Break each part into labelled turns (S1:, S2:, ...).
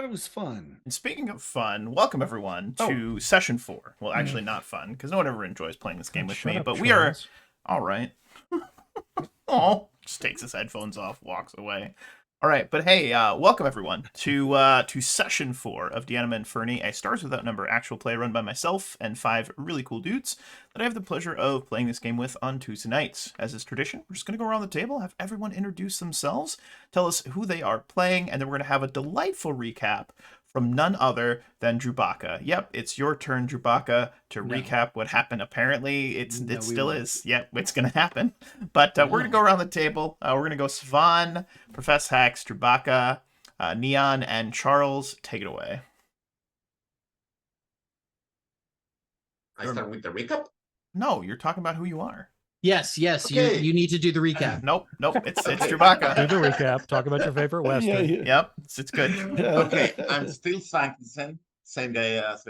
S1: it was fun.
S2: And speaking of fun, welcome everyone to session 4. Well, actually not fun, because no one ever enjoys playing this game with me, but we are... All right. Oh, just takes his headphones off, walks away. All right, but hey, welcome everyone to session 4 of the Animia Inferni, a Stars Without Number actual play run by myself and 5 really cool dudes that I have the pleasure of playing this game with on Tuesday nights. As is tradition, we're just going to go around the table, have everyone introduce themselves, tell us who they are playing, and then we're going to have a delightful recap from none other than Chewbacca. Yep, it's your turn, Chewbacca, to recap what happened. Apparently, it still is. Yep, it's going to happen. But we're going to go around the table. We're going to go Svan, Professor Hex, Chewbacca, Neon, and Charles. Take it away.
S3: I start with the recap?
S2: No, you're talking about who you are.
S4: Yes.
S3: Okay.
S4: You need to do the recap.
S2: Nope. It's Chewbacca.
S5: Do the recap. Talk about your favorite Western.
S2: Yep, it's good.
S3: Okay, I'm still Frankenstein, same guy as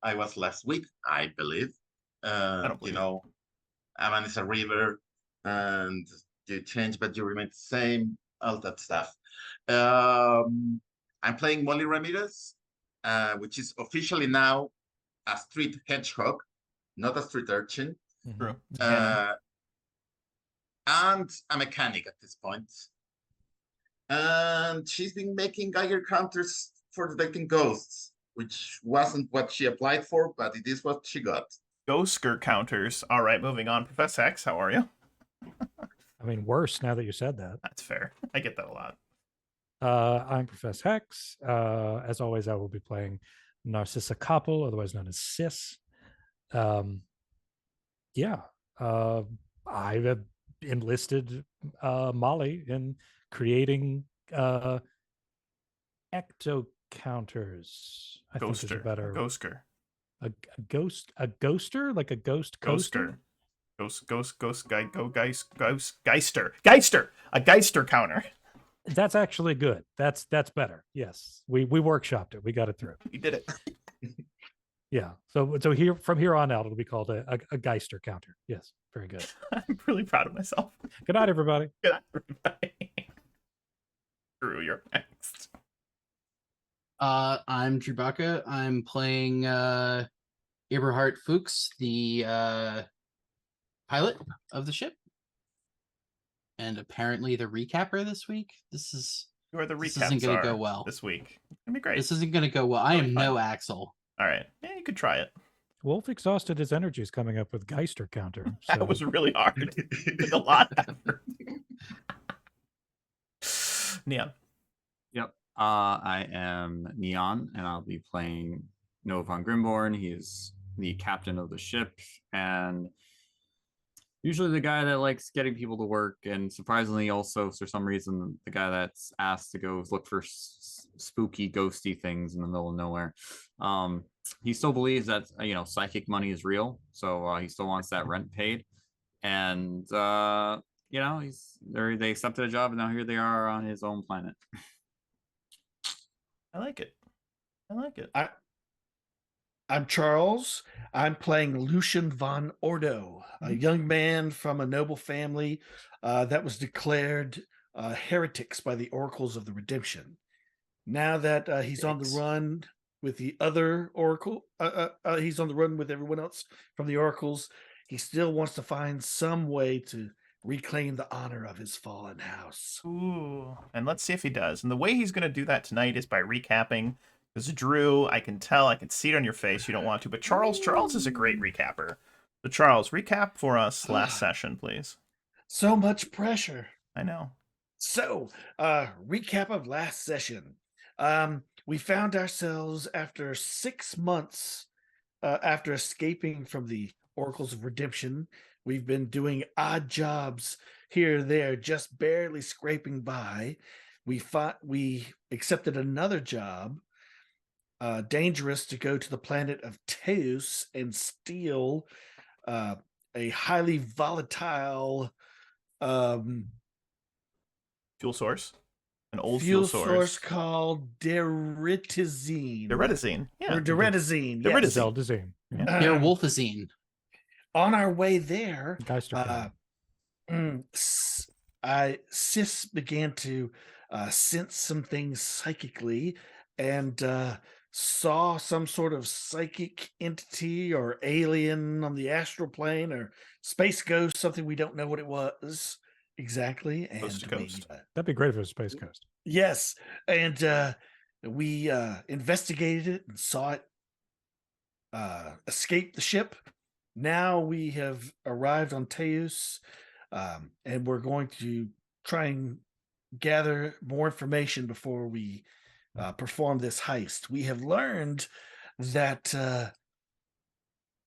S3: I was last week, I believe.
S2: believe
S3: Aman is a river, and you change, but you remain the same, all that stuff. I'm playing Molly Ramirez, which is officially now a street hedgehog, not a street urchin.
S2: True.
S3: And a mechanic at this point. And she's been making Geiger counters for detecting ghosts, which wasn't what she applied for, but it is what she got.
S2: Ghoster counters. All right, moving on. Professor X, how are you?
S5: I mean, worse now that you said that.
S2: That's fair. I get that a lot.
S5: I'm Professor Hex. As always, I will be playing Narcissa Koppel, otherwise known as Sis. I have enlisted Molly in creating ecto counters. I think is a better
S2: Ghoster.
S5: A ghoster, like a ghost coaster.
S2: Geister. A Geister counter.
S5: That's actually good. That's better. Yes, we workshopped it. We got it through.
S2: You did it.
S5: Yeah. So here from here on out, it'll be called a Geister counter. Yes. Very good.
S2: I'm really proud of myself.
S5: Good night, everybody.
S2: Good night, everybody. Drew, you're next.
S4: I'm Chewbacca. I'm playing Eberhard Fuchs, the pilot of the ship, and apparently the recapper this week.
S2: You are the
S4: this
S2: recap
S4: isn't going to
S2: czar
S4: go well
S2: this week. It's gonna be great.
S4: This isn't going to go well. I am no Axel.
S2: All right, yeah, you could try it.
S5: Wolf exhausted his energies coming up with Geister counter. So.
S2: That was really hard. It took a lot of effort. Neon.
S6: Yep. I am Neon, and I'll be playing Noah von Grimborn. He is the captain of the ship, and usually the guy that likes getting people to work, and surprisingly also, for some reason, the guy that's asked to go look for spooky, ghosty things in the middle of nowhere. He still believes that, psychic money is real, so he still wants that rent paid. And, they accepted a job, and now here they are on his own planet.
S2: I like it.
S1: I'm Charles. I'm playing Lucian von Ordo, a young man from a noble family that was declared heretics by the oracles of the redemption. Now that he's on the run with the other oracle, he's on the run with everyone else from the oracles. He still wants to find some way to reclaim the honor of his fallen house.
S2: Ooh, and let's see if he does. And the way he's going to do that tonight is by recapping. Because Drew, I can see it on your face. You don't want to, but Charles is a great recapper. So Charles, recap for us last session, please.
S1: So much pressure.
S2: I know.
S1: So, recap of last session. We found ourselves after 6 months after escaping from the Oracles of Redemption. We've been doing odd jobs here or there, just barely scraping by. We accepted another job, dangerous, to go to the planet of Teus and steal a highly volatile
S2: fuel source. An old
S1: fuel
S2: fuel
S1: source called deritazine.
S2: Deritazine. Yeah.
S1: Or deritazine.
S2: Deritazine.
S5: Zeldazine.
S2: Yeah.
S4: Werewolfazine.
S1: On our way there,
S5: Geister
S1: Sis began to sense some things psychically and saw some sort of psychic entity or alien on the astral plane or space ghost, something we don't know what it was exactly. And
S2: Coast to coast.
S5: That'd be great if it was Space Coast.
S1: yes, and we investigated it and saw it escape the ship. Now we have arrived on Teus, and we're going to try and gather more information before we perform this heist. We have learned that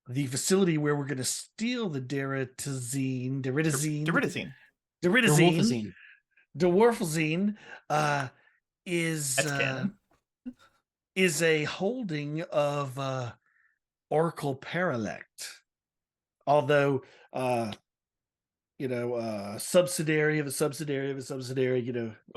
S1: the facility where we're going to steal the Deridazine, Dwarfazine,
S2: That's
S1: is a holding of Oracle Paralect. Although subsidiary of a subsidiary of a subsidiary,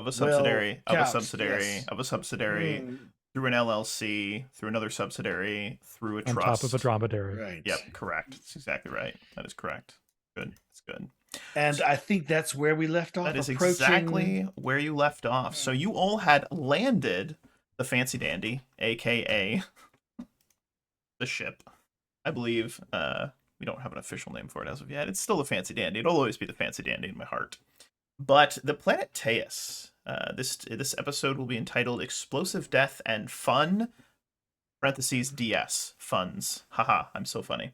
S2: of a subsidiary of a
S1: couched,
S2: subsidiary
S1: yes.
S2: of a subsidiary through an LLC, through another subsidiary, through a
S5: On
S2: trust.
S5: top of a dromedary.
S1: Right.
S2: Yep, correct. That's exactly right. That is correct. Good. That's good.
S1: And I think that's where we left off.
S2: That is exactly where you left off. So you all had landed the Fancy Dandy, aka the ship. I believe we don't have an official name for it as of yet. It's still the Fancy Dandy. It'll always be the Fancy Dandy in my heart. But the Planet Teus, this episode will be entitled Explosive Death and Fun, parentheses DS, funds. Haha, I'm so funny.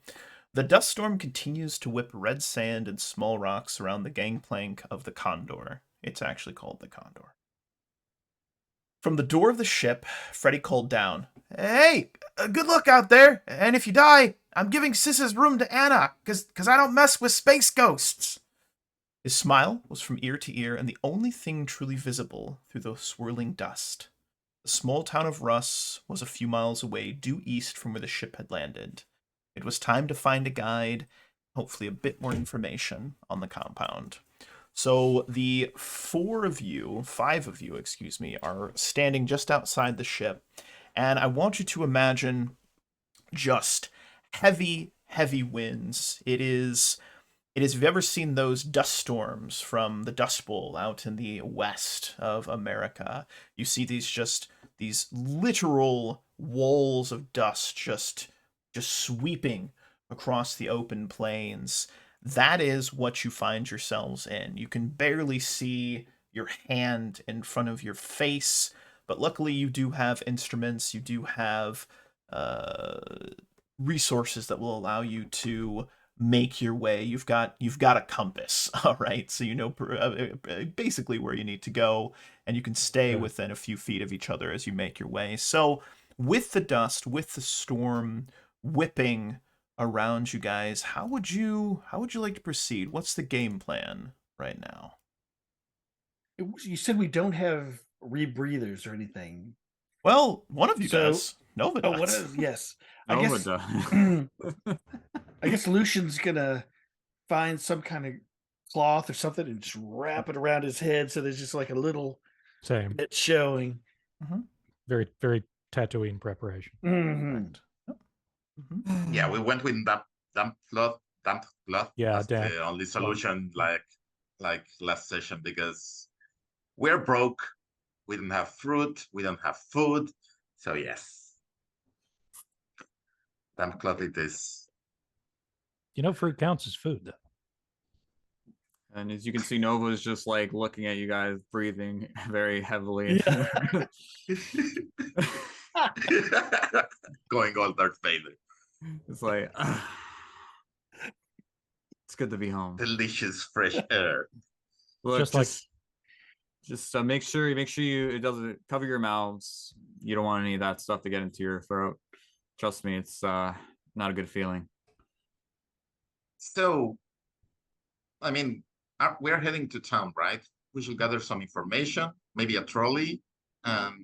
S2: The dust storm continues to whip red sand and small rocks around the gangplank of the Condor. It's actually called the Condor. From the door of the ship, Freddie called down, "Hey, good luck out there, and if you die, I'm giving Sis's room to Anna, cause I don't mess with space ghosts." His smile was from ear to ear, and the only thing truly visible through the swirling dust. The small town of Russ was a few miles away, due east from where the ship had landed. It was time to find a guide, hopefully a bit more information on the compound. So the five of you, are standing just outside the ship, and I want you to imagine just heavy, heavy winds. It is if you've ever seen those dust storms from the Dust Bowl out in the west of America, you see these literal walls of dust just sweeping across the open plains. That is what you find yourselves in. You can barely see your hand in front of your face, but luckily you do have instruments, you do have resources that will allow you to make your way. You've got a compass, all right? So you know basically where you need to go, and you can stay within a few feet of each other as you make your way. So with the dust, with the storm whipping around you guys, how would you like to proceed? What's the game plan right now?
S1: You said we don't have rebreathers or anything.
S2: Well, one of you does. Nova does.
S1: Oh, what is? Yes.
S6: Nova does.
S1: I guess Lucian's gonna find some kind of cloth or something and just wrap it around his head so there's just like a little bit showing.
S2: Mm-hmm.
S5: Very, very Tatooine preparation.
S1: Mm-hmm.
S3: Yeah, we went with damp cloth.
S5: Yeah,
S3: that's the only solution, like last session, because we're broke. We don't have fruit. We don't have food. So yes, damp cloth it is.
S5: Fruit counts as food, though.
S6: And as you can see, Nova is just like looking at you guys, breathing very heavily.
S1: Yeah.
S3: Going all Darth Vader.
S6: It's like, it's good to be home.
S3: Delicious fresh air.
S6: Look,
S5: just
S6: make sure you it doesn't cover your mouths. You don't want any of that stuff to get into your throat. Trust me, it's not a good feeling.
S3: So, I mean, we're heading to town, right? We should gather some information, maybe a trolley, and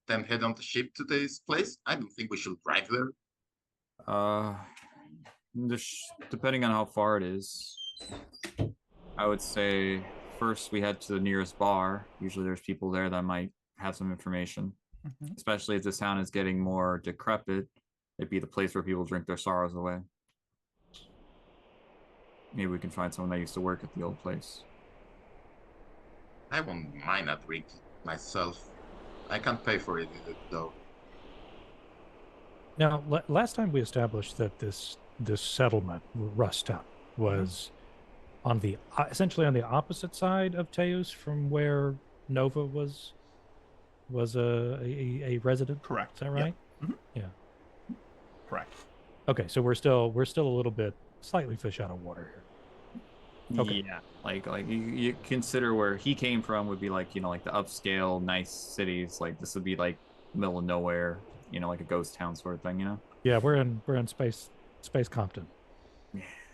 S3: then head on the ship to this place. I don't think we should drive there.
S6: Depending on how far it is, I would say first we head to the nearest bar. Usually there's people there that might have some information, especially as this town is getting more decrepit. It'd be the place where people drink their sorrows away. Maybe we can find someone that used to work at the old place.
S3: I won't mind a drink myself. I can't pay for it though.
S5: Now, last time we established that this settlement, Russ Town, was on the essentially on the opposite side of Teus from where Nova was a resident.
S2: Correct.
S5: Is that right?
S2: Yep.
S5: Yeah.
S2: Correct.
S5: Okay, so we're still a little bit slightly fish out of water here. Okay.
S6: Yeah, like you consider where he came from would be like, like the upscale nice cities. Like this would be like middle of nowhere, like a ghost town sort of thing.
S5: Yeah, we're in space Compton.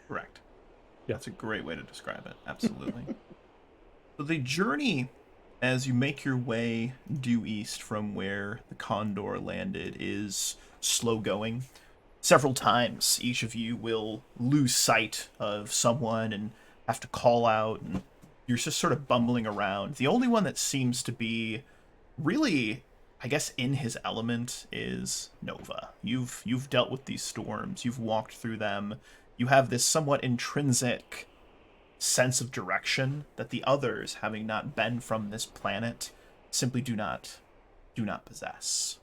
S2: Correct.
S5: Yeah.
S2: That's a great way to describe it. Absolutely. So the journey, as you make your way due east from where the Condor landed, is slow going. Several times, each of you will lose sight of someone and have to call out, and you're just sort of bumbling around. The only one that seems to be really, I guess, in his element is Nova. You've dealt with these storms. You've walked through them. You have this somewhat intrinsic sense of direction that the others, having not been from this planet, simply do not possess.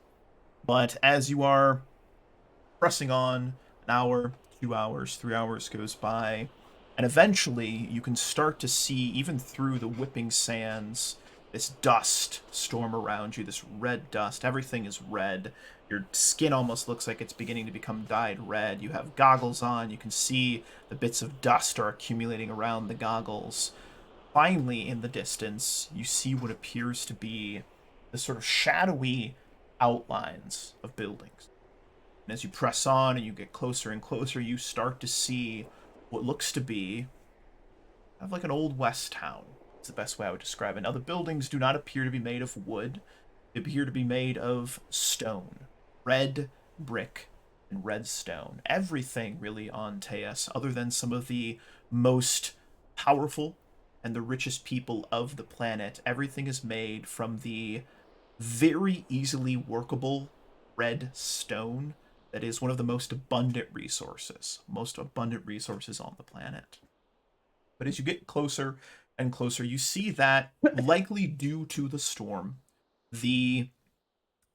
S2: But as you are pressing on, an hour, 2 hours, 3 hours goes by, and eventually you can start to see, even through the whipping sands, this dust storm around you, this red dust. Everything is red. Your skin almost looks like it's beginning to become dyed red. You have goggles on. You can see the bits of dust are accumulating around the goggles. Finally, in the distance, you see what appears to be the sort of shadowy outlines of buildings. And as you press on and you get closer and closer, you start to see what looks to be kind of like an old west town. It's the best way I would describe it. Now, the buildings do not appear to be made of wood. They appear to be made of stone. Red brick and red stone. Everything really on Teus, other than some of the most powerful and the richest people of the planet, everything is made from the very easily workable red stone that is one of the most abundant resources on the planet. But as you get closer and closer, you see that, likely due to the storm, the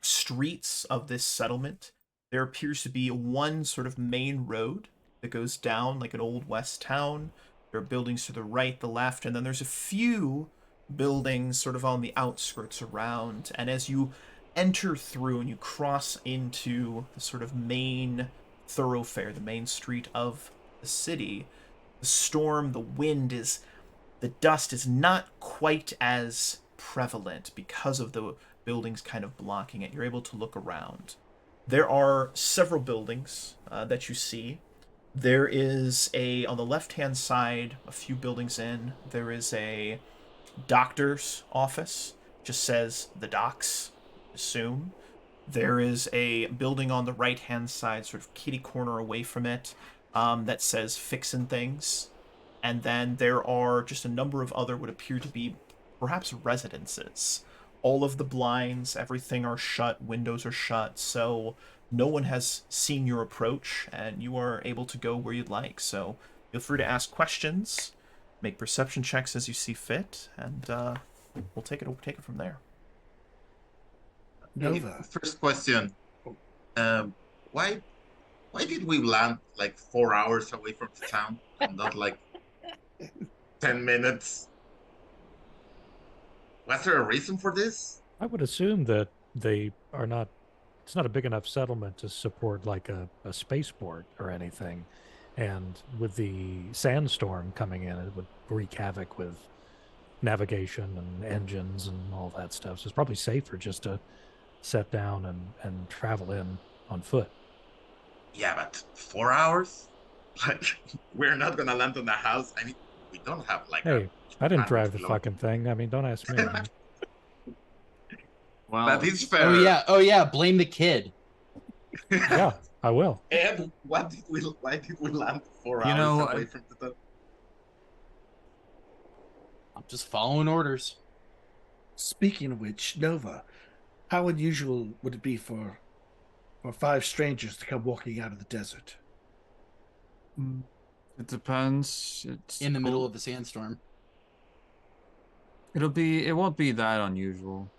S2: streets of this settlement, there appears to be one sort of main road that goes down like an old west town. There are buildings to the right, the left, and then there's a few buildings sort of on the outskirts around. And as you enter through and you cross into the sort of main thoroughfare, the main street of the city, the storm, the wind is, the dust is not quite as prevalent because of the buildings kind of blocking it. You're able to look around. There are several buildings that you see. There is on the left-hand side, a few buildings in, there is a doctor's office. Just says the docks, assume. There is a building on the right-hand side, sort of kitty corner away from it, that says fixin' things. And then there are just a number of other what appear to be perhaps residences. All of the blinds, everything are shut, windows are shut, so no one has seen your approach, and you are able to go where you'd like. So feel free to ask questions, make perception checks as you see fit, and we'll take it from there.
S1: Nova.
S3: First question. Why did we land like 4 hours away from the town and not like 10 minutes? Was there a reason for this?
S5: I would assume that they are not. It's not a big enough settlement to support like a spaceport or anything, and with the sandstorm coming in, it would wreak havoc with navigation and engines and all that stuff. So it's probably safer just to set down and travel in on foot.
S3: Yeah, but 4 hours? Like, we're not gonna land on the house. I mean, we don't have like
S5: Hey, I didn't
S3: a
S5: drive the fucking thing. I mean, don't ask me.
S6: Well,
S3: That is fair.
S4: Oh yeah, blame the kid.
S5: Yeah, I will.
S3: And why did we land 4
S6: You
S3: hours
S6: know,
S3: away from the town?
S4: I'm just following orders.
S1: Speaking of which, Nova, how unusual would it be for 5 strangers to come walking out of the desert?
S6: it depends. It's
S4: In the middle of a sandstorm.
S6: It won't be that unusual.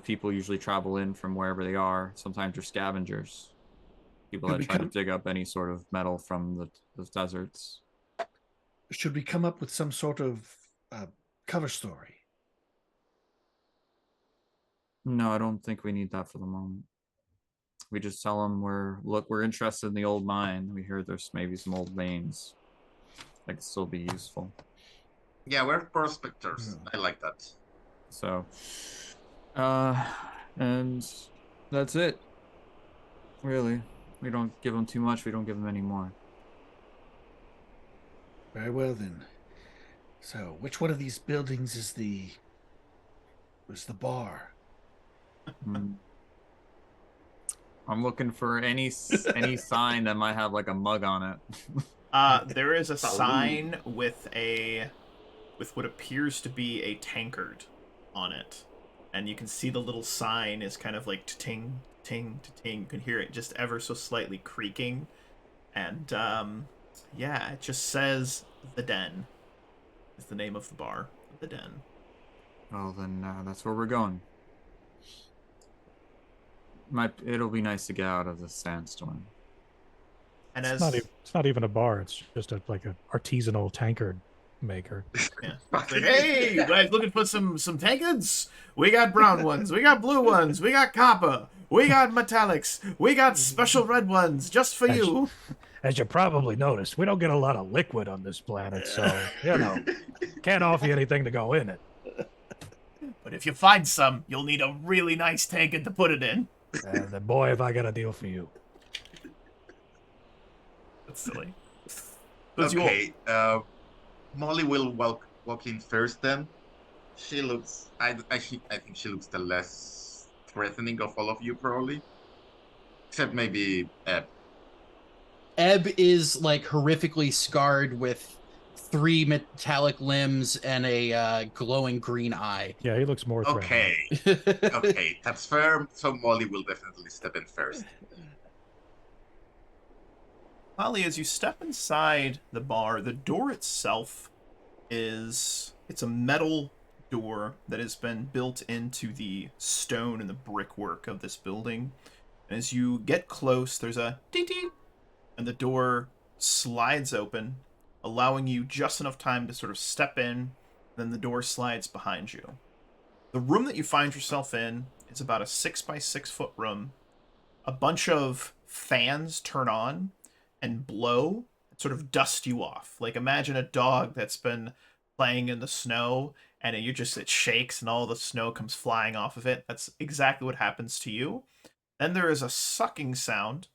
S6: People usually travel in from wherever they are. Sometimes they're scavengers. people
S1: Could
S6: that
S1: we
S6: try to
S1: come-
S6: dig up any sort of metal from the deserts.
S1: Should we come up with some sort of cover story?
S6: No, I don't think we need that for the moment. We just tell them we're interested in the old mine. We hear there's maybe some old veins that could still be useful.
S3: Yeah, we're prospectors.
S1: Hmm.
S3: I like that.
S6: So, and that's it. Really, we don't give them too much. We don't give them any more.
S1: Very well then. So, which one of these buildings is the bar?
S6: Hmm. I'm looking for any sign that might have like a mug on it.
S2: There is a
S3: Saloon.
S2: sign with what appears to be a tankard on it, and you can see the little sign is kind of like ting ting ting. You can hear it just ever so slightly creaking, and yeah, it just says the Den. Is the name of the bar, the Den.
S6: Well, then that's where we're going. It'll be nice to get out of the sandstorm.
S2: And
S5: It's
S2: as
S5: not even a bar. It's just like an artisanal tankard maker.
S2: yeah, it's like, hey, you guys looking for some tankards? We got brown ones, we got blue ones, we got copper, we got metallics, we got special red ones just for you.
S5: As you probably noticed, we don't get a lot of liquid on this planet, so can't offer you anything to go in it.
S2: But if you find some, you'll need a really nice tankard to put it in.
S5: Then boy, have I got a deal for you.
S2: That's silly. Those you all-
S3: Okay, Molly will walk in first. Then she looks. I think she looks the less threatening of all of you, probably, except maybe Eb.
S4: Ebb is like horrifically scarred with 3 metallic limbs and a glowing green eye.
S5: Yeah, he looks more threatening.
S3: Okay, okay, that's fair. So Molly will definitely step in first.
S2: Holly, as you step inside the bar, the door itself it's a metal door that has been built into the stone and the brickwork of this building. And as you get close, there's a dee-dee, and the door slides open, allowing you just enough time to sort of step in, then the door slides behind you. The room that you find yourself in is about a 6 by 6 foot room. A bunch of fans turn on and blow, sort of dust you off. Like imagine a dog that's been playing in the snow and it shakes and all the snow comes flying off of it. That's exactly what happens to you. Then there is a sucking sound,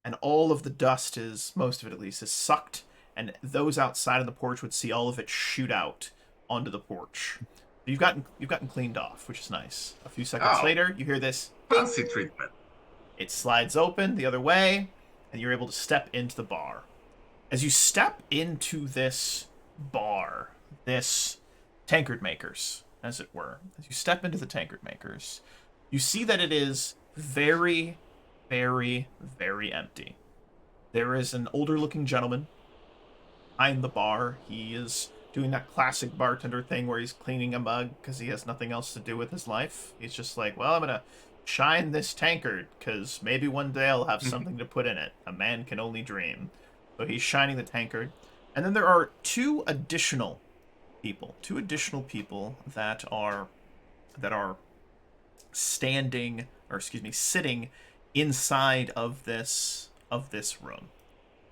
S2: and all of the dust most of it at least, is sucked, and those outside on the porch would see all of it shoot out onto the porch. You've gotten cleaned off, which is nice. A few seconds later, you hear this
S3: Fancy treatment.
S2: It slides open the other way, and you're able to step into the bar. As you step into this bar, this tankard makers, as it were, as you step into the tankard makers, you see that it is very, very, very empty. There is an older-looking gentleman behind the bar. He is doing that classic bartender thing where he's cleaning a mug because he has nothing else to do with his life. He's just like, well, I'm going to shine this tankard because maybe one day I'll have something to put in it. A man can only dream. So he's shining the tankard. And then there are two additional people that are sitting inside of this room.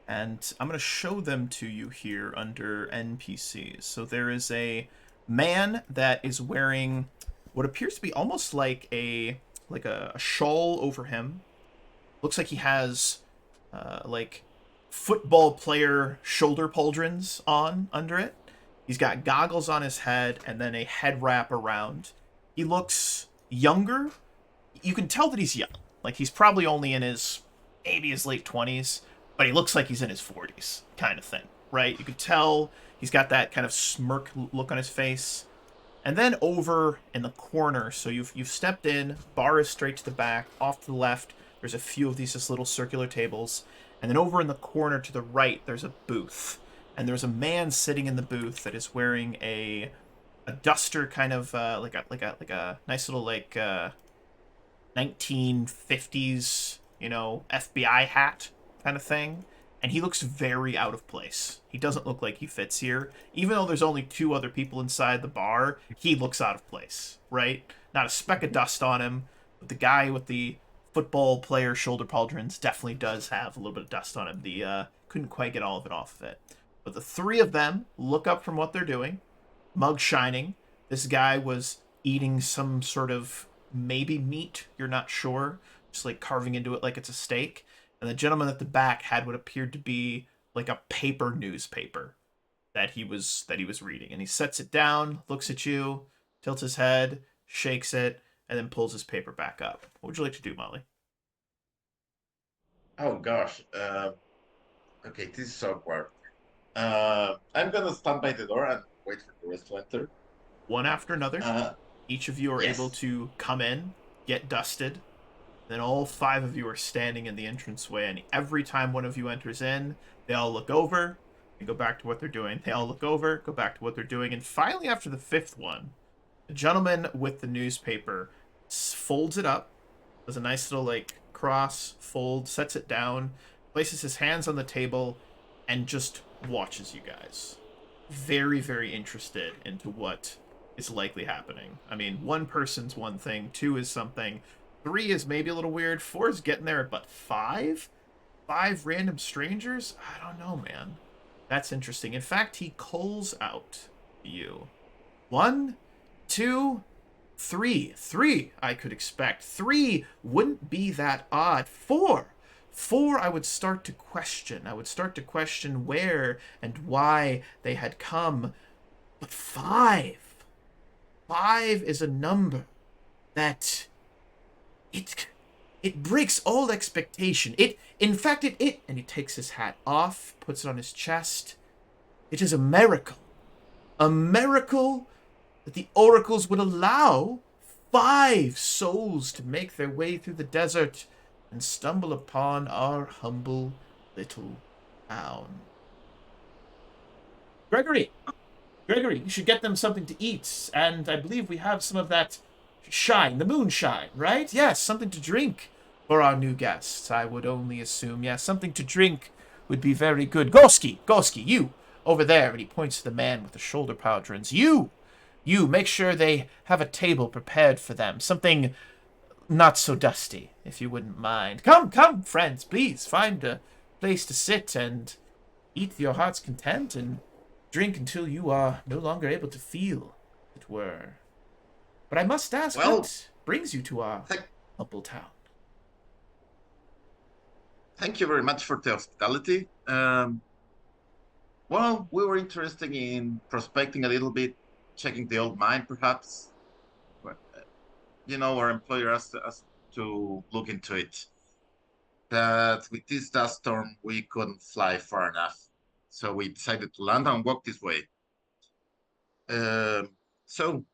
S2: And I'm going to show them to you here under NPCs. So there is a man that is wearing what appears to be almost like a shawl over him. Looks like he has like football player shoulder pauldrons on under it. He's got goggles on his head and then a head wrap around. He looks younger. You can tell that he's young. Like he's probably only in his late 20s, but he looks like he's in his 40s kind of thing, right? You can tell he's got that kind of smirk look on his face. And then over in the corner, so you've stepped in, bar is straight to the back, off to the left, there's a few of these just little circular tables. And then over in the corner to the right, there's a booth. And there's a man sitting in the booth that is wearing a duster, kind of like a nice little 1950s, FBI hat kind of thing. And he looks very out of place. He doesn't look like he fits here. Even though there's only 2 other people inside the bar, he looks out of place, right? Not a speck of dust on him. But the guy with the football player shoulder pauldrons definitely does have a little bit of dust on him. The couldn't quite get all of it off of it. But the 3 of them look up from what they're doing, mug shining. This guy was eating some sort of maybe meat, you're not sure, just like carving into it like it's a steak. And the gentleman at the back had what appeared to be like a paper newspaper that he was reading. And he sets it down, looks at you, tilts his head, shakes it, and then pulls his paper back up. What would you like to do, Molly?
S3: Oh gosh. Okay, this is awkward. I'm gonna stand by the door and wait for the rest to enter.
S2: One after another. Each of you are
S3: yes.
S2: able to come in, get dusted. Then all 5 of you are standing in the entranceway, and every time one of you enters in, they all look over and go back to what they're doing. They all look over, go back to what they're doing, and finally, after the 5th one, the gentleman with the newspaper folds it up, does a nice little like cross fold, sets it down, places his hands on the table, and just watches you guys. Very, very interested into what is likely happening. I mean, 1 person's one thing, 2 is something, 3 is maybe a little weird, 4 is getting there, but 5? 5 random strangers? I don't know, man. That's interesting. In fact, he calls out you. 1, 2, 3. 3 I could expect. 3 wouldn't be that odd. 4 I would start to question. I would start to question where and why they had come. But 5 is a number that it breaks all expectation. In fact, and he takes his hat off, puts it on his chest. It is a miracle. A miracle that the oracles would allow 5 souls to make their way through the desert and stumble upon our humble little town. Gregory, you should get them something to eat, and I believe we have some of that shine, the moonshine, right? Yes, something to drink for our new guests, I would only assume. Yes, something to drink would be very good. Goski, you, over there, and he points to the man with the shoulder pauldrons. You, make sure they have a table prepared for them. Something not so dusty, if you wouldn't mind. Come, friends, please, find a place to sit and eat to your heart's content and drink until you are no longer able to feel, as it were. But I must ask, what brings you to our humble town?
S3: Thank you very much for the hospitality. Well, we were interested in prospecting a little bit, checking the old mine, perhaps. But, our employer asked us to look into it. But with this dust storm, we couldn't fly far enough. So we decided to land and walk this way. So,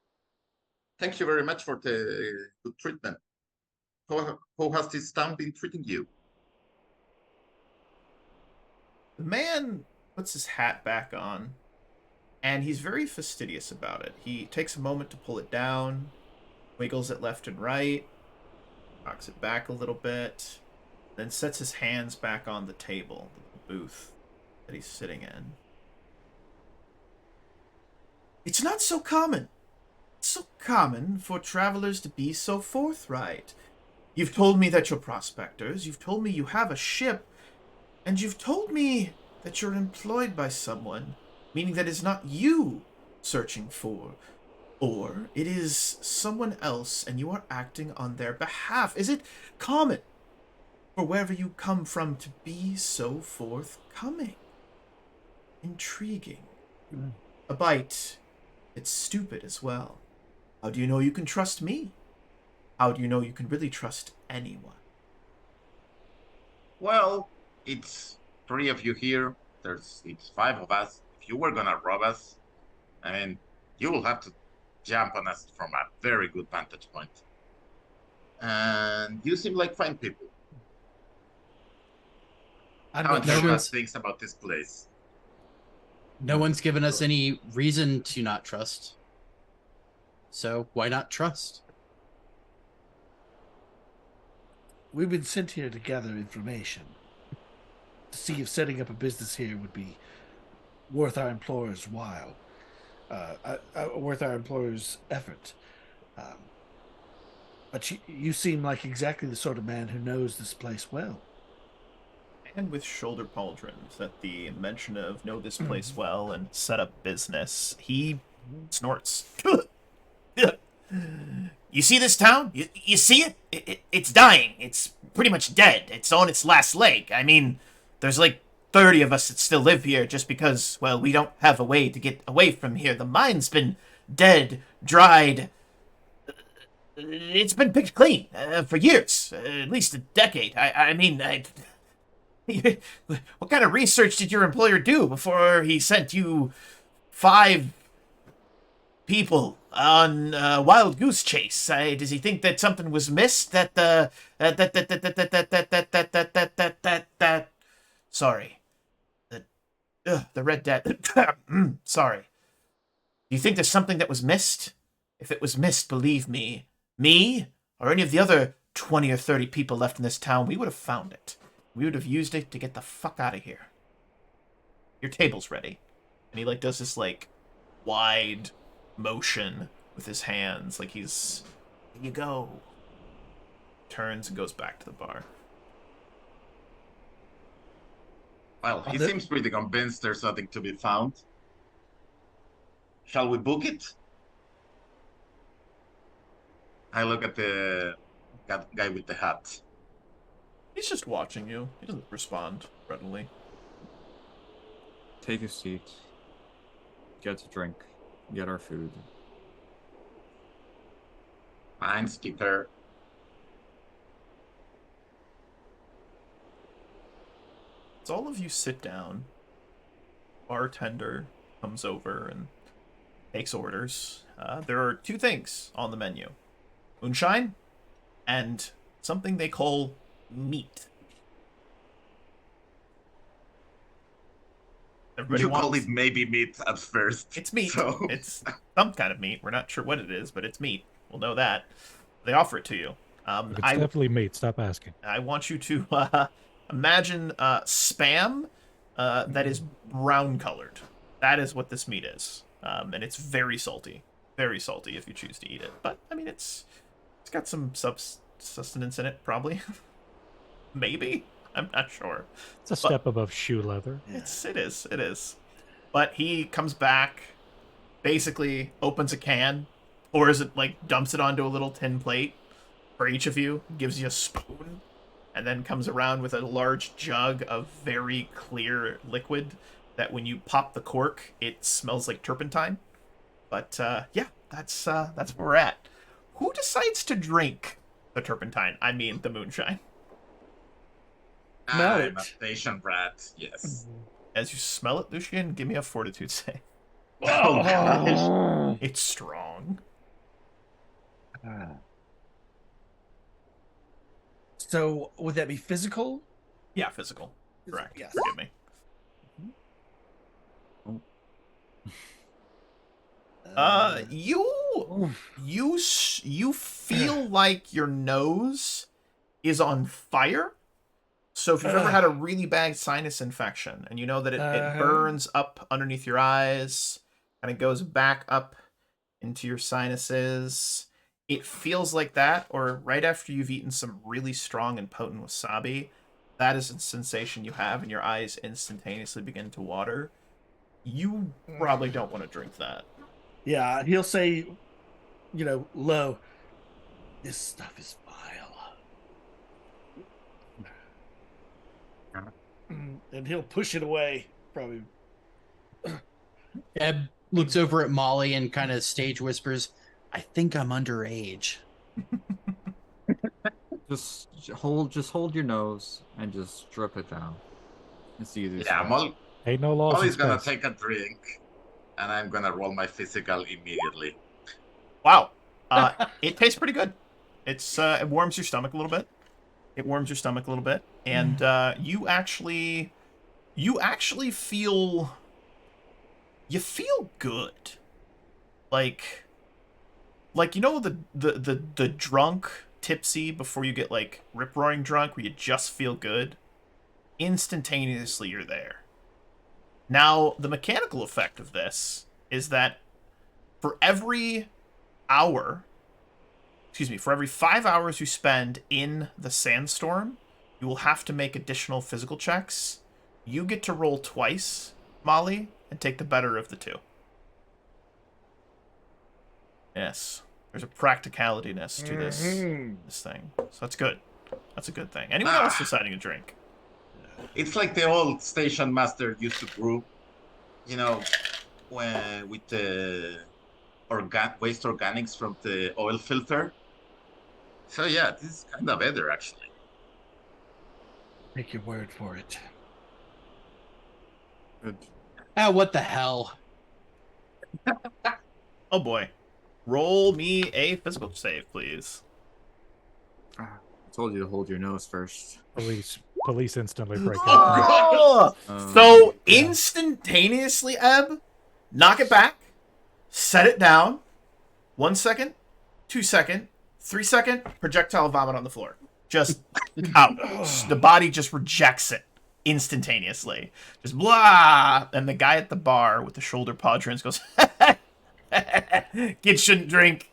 S3: thank you very much for the good treatment. How has this town been treating you?
S2: The man puts his hat back on, and he's very fastidious about it. He takes a moment to pull it down, wiggles it left and right, rocks it back a little bit, then sets his hands back on the table, the booth that he's sitting in. It's not so common. It's so common for travelers to be so forthright. You've told me that you're prospectors, you've told me you have a ship, and you've told me that you're employed by someone, meaning that it's not you searching for, or it is someone else and you are acting on their behalf. Is it common for wherever you come from to be so forthcoming? Intriguing. A bite. It's stupid as well. How do you know you can trust me? How do you know you can really trust anyone?
S3: Well, it's 3 of you here. It's 5 of us. If you were gonna rob us, I mean, you will have to jump on us from a very good vantage point. And you seem like fine people.
S4: I
S3: How
S4: don't know.
S3: about things about this place?
S4: No one's given us any reason to not trust. So why not trust?
S1: we've been sent here to gather information to see if setting up a business here would be worth our employer's while, worth our employer's effort. Um, but you seem like exactly the sort of man who knows this place well.
S2: And with shoulder pauldrons at the mention of know this place well and set up business, he snorts. You see this town? You see it? It's dying. It's pretty much dead. It's on its last leg. I mean, there's like 30 of us that still live here just because, well, we don't have a way to get away from here. The mine's been dead, dried. It's been picked clean for years, at least a decade. I mean, what kind of research did your employer do before he sent you 5 people on wild goose chase? Does he think that something was missed? Sorry. The Red Dead. Sorry. Do you think there's something that was missed? If it was missed, believe me, or any of the other 20 or 30 people left in this town, we would have found it. We would have used it to get the fuck out of here. Your table's ready. And he does this wide motion with his hands, like he's, here you go. Turns and goes back to the bar.
S3: Well, he seems pretty convinced there's nothing to be found. Shall we book it? I look at the guy with the hat.
S2: He's just watching you. He doesn't respond readily.
S6: Take a seat. Get a drink. Get our food.
S3: Fine, skipper.
S2: As all of you sit down, bartender comes over and takes orders. There are 2 things on the menu. Moonshine and something they call meat. Everybody
S3: Call it maybe meat at first.
S2: It's meat.
S3: So...
S2: It's some kind of meat. We're not sure what it is, but it's meat. We'll know that. They offer it to you.
S5: It's definitely meat. Stop asking.
S2: I want you to imagine Spam that is brown colored. That is what this meat is. And it's very salty. Very salty if you choose to eat it. But, I mean, it's got some sustenance in it, probably. Maybe. I'm not sure.
S5: It's a step above shoe leather.
S2: It is. But he comes back, basically opens a can, pours it, dumps it onto a little tin plate for each of you, gives you a spoon, and then comes around with a large jug of very clear liquid that when you pop the cork, it smells like turpentine. But, yeah, that's where we're at. Who decides to drink the turpentine? I mean, the moonshine.
S3: I'm a station rat, yes.
S2: As you smell it, Lucian, give me a fortitude save.
S3: Oh, gosh.
S2: It's strong.
S1: So, would that be physical?
S2: Yeah, physical. Correct.
S1: Yes.
S2: Forgive me. You feel like your nose is on fire. So if you've ever had a really bad sinus infection and you know that it burns up underneath your eyes and it goes back up into your sinuses, it feels like that. Or right after you've eaten some really strong and potent wasabi, that is a sensation you have and your eyes instantaneously begin to water. You probably don't want to drink that.
S1: Yeah, he'll say, low, this stuff is vile. And he'll push it away, probably.
S4: Eb looks over at Molly and kind of stage whispers, I think I'm underage.
S6: Just hold your nose and just drip it down. It's easy.
S3: Yeah,
S5: Ain't no laws.
S3: Molly's gonna take a drink, and I'm gonna roll my physical immediately.
S2: Wow, it tastes pretty good. It warms your stomach a little bit. And you actually feel good. Like the drunk tipsy before you get like rip-roaring drunk, where you just feel good, instantaneously you're there. Now, the mechanical effect of this is that for every hour, for every 5 hours you spend in the sandstorm, you will have to make additional physical checks. You get to roll twice, Molly, and take the better of the two. Yes. There's a practicalityness to this thing. So that's good. That's a good thing. Anyone else deciding to drink?
S3: It's like the old station master used to brew, you know, when with the waste organics from the oil filter. So yeah, this is kind of better actually.
S1: Take your word for it.
S6: Good.
S4: Ah, what the hell?
S2: Oh boy. Roll me a physical save, please.
S6: I told you to hold your nose first.
S5: Police instantly break in.
S2: Oh!
S6: Um,
S2: So instantaneously, Eb, knock it back, set it down. 1 second, 2 second, 3 second, projectile vomit on the floor. Just out. The body just rejects it instantaneously. Just blah. And the guy at the bar with the shoulder pauldrons goes, "Kids shouldn't drink."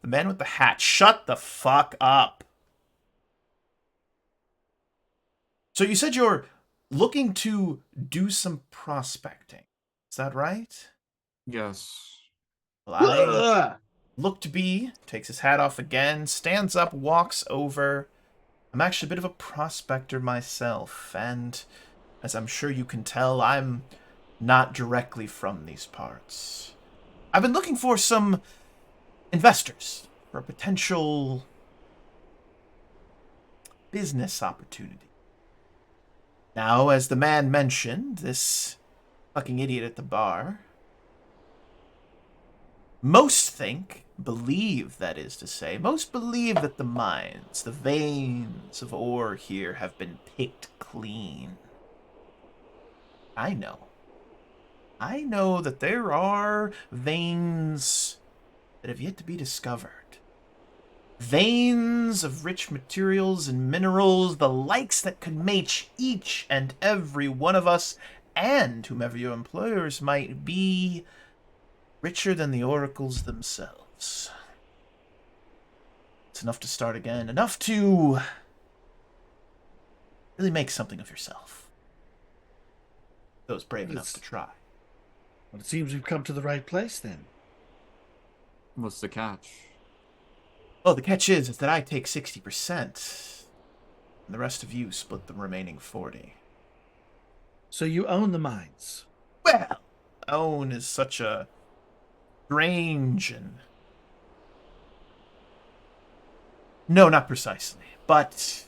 S2: The man with the hat, shut the fuck up. So you said you're looking to do some prospecting. Is that right?
S6: yes.
S2: Well, I look to be, takes his hat off again, stands up, walks over. I'm actually a bit of a prospector myself, and as I'm sure you can tell, I'm not directly from these parts. I've been looking for some investors for a potential business opportunity. Now, as the man mentioned, this fucking idiot at the bar, most believe that the mines, the veins of ore here have been picked clean. I know that there are veins that have yet to be discovered. Veins of rich materials and minerals, the likes that could make each and every one of us, and whomever your employers might be, richer than the oracles themselves. It's enough to start again, enough to really make something of yourself. Those brave enough to try.
S1: Well, it seems we've come to the right place then.
S6: What's the catch?
S2: Well, the catch is that I take 60%, and the rest of you split the remaining 40.
S1: So you own the mines.
S2: Well, own is such a strange and... No, not precisely. But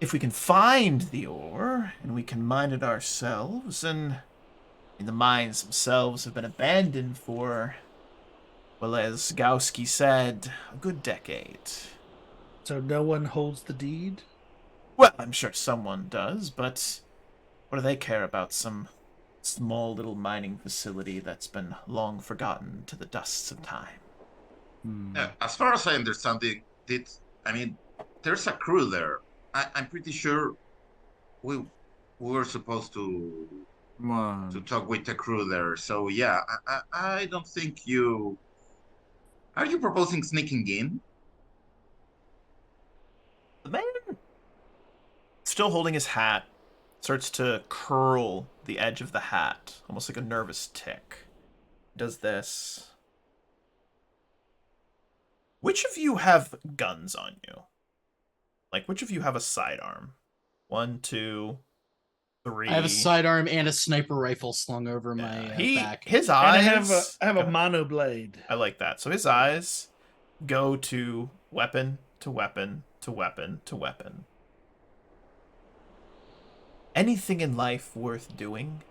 S2: if we can find the ore, and we can mine it ourselves, and the mines themselves have been abandoned for, well, as Gowski said, a good decade.
S1: So no one holds the deed?
S2: Well, I'm sure someone does, but what do they care about some small little mining facility that's been long forgotten to the dusts of time?
S3: As far as I understand it, there's a crew there. I'm pretty sure we were supposed to talk with the crew there. So yeah, I don't think you... Are you proposing sneaking in?
S2: The man, still holding his hat, starts to curl the edge of the hat, almost like a nervous tick. Does this. Which of you have guns on you? Like, which of you have a sidearm? 1, 2, 3.
S4: I have a sidearm and a sniper rifle slung over my back.
S2: His
S1: And
S2: eyes.
S1: I have a mono blade.
S2: I like that. So his eyes go to weapon to weapon to weapon to weapon. Anything in life worth doing?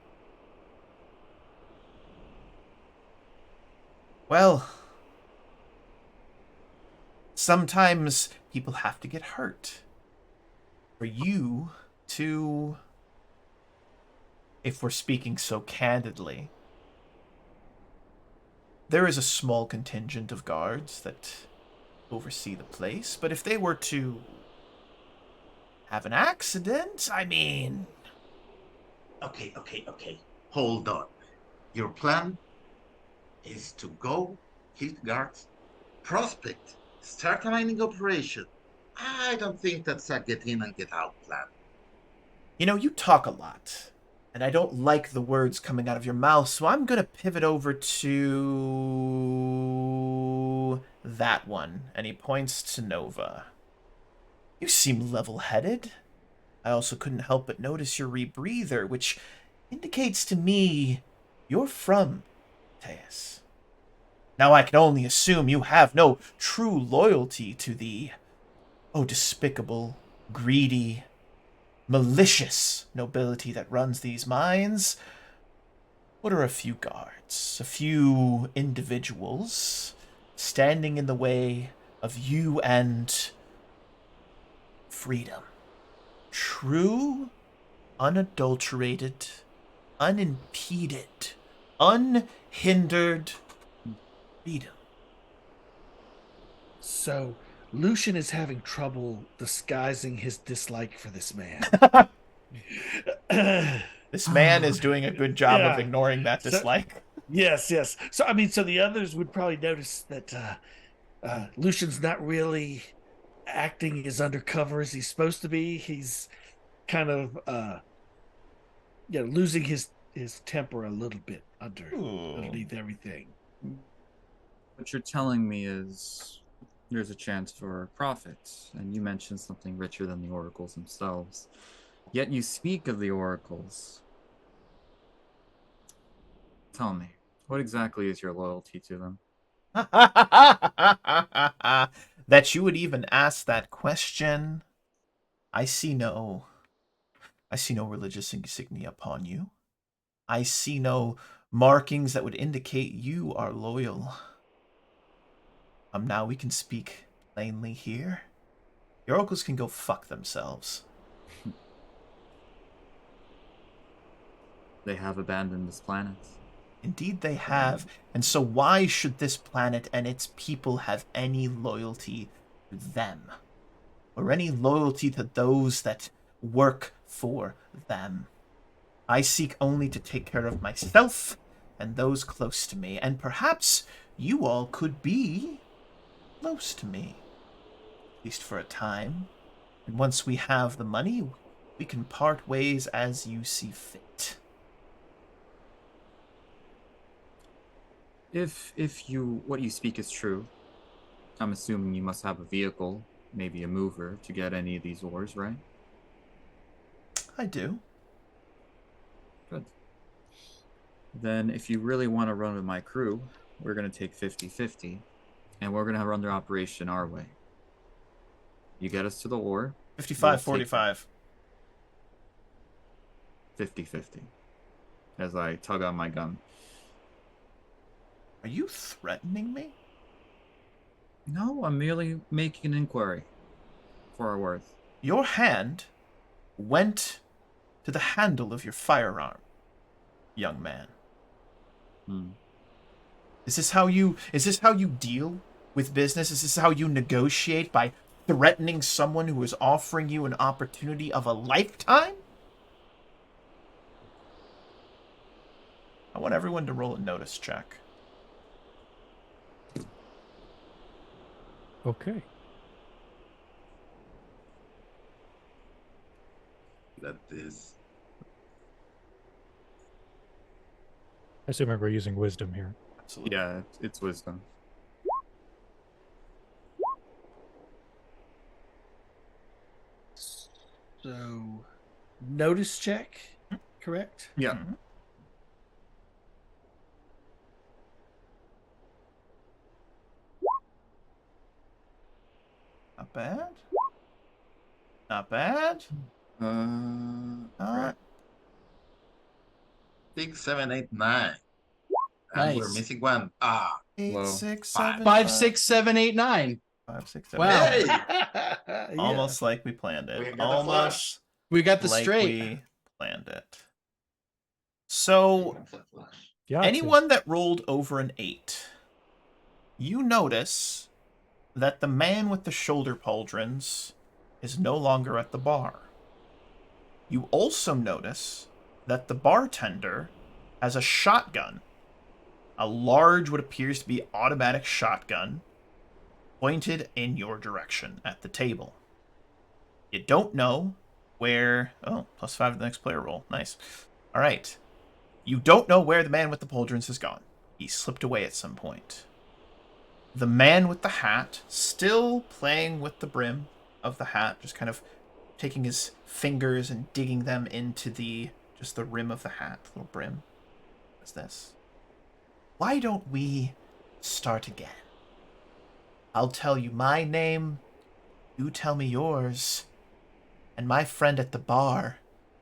S2: Well, sometimes people have to get hurt. For you to, if we're speaking so candidly, there is a small contingent of guards that oversee the place, but if they were to have an accident, I mean...
S3: Okay. Hold on. Your plan is to go, kill the guards, prospect, start a mining operation. I don't think that's a get in and get out plan.
S2: You know, you talk a lot, and I don't like the words coming out of your mouth, so I'm gonna pivot over to that one. And he points to Nova. You seem level-headed. I also couldn't help but notice your rebreather, which indicates to me you're from Teus. Now I can only assume you have no true loyalty to the, despicable, greedy, malicious nobility that runs these mines. What are a few guards, a few individuals standing in the way of you and freedom? True, unadulterated, unimpeded, unhindered freedom.
S1: So Lucian is having trouble disguising his dislike for this man.
S2: This man is doing a good job of
S1: Yeah.
S2: ignoring that
S1: So-
S2: dislike.
S1: Yes. So so the others would probably notice that Lucian's not really acting as undercover as he's supposed to be. He's kind of losing his temper a little bit underneath everything.
S6: What you're telling me is there's a chance for profit, and you mentioned something richer than the oracles themselves. Yet you speak of the oracles. Tell me, what exactly is your loyalty to them?
S2: That you would even ask that question. I see no religious insignia upon you. I see no markings that would indicate you are loyal. Now we can speak plainly here. Your oracles can go fuck themselves.
S6: They have abandoned this planet.
S2: Indeed they have. And so why should this planet and its people have any loyalty to them? Or any loyalty to those that work for them? I seek only to take care of myself and those close to me. And perhaps you all could be close to me. At least for a time. And once we have the money, we can part ways as you see fit.
S6: If what you speak is true, I'm assuming you must have a vehicle, maybe a mover, to get any of these ores, right?
S2: I do.
S6: Good. Then if you really want to run with my crew, we're going to take 50-50, and we're going to run the operation our way. You get us to the ore.
S2: 55-45.
S6: 50-50. As I tug on my gun.
S2: Are you threatening me?
S6: No, I'm merely making an inquiry for our worth.
S2: Your hand went to the handle of your firearm, young man. Is this how you deal with business? Is this how you negotiate, by threatening someone who is offering you an opportunity of a lifetime? I want everyone to roll a notice check.
S5: Okay.
S3: That is.
S5: I assume we're using wisdom here.
S2: Absolutely.
S6: Yeah, it's wisdom.
S1: So, notice check, correct?
S6: Yeah.
S2: Mhm. Not bad. Not bad.
S6: Right.
S3: 6, 7, 8, 9. And we're
S4: Nice.
S3: missing one.
S2: 8,
S6: Whoa.
S2: 6,
S3: Five.
S2: 7,
S4: 5, 6, 7, 8, 9.
S2: 5, 6, 7.
S4: Wow.
S3: Hey!
S1: Yeah.
S2: Almost like we planned
S3: We
S2: it.
S3: got a
S2: Almost
S3: flush.
S4: We got the
S2: like
S4: straight.
S2: we planned it. So
S3: Flush.
S5: Yeah.
S2: anyone that rolled over an 8, you notice that the man with the shoulder pauldrons is no longer at the bar. You also notice that the bartender has a shotgun, a large, what appears to be automatic shotgun, pointed in your direction at the table. You don't know where... Oh, +5 to the next player roll. Nice. All right. You don't know where the man with the pauldrons has gone. He slipped away at some point. The man with the hat, still playing with the brim of the hat, just kind of taking his fingers and digging them into the rim of the hat, the little brim. What's this? Why don't we start again? I'll tell you my name, you tell me yours, and my friend at the bar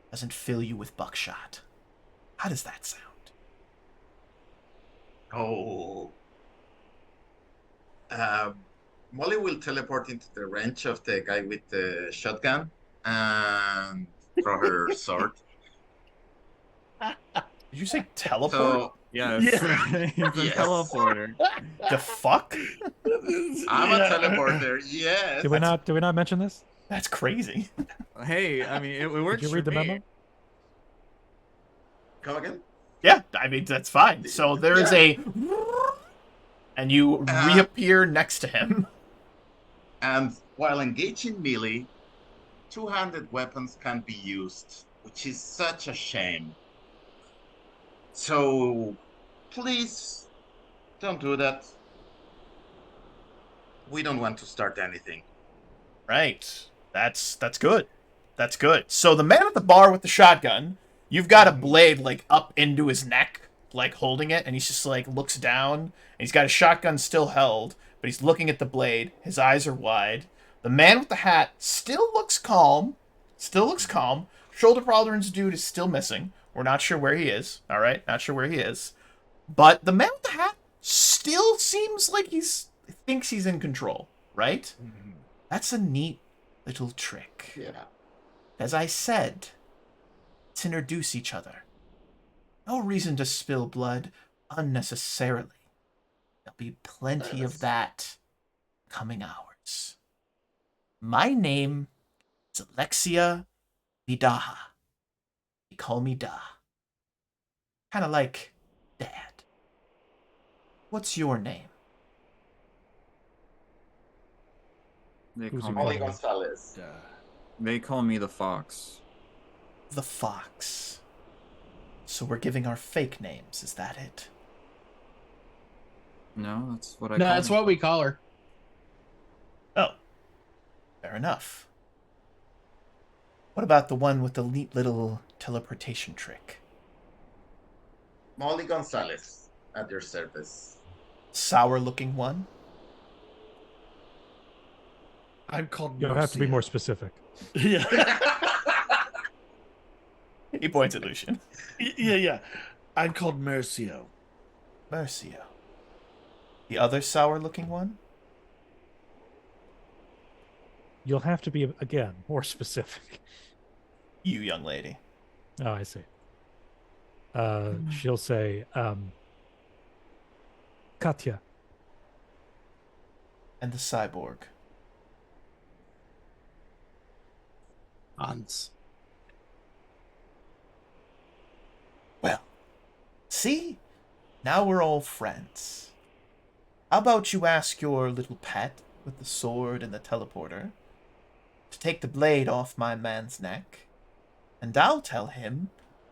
S2: doesn't fill you with buckshot. How does that sound?
S3: Oh. Molly will teleport into the range of the guy with the shotgun and throw her sword.
S2: Did you say teleport?
S3: So
S6: Yes, he's a
S3: Yes.
S6: teleporter.
S2: The fuck?
S3: I'm a teleporter. Yes.
S5: Did we not mention this?
S2: That's crazy.
S6: Hey, I mean, it works.
S5: Did you read
S6: for
S5: the
S6: me.
S5: memo?
S3: Come again?
S2: Yeah, I mean, that's fine. So there's a... And you reappear next to him.
S3: And while engaging melee, two-handed weapons can be used, which is such a shame. So please don't do that. We don't want to start anything.
S2: Right. That's good. That's good. So the man at the bar with the shotgun, you've got a blade like up into his neck, like holding it, and he's just like looks down, and he's got a shotgun still held, but he's looking at the blade. His eyes are wide. The man with the hat still looks calm. Shoulder pauldrons dude is still missing. We're not sure where he is. All right, not sure where he is. But the man with the hat still seems like thinks he's in control, right?
S1: Mhm.
S2: That's a neat little trick.
S3: Yeah.
S2: As I said, let's introduce each other. No reason to spill blood unnecessarily. There'll be plenty of that coming hours. My name is Alexia Vidaha. They call me Da. Kind of like Dad. What's your name?
S6: They
S5: Who's
S6: call
S5: he
S6: me.
S3: Molly
S5: calling?
S3: Gonzalez.
S6: They call me the Fox.
S2: The Fox. So we're giving our fake names, is that it?
S6: No, that's what I.
S4: No,
S6: call
S4: that's
S6: myself.
S4: what we call her.
S2: Oh. Fair enough. What about the one with the neat little teleportation trick?
S3: Molly Gonzalez at your service.
S2: Sour-looking one?
S1: I'm called.
S5: You'll have to be
S1: Mercia.
S5: more specific.
S1: Yeah.
S2: He points at Lucian.
S1: Yeah. I'm called Mercio.
S2: Mercio. The other sour-looking one?
S5: You'll have to be, again, more specific.
S2: You, young lady.
S5: Oh, I see. She'll say, Katya.
S2: And the cyborg.
S4: Hans.
S2: Well, see? Now we're all friends. How about you ask your little pet with the sword and the teleporter to take the blade off my man's neck, and I'll tell him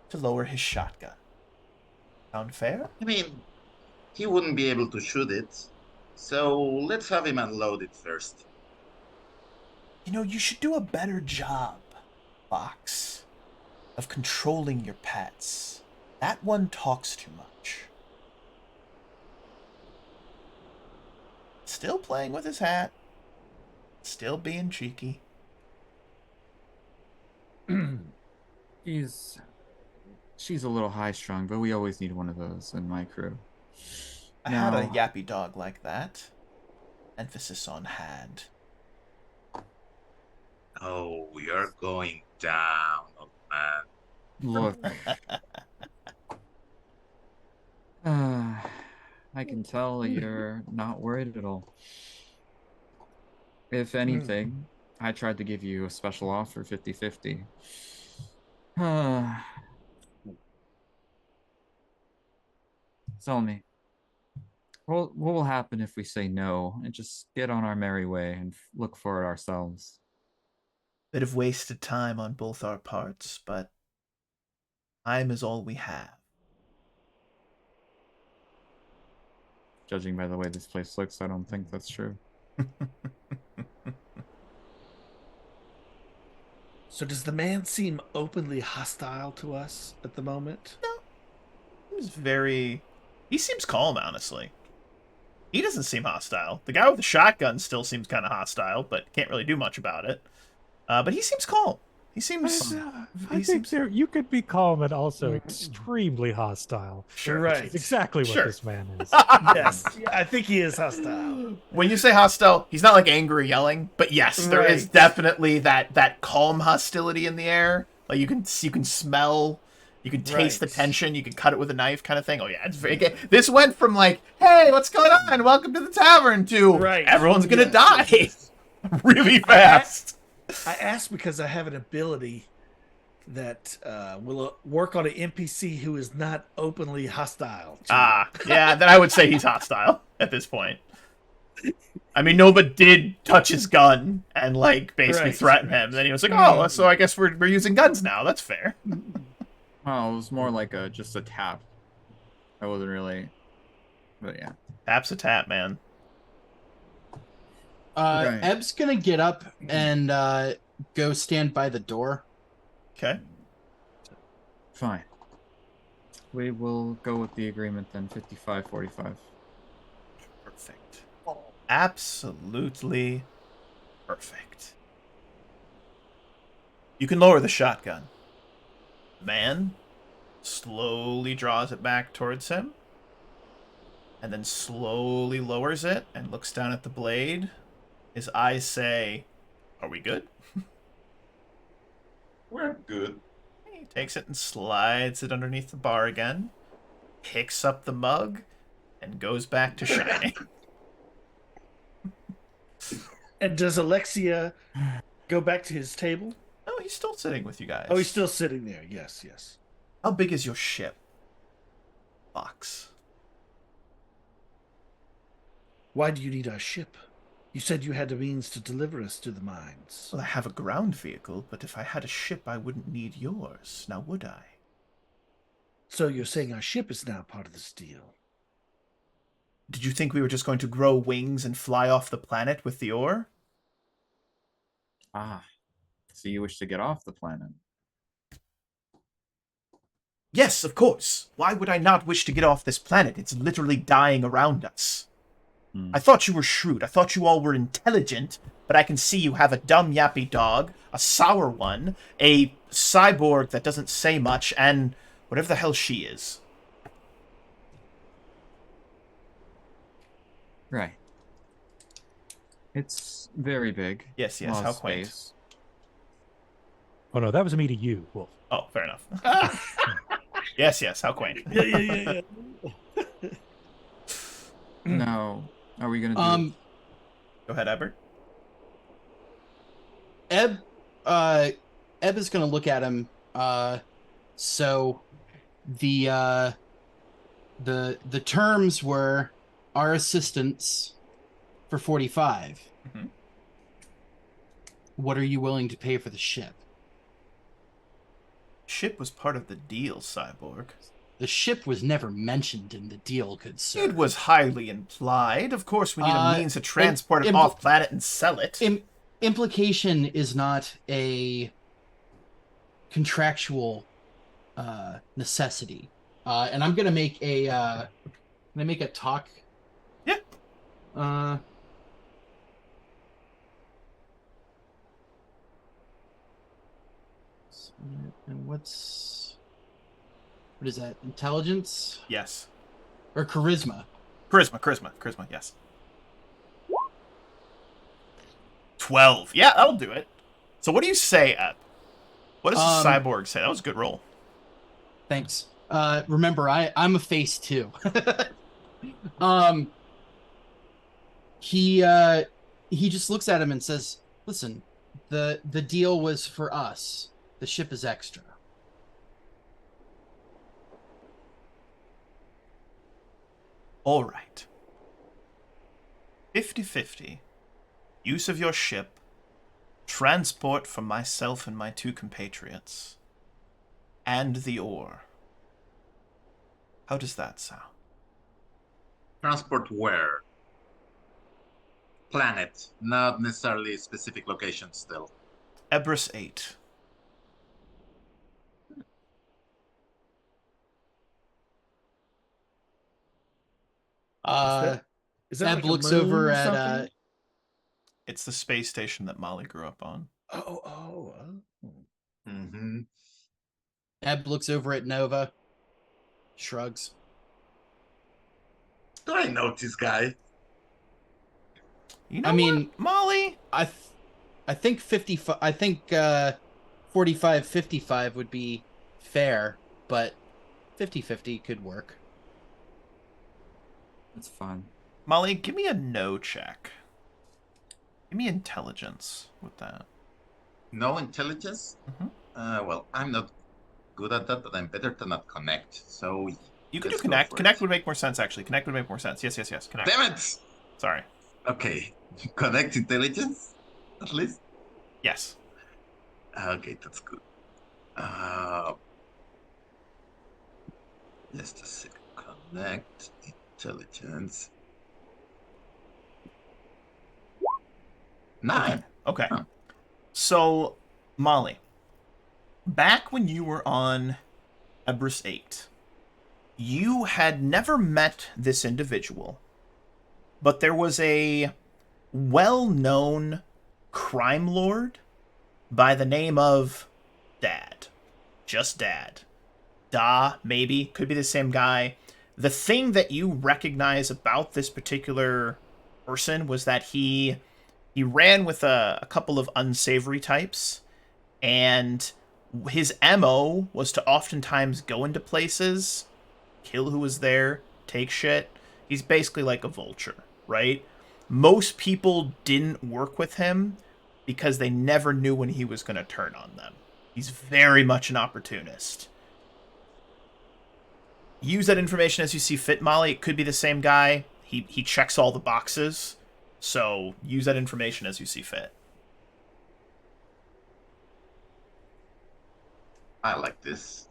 S2: to lower his shotgun. Sound fair?
S3: I mean, he wouldn't be able to shoot it. So let's have him unload it first.
S2: You know, you should do a better job, Fox, of controlling your pets. That one talks too much. Still playing with his hat. Still being cheeky.
S6: She's a little high strung, but we always need one of those in my crew.
S2: I had a
S6: Now-
S2: yappy dog like that. Emphasis on had.
S3: Oh, we are going down, old man.
S6: Look. I can tell you're not worried at all. If anything, I tried to give you a special offer 50-50. Tell me, what will happen if we say no and just get on our merry way and look for it ourselves?
S2: Bit of wasted time on both our parts, but time is all we have.
S6: Judging by the way this place looks, I don't think that's true.
S1: So does the man seem openly hostile to us at the moment?
S2: He seems calm, honestly. He doesn't seem hostile. The guy with the shotgun still seems kind of hostile, but can't really do much about it. But he seems calm. He seems.
S5: I think you could be calm and also extremely hostile.
S2: Sure.
S1: Right.
S5: Which is exactly what
S2: Sure.
S5: this man is.
S1: Yes. Yeah, I think he is hostile.
S2: When you say hostile, he's not like angry or yelling, but yes, there is
S1: Right.
S2: definitely that calm hostility in the air. Like you can smell, you can taste the
S1: Right.
S2: tension, you can cut it with a knife, kind of thing. Oh yeah, it's very. This went from like, hey, what's going on? Welcome to the tavern to
S1: Right.
S2: everyone's gonna
S1: Yes.
S2: die really fast.
S1: I asked because I have an ability that will work on an NPC who is not openly hostile. to you.
S2: Yeah, then I would say he's hostile at this point. I mean, Nova did touch his gun and like basically
S1: Right.
S2: threaten him. Then he was like, "Oh, so I guess we're using guns now. That's fair."
S6: Well, it was more like just a tap. I wasn't really, but yeah.
S2: Tap's a tap, man.
S6: Right.
S4: Eb's gonna get up and go stand by the door.
S2: Okay.
S6: Fine. We will go with the agreement then, 55-45.
S2: Perfect. Absolutely perfect. You can lower the shotgun. The man slowly draws it back towards him, and then slowly lowers it and looks down at the blade. His eyes say, "Are we good?"
S3: We're good.
S2: He takes it and slides it underneath the bar again, picks up the mug, and goes back to shining.
S1: And does Alexia go back to his table?
S2: Oh, he's still sitting with you guys.
S1: Oh, he's still sitting there. Yes, yes.
S2: How big is your ship? Box.
S1: Why do you need our ship? You said you had the means to deliver us to the mines.
S2: Well, I have a ground vehicle, but if I had a ship, I wouldn't need yours, now would I?
S1: So you're saying our ship is now part of this deal?
S2: Did you think we were just going to grow wings and fly off the planet with the ore?
S6: Ah, so you wish to get off the planet?
S2: Yes, of course. Why would I not wish to get off this planet? It's literally dying around us. I thought you were shrewd. I thought you all were intelligent, but I can see you have a dumb yappy dog, a sour one, a cyborg that doesn't say much, and whatever the hell she is.
S6: Right. It's very big.
S2: Yes, yes,
S6: Lot
S2: how
S6: of
S2: quaint.
S6: space.
S5: Oh no, that was me to you, Wolf.
S2: Oh, fair enough. Yes, yes, how quaint.
S1: Yeah.
S6: Now, are we gonna do?
S2: Go ahead, Ebert.
S4: Eb is gonna look at him. So the terms were our assistance for 45.
S2: Mhm.
S4: What are you willing to pay for the ship?
S2: Ship was part of the deal, Cyborg.
S4: The ship was never mentioned in the deal, good sir.
S2: It was highly implied. Of course, we need a means to transport it
S4: im-
S2: off planet and sell it.
S4: Implication is not a contractual necessity. And I'm gonna make a talk.
S2: Yeah.
S4: And what is that? Intelligence
S2: Yes.
S4: or charisma?
S2: Charisma, yes. 12. Yeah, that'll do it. So what do you say, Ep? What does the cyborg say? That was a good roll.
S4: Thanks. Remember, I'm a face too. He just looks at him and says, "Listen, the deal was for us. The ship is extra."
S2: All right. 50-50. Use of your ship. Transport for myself and my 2 compatriots. And the ore. How does that sound?
S3: Transport where? Planet, not necessarily specific location still.
S2: Ebris 8.
S1: Is that
S4: Eb
S1: like a
S4: looks
S1: moon
S4: over
S1: or
S4: at
S1: something?
S2: It's the space station that Molly grew up on.
S1: Oh.
S3: Mm-hmm.
S4: Eb looks over at Nova, shrugs.
S3: Do I know this guy?
S2: You know
S4: I mean,
S2: what, Molly?
S4: I think 55. I think 45-55 would be fair, but 50-50 could work.
S6: That's fine.
S2: Molly, give me a no check. Give me intelligence with that.
S3: No intelligence?
S2: Mhm.
S3: Well, I'm not good at that, but I'm better to not connect. So
S2: You can do
S3: let's go
S2: connect.
S3: for
S2: Connect
S3: it.
S2: would make more sense, actually. Connect would make more sense. Yes. Connect.
S3: Damn it!
S2: Sorry.
S3: Okay, connect intelligence, at least.
S2: Yes.
S3: Okay, that's good. Just a second. Connect intelligence. 9.
S2: Okay.
S3: Huh.
S2: So, Molly, back when you were on Ebris 8, you had never met this individual, but there was a well-known crime lord by the name of Dad. Just Dad. Da, maybe. Could be the same guy. The thing that you recognize about this particular person was that he ran with a couple of unsavory types, and his MO was to oftentimes go into places, kill who was there, take shit. He's basically like a vulture, right? Most people didn't work with him because they never knew when he was going to turn on them. He's very much an opportunist. Use that information as you see fit, Molly. It could be the same guy. He checks all the boxes. So use that information as you see fit.
S3: I like this.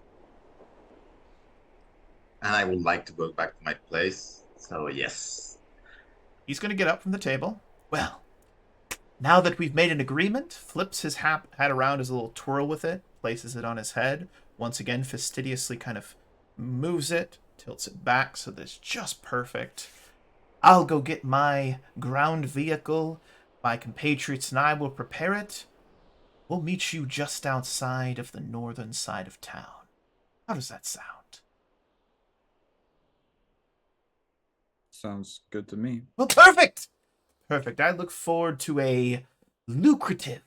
S3: And I would like to go back to my place. So, yes.
S2: He's going to get up from the table. Well, now that we've made an agreement, flips his hat around as a little twirl with it, places it on his head, once again fastidiously kind of moves it, tilts it back so that it's just perfect. I'll go get my ground vehicle. My compatriots and I will prepare it. We'll meet you just outside of the northern side of town. How does that sound?
S6: Sounds good to me.
S2: Well, perfect! Perfect. I look forward to a lucrative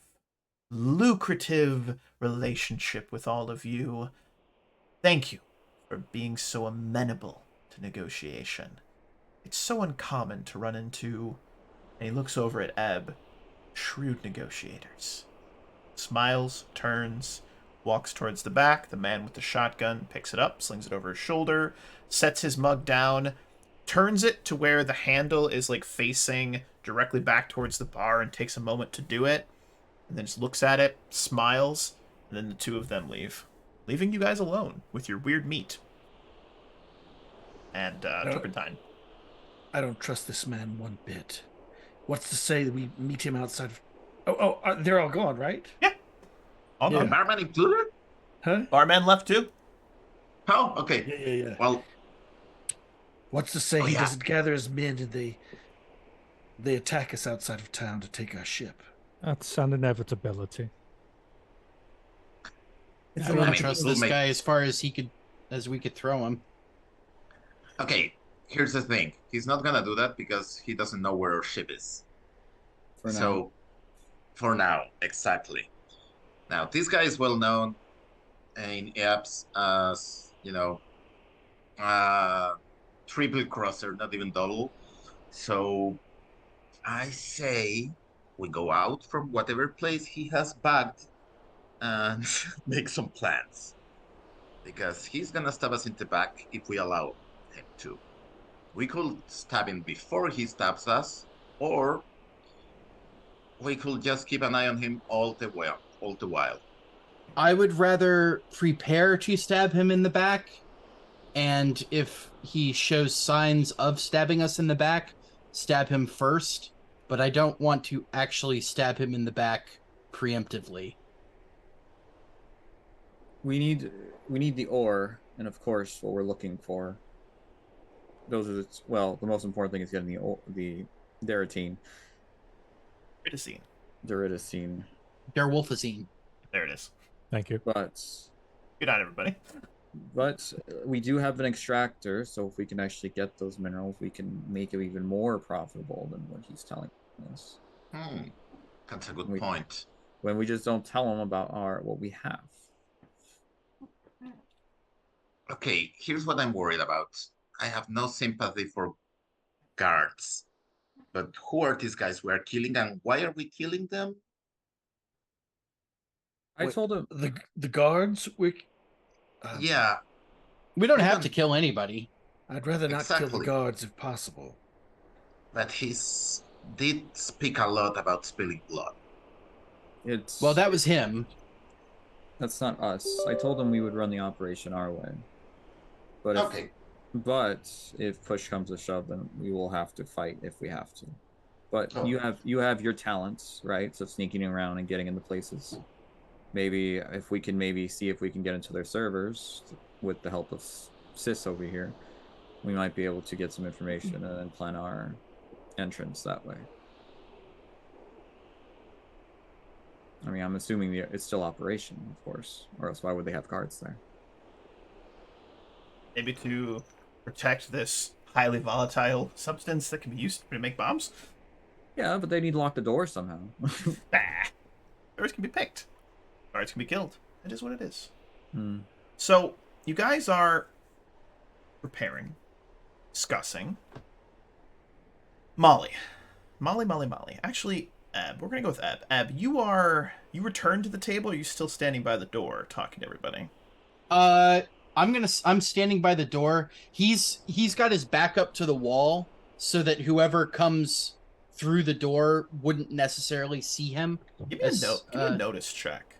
S2: relationship with all of you. Thank you for being so amenable to negotiation. It's so uncommon to run into, and he looks over at Ebb, shrewd negotiators. Smiles, turns, walks towards the back. The man with the shotgun picks it up, slings it over his shoulder, sets his mug down, turns it to where the handle is like facing directly back towards the bar and takes a moment to do it, and then just looks at it, smiles, and then the two of them leave, leaving you guys alone with your weird meat. And Turpentine.
S1: I don't trust this man one bit. What's to say that we meet him outside of... they're all gone, right?
S2: Yeah. All
S1: Yeah.
S2: gone.
S3: Barman included?
S1: Huh?
S2: Barman left too.
S3: Oh, okay.
S1: Yeah.
S3: Well,
S1: What's to say he
S3: yeah.
S1: doesn't gather his men and they attack us outside of town to take our ship?
S5: That's an inevitability.
S1: It's
S4: I
S1: a
S4: don't
S1: lot
S3: mean,
S4: trust
S3: we'll
S4: this
S3: make-
S4: guy as far as we could throw him.
S3: Okay, here's the thing. He's not gonna do that because he doesn't know where our ship is.
S6: For now.
S3: So, for now, exactly. Now, this guy is well known in apps as, triple crosser, not even double. So I say we go out from whatever place he has bagged and make some plans. Because he's gonna stab us in the back if we allow him to. We could stab him before he stabs us, or we could just keep an eye on him all the while.
S4: I would rather prepare to stab him in the back, and if he shows signs of stabbing us in the back, stab him first. But I don't want to actually stab him in the back preemptively.
S6: We need the ore, and of course, what we're looking for. Those are the most important thing is getting the Deratine.
S2: Iridescene.
S6: Deridescene.
S4: Derwolfazine.
S2: There it is.
S5: Thank you.
S6: But
S2: Good night, everybody.
S6: we do have an extractor, so if we can actually get those minerals, we can make it even more profitable than what he's telling us.
S3: That's a good point.
S6: When we just don't tell him about what we have.
S3: Okay, here's what I'm worried about. I have no sympathy for guards. But who are these guys we are killing, and why are we killing them?
S6: I
S1: Wait,
S6: told him
S1: the guards.
S3: Yeah,
S4: We don't
S3: I
S4: have
S3: don't-
S4: to kill anybody.
S1: I'd rather not kill the
S3: Exactly.
S1: guards if possible.
S3: but did speak a lot about spilling blood.
S4: Well, that was him.
S6: that's not us. I told him we would run the operation our way. But
S3: Okay,
S6: But if push comes to shove, then we will have to fight if we have to. But
S3: Oh.
S6: you have your talents, right? So sneaking around and getting into places. Maybe if we can see if we can get into their servers with the help of Sis over here, we might be able to get some information and then plan our entrance that way. I mean, I'm assuming it's still operation, of course, or else why would they have guards there?
S2: Maybe to protect this highly volatile substance that can be used to make bombs.
S6: Yeah, but they need to lock the door somehow.
S2: Bah. Doors can be picked. Guards can be killed. It is what it is.
S6: Hmm.
S2: So, you guys are preparing, discussing. Molly. Actually, Eb, we're gonna go with Eb. Eb, you returned to the table, or are you still standing by the door talking to everybody?
S4: I'm standing by the door. He's got his back up to the wall so that whoever comes through the door wouldn't necessarily see him.
S2: Give me a notice check.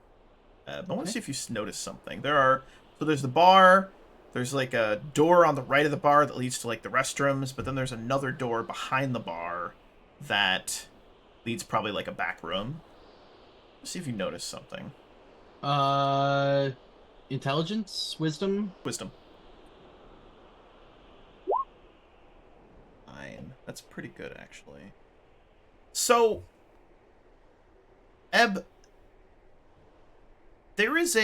S2: I want to see if you notice something. There's the bar. There's like a door on the right of the bar that leads to like the restrooms, but then there's another door behind the bar that leads probably like a back room. Let's see if you notice something.
S4: Intelligence, wisdom.
S2: Wisdom. 9. That's pretty good, actually. So, Eb, there is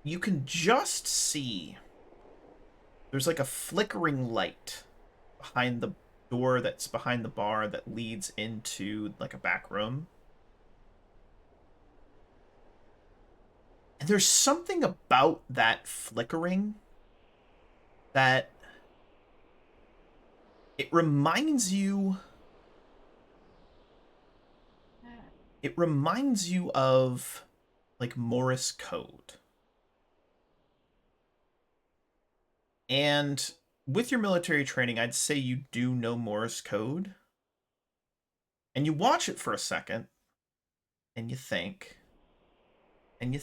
S2: you can just see there's like a flickering light behind the door that's behind the bar that leads into like a back room. And there's something about that flickering that it reminds you of like Morse code. And with your military training, I'd say you do know Morse code. And you watch it for a second and you think and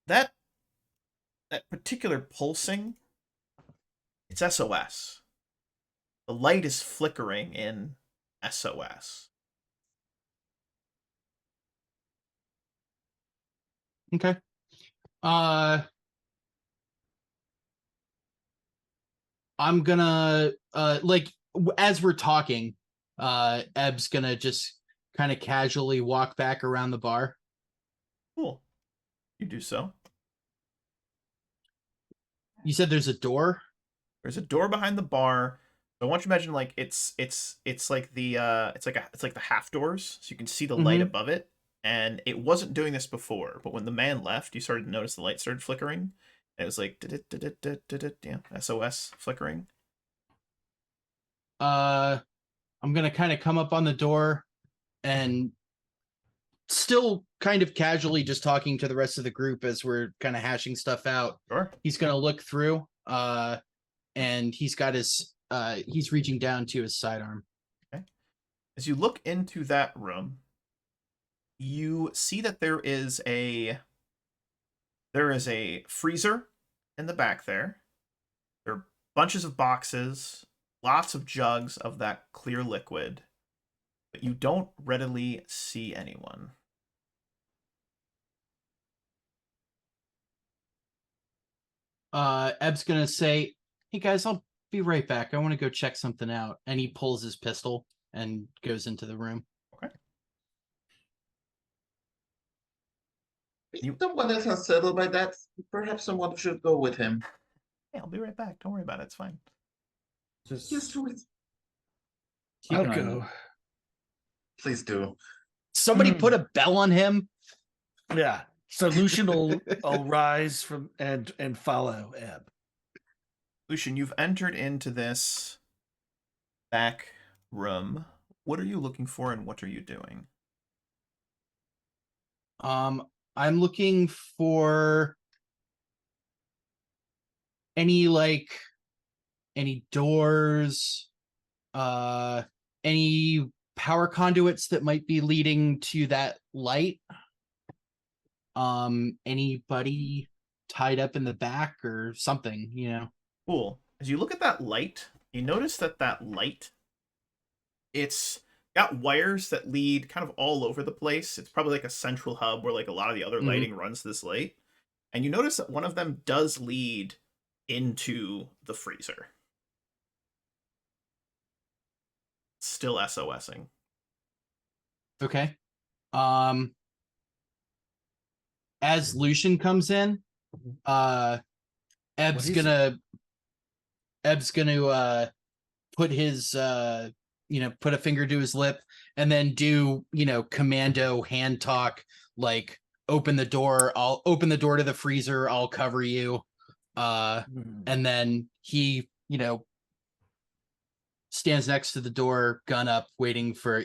S2: that particular pulsing, it's SOS. The light is flickering in SOS.
S4: Okay. I'm gonna as we're talking, Eb's gonna just kind of casually walk back around the bar.
S2: Cool. You do so.
S4: You said there's a door?
S2: There's a door behind the bar. So I want you to imagine like it's like the it's like the half doors, so you can see the light above it. And it wasn't doing this before, but when the man left, you started to notice the light started flickering, It was like yeah, SOS flickering.
S4: I'm gonna kind of come up on the door and still kind of casually just talking to the rest of the group as we're kind of hashing stuff out.
S2: Sure.
S4: He's gonna look through, and he's got his he's reaching down to his sidearm.
S2: Okay. As you look into that room, you see that there is a freezer in the back there. There are bunches of boxes, lots of jugs of that clear liquid, but you don't readily see anyone.
S4: Eb's gonna say, "Hey guys, I'll be right back. I want to go check something out." And he pulls his pistol and goes into the room.
S2: Okay.
S3: If someone else has settled by that, perhaps someone should go with him.
S2: Hey, I'll be right back. Don't worry about it. It's fine.
S6: Just
S3: Just do it.
S6: keep
S1: I'll
S6: an eye on
S1: go.
S6: it.
S3: Please do.
S4: Somebody
S1: Hmm.
S4: put a bell on him.
S1: Yeah. So Lucian will rise from and follow Eb.
S2: Lucian, you've entered into this back room. What are you looking for and what are you doing?
S4: I'm looking for any doors, any power conduits that might be leading to that light. Anybody tied up in the back or something, you know.
S2: Cool. As you look at that light, you notice that light, it's got wires that lead kind of all over the place. It's probably like a central hub where like a lot of the other lighting runs this light. And you notice that one of them does lead into the freezer. Still SOSing.
S4: Okay. As Lucian comes in, Eb's
S1: is
S4: gonna put his put a finger to his lip and then do, commando hand talk, like open the door, I'll open the door to the freezer, I'll cover you. And then he, stands next to the door, gun up, waiting for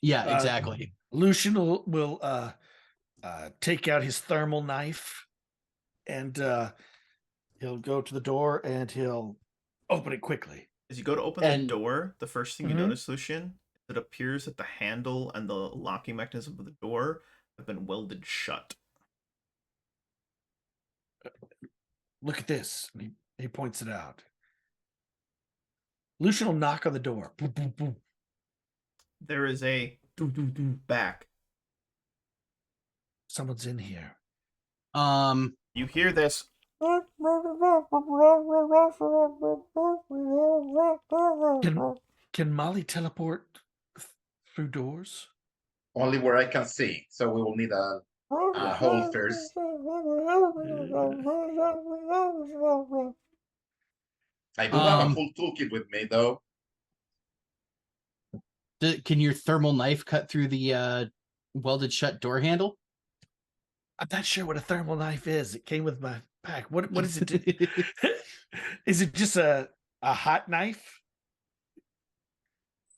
S4: exactly.
S1: Lucian will take out his thermal knife and he'll go to the door and he'll open it quickly.
S2: As you go to open the door, the first thing you
S1: Mhm.
S2: notice, Lucian, it appears that the handle and the locking mechanism of the door have been welded shut.
S1: Look at this. And he points it out. Lucian will knock on the door. Boom, boom, boom.
S2: There is a do back.
S1: Someone's in here.
S2: You hear this.
S1: Can Molly teleport through doors?
S3: Only where I can see. So we will need a hole first. I do have a full toolkit with me, though.
S4: Can your thermal knife cut through the welded shut door handle?
S1: I'm not sure what a thermal knife is. It came with my pack. What is it? Is it just a hot knife?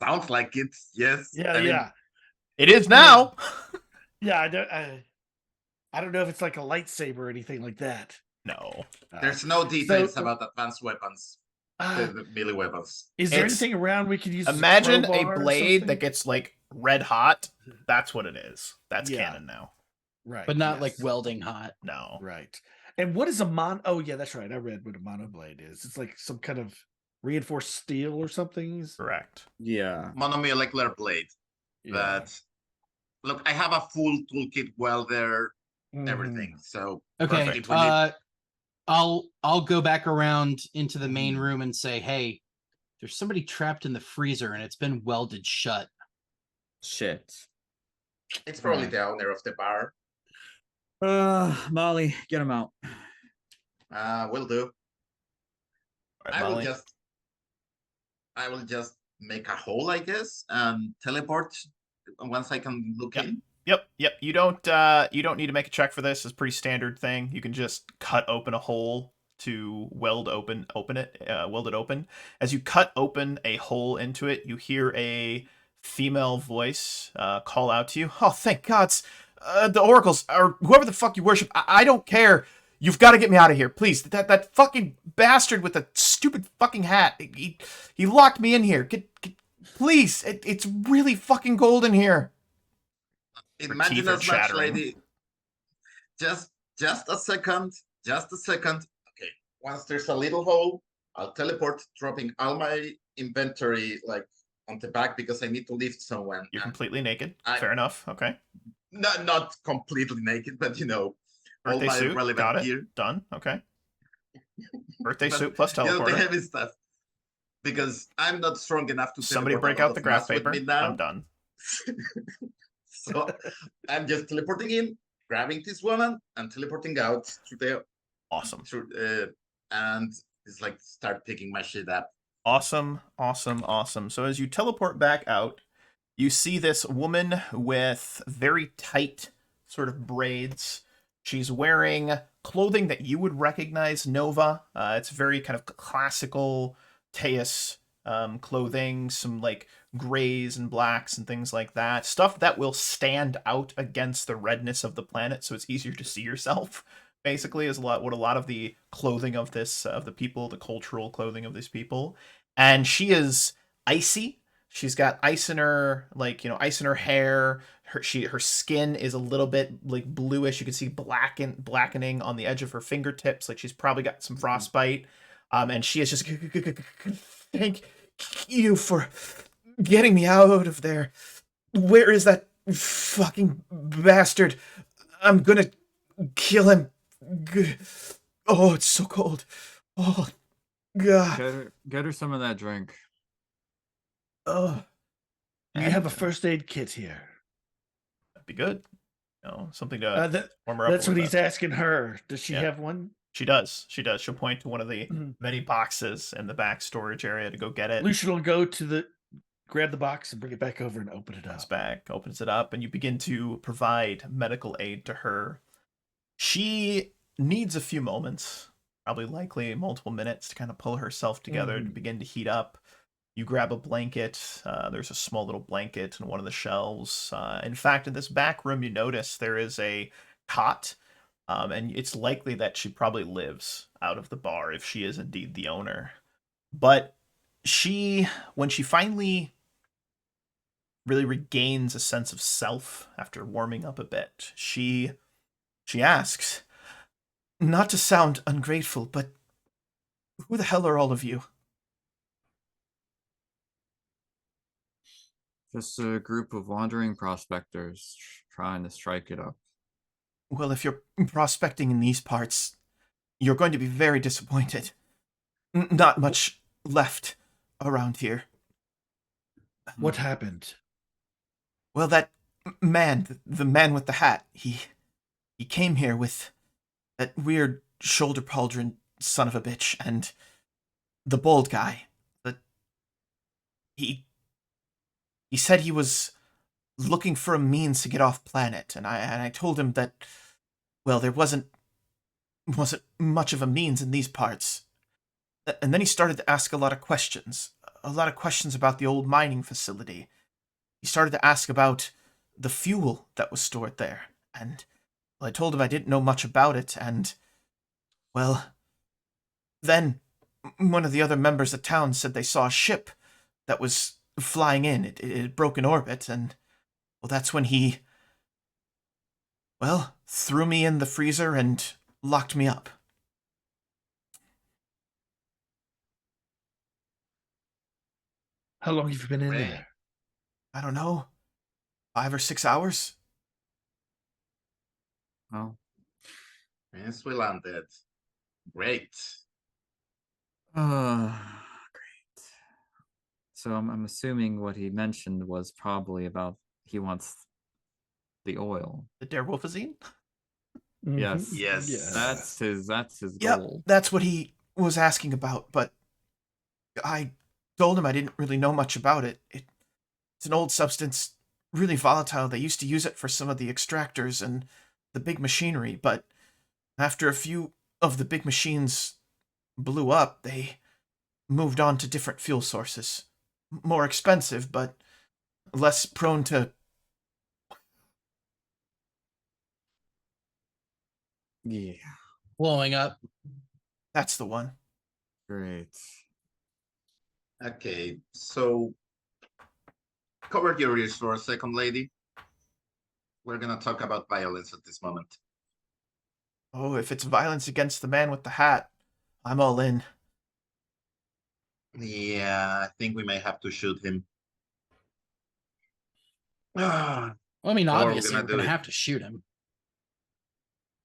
S3: Sounds like it. Yes.
S1: Yeah,
S3: I mean,
S1: yeah.
S2: It is now.
S1: Yeah, I don't know if it's like a lightsaber or anything like that.
S2: No.
S3: There's no details about advanced weapons. The melee weapons.
S1: Is there
S2: It's-
S1: anything around we could use? as
S2: Imagine a
S1: crowbar or
S2: blade
S1: something?
S2: that gets like red hot. That's what it is. That's
S1: Yeah.
S2: canon now.
S1: Right,
S4: But not like
S1: yes.
S4: welding hot.
S2: No.
S1: Right. And what is a Oh, yeah, that's right. I read what a monoblade is. It's like some kind of reinforced steel or something.
S2: Correct.
S6: Yeah.
S3: Monomolecular blade.
S1: Yeah.
S3: But look, I have a full toolkit welder,
S1: Mhm.
S3: everything. So
S4: Okay.
S3: perfect. If we need-
S4: I'll go back around into the main room and say, hey, there's somebody trapped in the freezer and it's been welded shut.
S6: Shit.
S3: it's probably the owner of the bar.
S6: Molly, get him out.
S3: Will do.
S2: All right,
S3: I will
S2: Molly.
S3: just make a hole, I guess, and teleport once I can look
S2: Yeah.
S3: in.
S2: Yep. You don't need to make a check for this. It's a pretty standard thing. You can just cut open a hole to weld it open. As you cut open a hole into it, you hear a female voice call out to you. Oh, thank gods. The oracles, or whoever the fuck you worship, I don't care. You've got to get me out of here, please. That fucking bastard with the stupid fucking hat. He locked me in here. Please. It's really fucking cold in here.
S3: Imagine as much, lady. Just a second. Just a second. Okay. Once there's a little hole, I'll teleport, dropping all my inventory like on the back because I need to lift someone.
S2: You're completely naked. Fair enough. Okay.
S3: Not completely naked, but
S2: birthday
S3: all my
S2: suit.
S3: relevant
S2: Got it.
S3: gear.
S2: Done. Okay. Birthday suit plus teleporter.
S3: The heavy stuff. Because I'm not strong enough to.
S2: Somebody break out the graph paper. I'm done.
S3: So I'm just teleporting in, grabbing this woman, and teleporting out to the
S2: awesome.
S3: And it's like start picking my shit up.
S2: Awesome. So as you teleport back out, you see this woman with very tight sort of braids. She's wearing clothing that you would recognize, Nova. It's very kind of classical Teus clothing, some like grays and blacks and things like that. Stuff that will stand out against the redness of the planet, so it's easier to see yourself. Basically, is what a lot of the clothing of this of the people, the cultural clothing of these people. And she is icy. She's got ice in her, ice in her hair. Her skin is a little bit like bluish. You can see blackening on the edge of her fingertips. Like she's probably got some frostbite. And she is just thank you for getting me out of there. Where is that fucking bastard? I'm gonna kill him. Oh, it's so cold. Oh, God.
S6: Get her some of that drink.
S1: Oh, you have a first aid kit here.
S2: That'd be good. Something to warm her up.
S1: That's what he's asking her. Does she have one?
S2: She does. She'll point to one of the many boxes in the back storage area to go get it.
S1: Lucian will go to grab the box and bring it back over and open it up.
S2: Opens it up, and you begin to provide medical aid to her. She needs a few moments, likely multiple minutes, to kind of pull herself together to begin to heat up. You grab a blanket. There's a small little blanket in one of the shelves. In fact, in this back room, you notice there is a cot. And it's likely that she probably lives out of the bar if she is indeed the owner. But when she finally really regains a sense of self after warming up a bit, she asks, not to sound ungrateful, but who the hell are all of you?
S6: Just a group of wandering prospectors trying to strike it up.
S2: Well, if you're prospecting in these parts, you're going to be very disappointed. Not much left around here.
S1: What happened?
S2: Well, that man, the man with the hat, he came here with that weird shoulder pauldron son of a bitch, and the bald guy. He said he was looking for a means to get off planet, and I told him that, well, there wasn't much of a means in these parts. And then he started to ask a lot of questions about the old mining facility. He started to ask about the fuel that was stored there, and well, I told him I didn't know much about it, and, well, then one of the other members of town said they saw a ship that was flying in. It had broken orbit, and well, that's when he, well, threw me in the freezer and locked me up.
S1: How long have you been in there?
S2: I don't know. 5 or 6 hours?
S6: Oh.
S3: Yes, we landed. Great.
S6: Great. So I'm assuming what he mentioned was probably about he wants the oil.
S2: The Derewolfazine?
S6: Yes.
S3: Yes.
S6: That's his
S2: Yep,
S6: goal.
S2: that's what he was asking about, but I told him I didn't really know much about it. It's an old substance. really volatile. They used to use it for some of the extractors and the big machinery, but after a few of the big machines blew up, they moved on to different fuel sources. More expensive, but less prone to...
S6: Yeah,
S4: Blowing up.
S2: That's the one.
S6: great.
S3: Okay, so cover your ears for a second, lady. We're gonna talk about violence at this moment.
S2: Oh, if it's violence against the man with the hat, I'm all in.
S3: Yeah, I think we may have to shoot him. Ah,
S4: Well, I mean,
S3: How are we
S4: obviously,
S3: gonna
S4: we're
S3: do
S4: going to
S3: it?
S4: have to shoot him.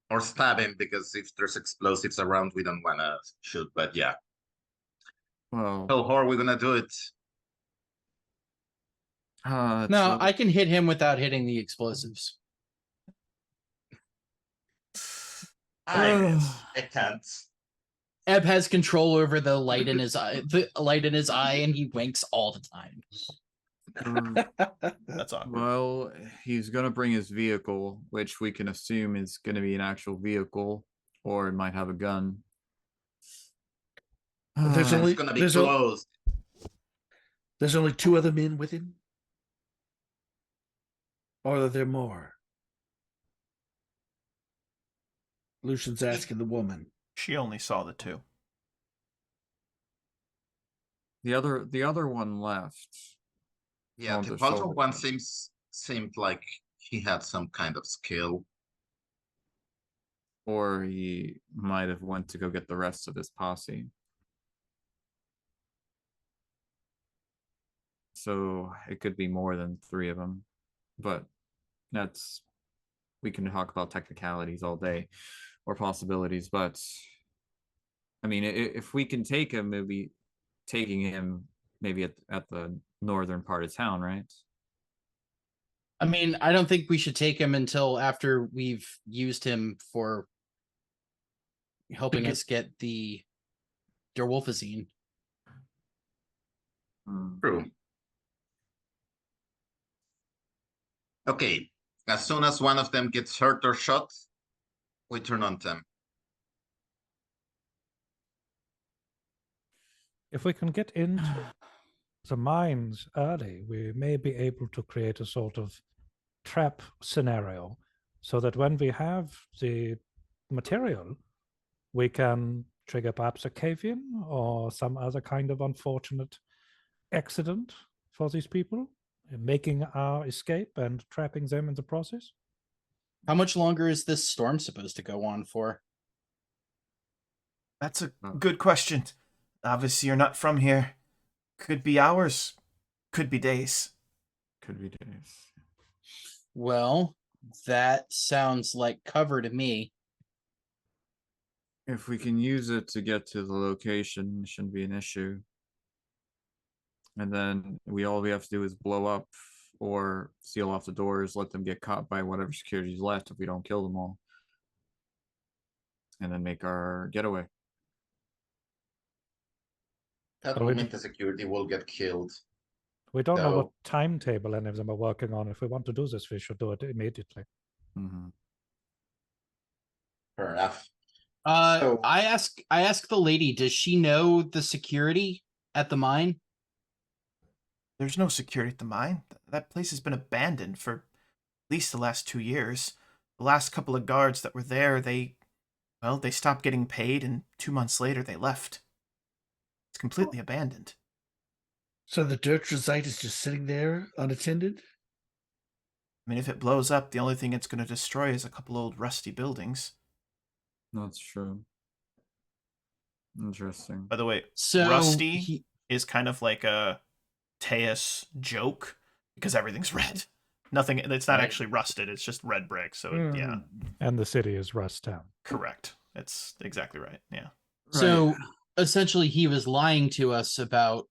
S3: or stab him, because if there's explosives around, we don't wanna shoot, but yeah.
S6: Well,
S3: So how are we gonna do it?
S4: No, I can hit him without hitting the explosives.
S3: I can't.
S4: Eb has control over the light in his eye, and he winks all the time.
S2: That's awkward.
S6: Well, he's gonna bring his vehicle, which we can assume is gonna be an actual vehicle, or it might have a gun.
S1: There's
S3: It's
S1: only
S3: gonna be
S1: there's,
S3: closed.
S1: there's only 2 other men with him? Or are there more? Lucian's asking the woman.
S2: She only saw the 2.
S6: the other one left.
S3: Yeah,
S6: on
S3: the
S6: the
S3: Balto
S6: shoulder
S3: one
S6: gun.
S3: seemed like he had some kind of skill.
S6: Or he might have went to go get the rest of his posse. So it could be more than 3 of them, but we can talk about technicalities all day or possibilities, but I mean, if we can take him, maybe taking him maybe at the northern part of town, right?
S4: I mean, I don't think we should take him until after we've used him for helping us get the Derwolfazine.
S3: True. Okay, as soon as one of them gets hurt or shot, we turn on them.
S5: If we can get into the mines early, we may be able to create a sort of trap scenario so that when we have the material, we can trigger perhaps a cave-in or some other kind of unfortunate accident for these people, making our escape and trapping them in the process.
S4: How much longer is this storm supposed to go on for?
S2: That's a good question. Obviously, you're not from here. Could be hours. Could be days.
S6: Could be days.
S4: Well, that sounds like cover to me.
S6: If we can use it to get to the location, it shouldn't be an issue. And then all we have to do is blow up or seal off the doors, let them get caught by whatever security's left if we don't kill them all. And then make our getaway.
S3: That will mean the security will get killed.
S5: We don't know
S3: So-
S5: what timetable any of them are working on. If we want to do this, we should do it immediately.
S6: Mm-hmm.
S3: Fair enough.
S4: I ask the lady, does she know the security at the mine?
S2: There's no security at the mine. That place has been abandoned for at least the last 2 years. The last couple of guards that were there, they stopped getting paid, and 2 months later they left. It's completely abandoned.
S1: So the Dirtrazite is just sitting there unattended?
S2: I mean, if it blows up, the only thing it's going to destroy is a couple old rusty buildings.
S6: That's true. Interesting.
S2: By the way,
S4: So
S2: rusty is kind of like a Teus joke because everything's red. Nothing. It's not
S4: Right.
S2: actually rusted. It's just red brick. So yeah,
S5: And the city is Rust Town.
S2: correct. It's exactly right. Yeah.
S4: So essentially, he was lying to us about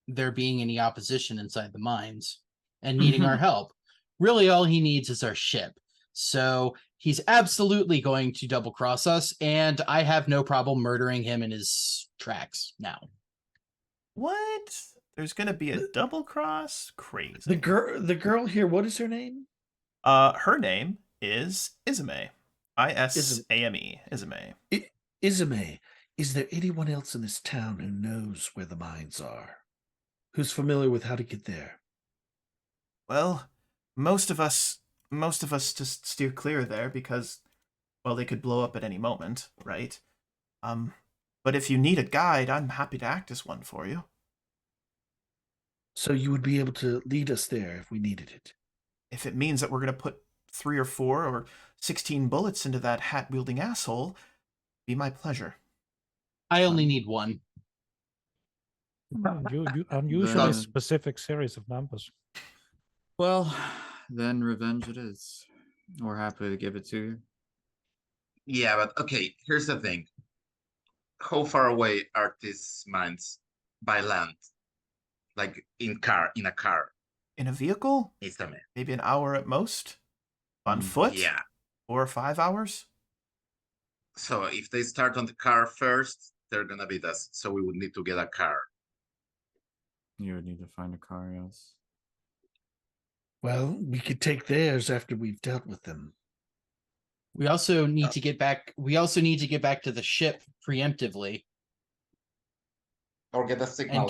S4: there being any opposition inside the mines and needing our help. Really, all he needs is our ship. So he's absolutely going to double cross us, and I have no problem murdering him in his tracks now.
S2: What? there's gonna be a double cross. Crazy.
S1: The girl here, what is her name?
S2: Her name is Izame. Isame. Izame.
S1: Izume. Is there anyone else in this town who knows where the mines are? Who's familiar with how to get there?
S2: Well, most of us just steer clear there because, well, they could blow up at any moment, right? But if you need a guide, I'm happy to act as one for you.
S1: So you would be able to lead us there if we needed it.
S2: If it means that we're gonna put 3 or 4 or 16 bullets into that hat-wielding asshole, be my pleasure.
S4: I only need one.
S5: You unusually
S6: Then-
S5: specific series of numbers.
S6: Well, then revenge it is. We're happy to give it to you.
S3: Yeah, but okay, here's the thing. How far away are these mines by land? Like in a car.
S2: In a vehicle?
S3: Izame.
S2: Maybe an hour at most? On foot?
S3: Yeah.
S2: 4 or 5 hours?
S3: So if they start on the car first, they're gonna beat us. So we would need to get a car.
S6: You would need to find a car, yes.
S1: Well, we could take theirs after we've dealt with them.
S4: We also need to get back. We also need to get back to the ship preemptively
S3: Or get a signal.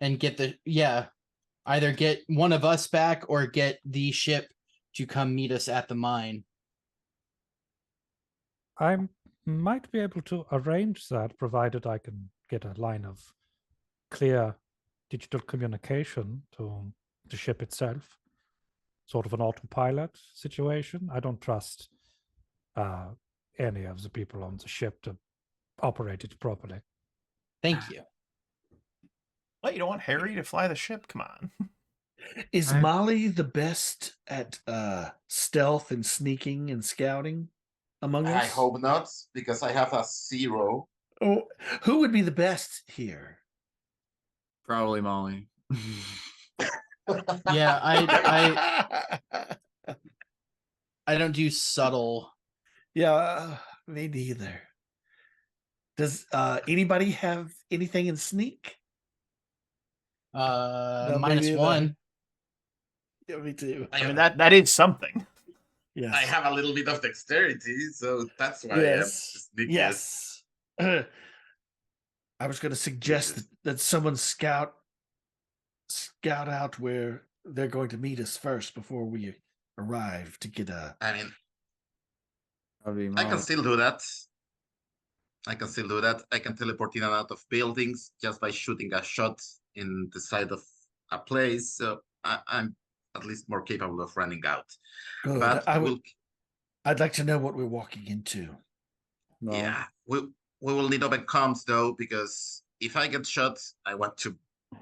S4: and get the either get one of us back or get the ship to come meet us at the mine.
S5: I might be able to arrange that, provided I can get a line of clear digital communication to the ship itself. Sort of an autopilot situation. I don't trust any of the people on the ship to operate it properly.
S4: Thank you.
S2: What, you don't want Harry to fly the ship? Come on.
S1: Is Molly the best at stealth and sneaking and scouting among us?
S3: I hope not, because I have a 0.
S1: Oh, who would be the best here?
S6: Probably Molly.
S4: Yeah, I don't do subtle.
S1: Yeah, me neither. Does anybody have anything in sneak? No,
S4: Minus
S1: maybe
S4: one.
S1: Yeah, me too.
S2: I mean, that is something.
S1: Yes.
S3: I have a little bit of dexterity, so that's why
S1: Yes.
S3: I'm sneaky.
S1: Yes. I was going to suggest that someone scout out where they're going to meet us first before we arrive to get a.
S3: I mean,
S6: That'd be
S3: I can
S6: Molly.
S3: still do that. I can teleport in and out of buildings just by shooting a shot in the side of a place. So I'm at least more capable of running out.
S1: Good.
S3: But
S1: I'd like to know what we're walking into.
S6: No.
S3: yeah, we will need open comms though, because if I get shot, I want to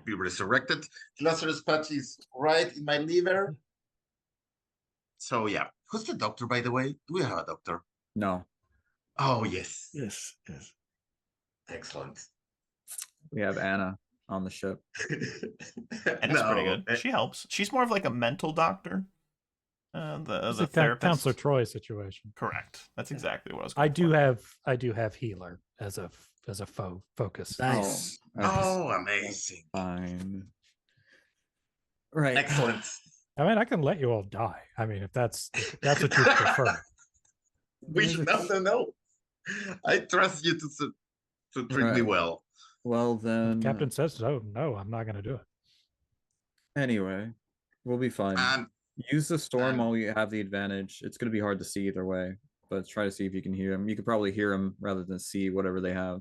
S3: be resurrected. Lazarus patch is right in my liver. So yeah, who's the doctor, by the way? Do we have a doctor?
S6: No.
S3: Oh yes,
S1: Yes. Yes.
S3: excellent.
S6: We have Anna on the ship.
S2: And it's pretty good. She helps. She's more of like a mental doctor.
S5: It's
S2: The
S5: a
S2: therapist.
S5: Counselor Troy situation.
S2: Correct. That's exactly what I was
S5: I
S2: going
S5: do have healer as a focus.
S1: Nice.
S3: Oh, amazing.
S6: Fine. Right.
S3: Excellent.
S5: I mean, I can let you all die. I mean, if that's what you prefer.
S3: No. I trust you to treat me
S6: Right.
S3: well.
S6: Well then,
S5: Captain says, "Oh no, I'm not going to do it."
S6: anyway, we'll be fine. Use the storm while you have the advantage. It's going to be hard to see either way, but try to see if you can hear them. You could probably hear them rather than see whatever they have.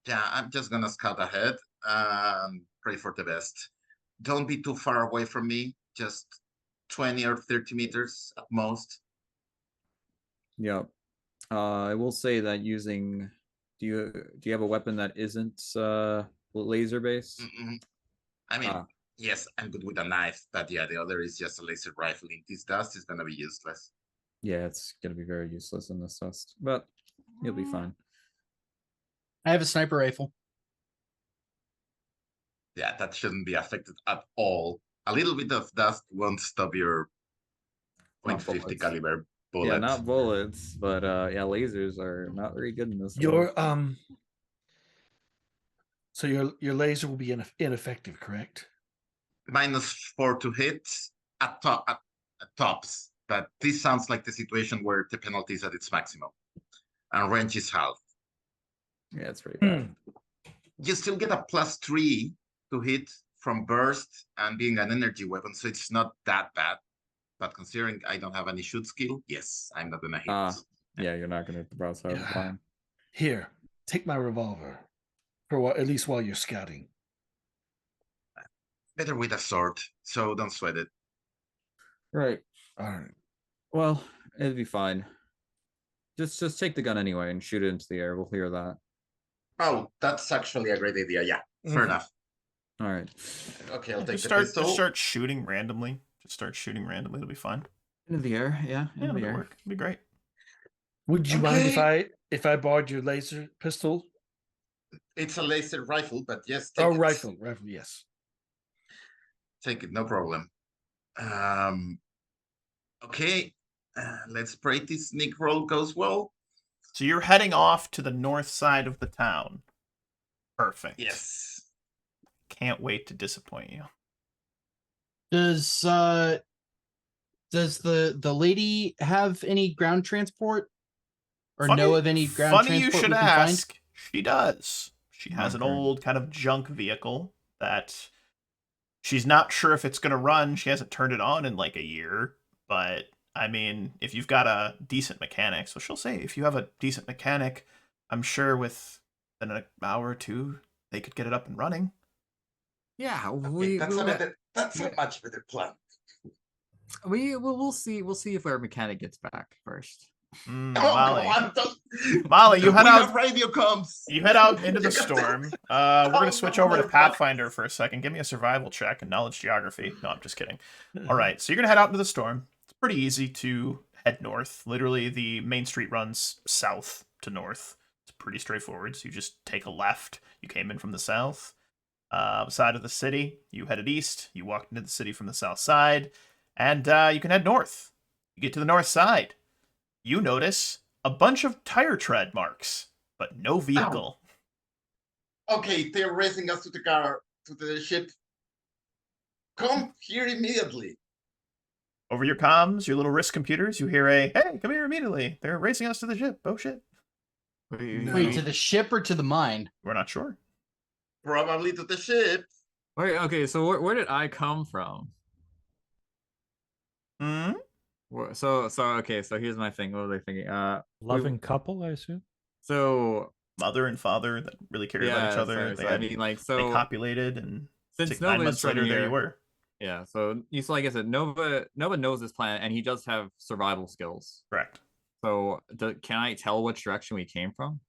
S3: Yeah, I'm just gonna scout ahead and pray for the best. Don't be too far away from me. Just 20 or 30 meters at most.
S6: Yep. I will say that using. Do you have a weapon that isn't laser based?
S3: I mean, yes, I'm good with a knife, but yeah, the other is just a laser rifle. In this dust is gonna be useless.
S6: Yeah, it's gonna be very useless in this dust, but you'll be fine.
S4: I have a sniper rifle.
S3: Yeah, that shouldn't be affected at all. A little bit of dust won't stop your
S6: Not
S3: .50
S6: bullets.
S3: caliber bullet.
S6: Yeah, not bullets, but yeah, lasers are not very good in this.
S1: Your So your laser will be ineffective, correct?
S3: -4 to hit at tops. But this sounds like the situation where the penalty is at its maximum and range is half.
S6: Yeah, it's pretty bad.
S3: You still get a +3 to hit from burst and being an energy weapon, so it's not that bad. But considering I don't have any shoot skill, yes, I'm not gonna hit.
S6: Yeah, you're not gonna hit the broadside.
S1: Yeah.
S6: Fine.
S1: Here, take my revolver for at least while you're scouting.
S3: Better with a sword, so don't sweat it.
S6: Right.
S1: All right.
S6: Well, it'd be fine. Just take the gun anyway and shoot it into the air. We'll clear that.
S3: Oh, that's actually a great idea. Yeah, fair enough.
S6: All right.
S3: Okay, I'll take
S2: Just
S3: the pistol.
S2: start shooting randomly. Just start shooting randomly. It'll be fine.
S6: Into the air, yeah.
S2: Yeah,
S6: Into the
S2: it'll
S6: air.
S2: work. It'll be great.
S1: Would you mind
S3: Okay.
S1: if I borrowed your laser pistol?
S3: It's a laser rifle, but yes,
S1: Oh,
S3: take it.
S1: rifle, yes.
S3: Take it, no problem. Okay, let's pray this sneak roll goes well.
S2: So you're heading off to the north side of the town. Perfect.
S3: Yes.
S2: Can't wait to disappoint you.
S4: Does the lady have any ground transport? Or know of any ground
S2: funny
S4: transport
S2: you should
S4: we can find?
S2: ask. She does. She has an
S6: Okay.
S2: old kind of junk vehicle that she's not sure if it's going to run. She hasn't turned it on in like a year. But, I mean, if you've got a decent mechanic, so she'll say, if you have a decent mechanic, I'm sure within an hour or two, they could get it up and running.
S6: Yeah,
S3: Okay, that's a much better plan.
S6: we'll see. We'll see if our mechanic gets back first.
S2: Molly.
S3: Come on,
S2: Molly, you head
S3: we
S2: out.
S3: have radio comms.
S2: You head out into the
S3: You got
S2: storm.
S3: this.
S2: We're gonna switch over to
S3: motherfucker.
S2: Pathfinder for a second. Give me a survival check and knowledge geography. No, I'm just kidding. All right, so you're gonna head out into the storm. It's pretty easy to head north. Literally, the main street runs south to north. It's pretty straightforward. So you just take a left. You came in from the south side of the city. You headed east. You walked into the city from the south side, and you can head north. You get to the north side. You notice a bunch of tire tread marks, but no vehicle.
S3: Okay, they're racing us to the car, to the ship. Come here immediately.
S2: Over your comms, your little wrist computers, you hear a, hey, come here immediately. They're racing us to the ship. Oh, shit.
S4: Wait, to the ship or to the mine?
S2: We're not sure.
S3: Probably to the ship.
S6: Wait, okay, so where did I come from?
S2: Hmm?
S6: So okay, so here's my thing. What was I thinking?
S5: Loving couple, I assume.
S6: So
S2: Mother and father that really cared about each other.
S6: sorry,
S2: They,
S6: so,
S2: had,
S6: I mean, like,
S2: they
S6: so
S2: copulated, and
S6: since
S2: 9
S6: Nova
S2: months
S6: is from
S2: later, there
S6: here,
S2: you were.
S6: yeah. So like I said, Nova knows this planet, and he does have survival skills.
S2: Correct.
S6: So can I tell which direction we came from?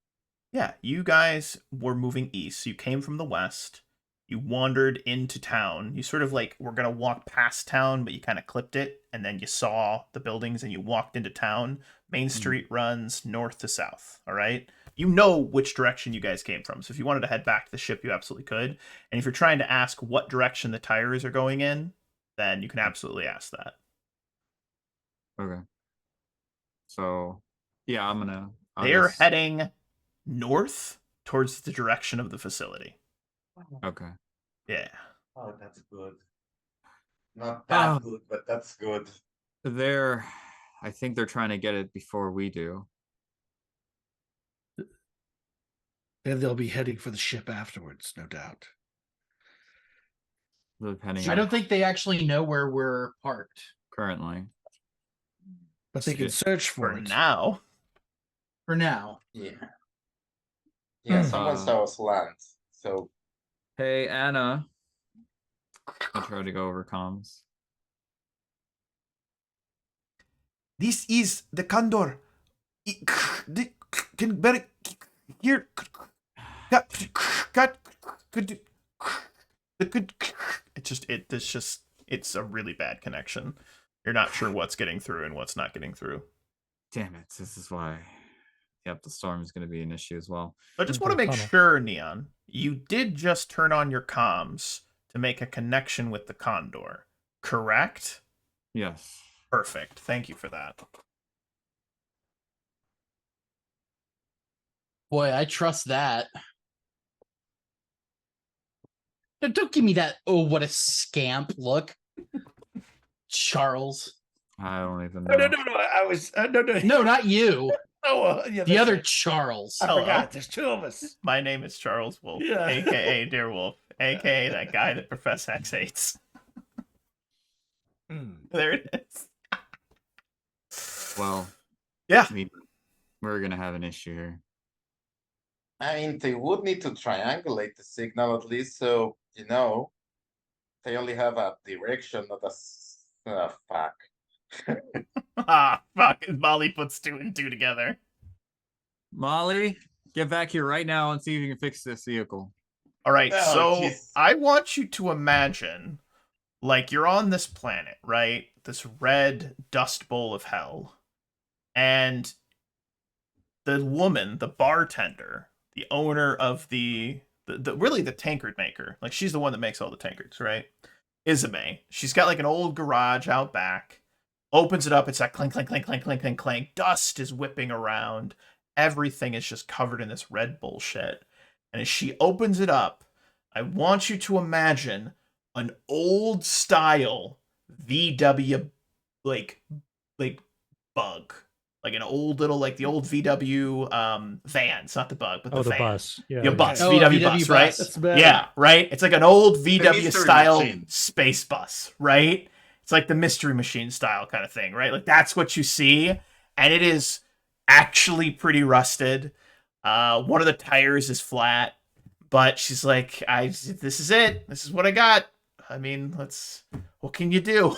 S2: Yeah, you guys were moving east. You came from the west. You wandered into town. You sort of like were going to walk past town, but you kind of clipped it. And then you saw the buildings and you walked into town. Main Street runs north to south. All right. You know which direction you guys came from. So if you wanted to head back to the ship, you absolutely could. And if you're trying to ask what direction the tires are going in, then you can absolutely ask that.
S6: Okay. So yeah, I'll
S2: They're
S6: just-
S2: heading north towards the direction of the facility.
S6: Okay.
S2: Yeah.
S3: Oh, that's good. Not that
S6: Oh.
S3: good, but that's good.
S6: I think they're trying to get it before we do.
S1: Then they'll be heading for the ship afterwards, no doubt.
S6: Depending
S4: I
S6: on
S4: don't think they actually know where we're parked.
S6: currently.
S1: But they can search for
S2: For
S1: it.
S2: now.
S4: For now.
S3: Yeah. Yeah,
S1: Hmm.
S3: someone saw us land. So
S6: Hey Anna. I try to go over comms.
S2: This is the Condor. Can better here. It's a really bad connection. You're not sure what's getting through and what's not getting through.
S6: Damn it! This is why. Yep, the storm is going to be an issue as well.
S2: I just
S5: Into
S2: want to
S5: the
S2: make
S5: tunnel.
S2: sure, Neon, you did just turn on your comms to make a connection with the Condor, correct?
S6: Yes.
S2: Perfect. Thank you for that.
S4: Boy, I trust that. No, don't give me that. Oh, what a scamp look, Charles.
S6: I don't even
S1: No,
S6: know.
S1: no. I was no.
S4: No, not you.
S1: Oh, yeah,
S4: The
S1: that's
S4: other
S1: right.
S4: Charles.
S1: I
S2: Hello.
S1: forgot. There's two of us.
S2: My name is Charles Wolf,
S1: Yeah.
S2: aka Deerwolf, aka that guy that Professor X hates. There it is.
S6: Well,
S2: Yeah.
S6: we're gonna have an issue here.
S3: I mean, they would need to triangulate the signal at least, so they only have a direction, not a fuck.
S2: Ah, fuck. Molly puts 2 and 2 together.
S6: Molly, get back here right now and see if you can fix this vehicle.
S2: All right,
S3: Oh,
S2: so
S3: jeez.
S2: I want you to imagine, like, you're on this planet, right? This red dust bowl of hell. And the woman, the bartender, the owner of the really the tankard maker, like, she's the one that makes all the tankards, right? Izume. She's got, like, an old garage out back. Opens it up, it's that clink, clink, clink, clink, clink, clink, clink. Dust is whipping around. Everything is just covered in this red bullshit. And as she opens it up, I want you to imagine an old style VW like bug. Like an old little, like the old VW vans, not the bug, but the
S5: the
S2: van.
S5: bus. Yeah.
S2: Your bus,
S4: Oh,
S2: VW,
S4: VW
S2: bus, right?
S4: bus.
S1: That's better.
S2: Yeah, right? It's like an old VW
S3: mystery
S2: style
S3: machine.
S2: space bus, right? It's like the mystery machine style kind of thing, right? Like that's what you see. And it is actually pretty rusted. One of the tires is flat, but she's like, this is it. This is what I got. I mean, what can you do?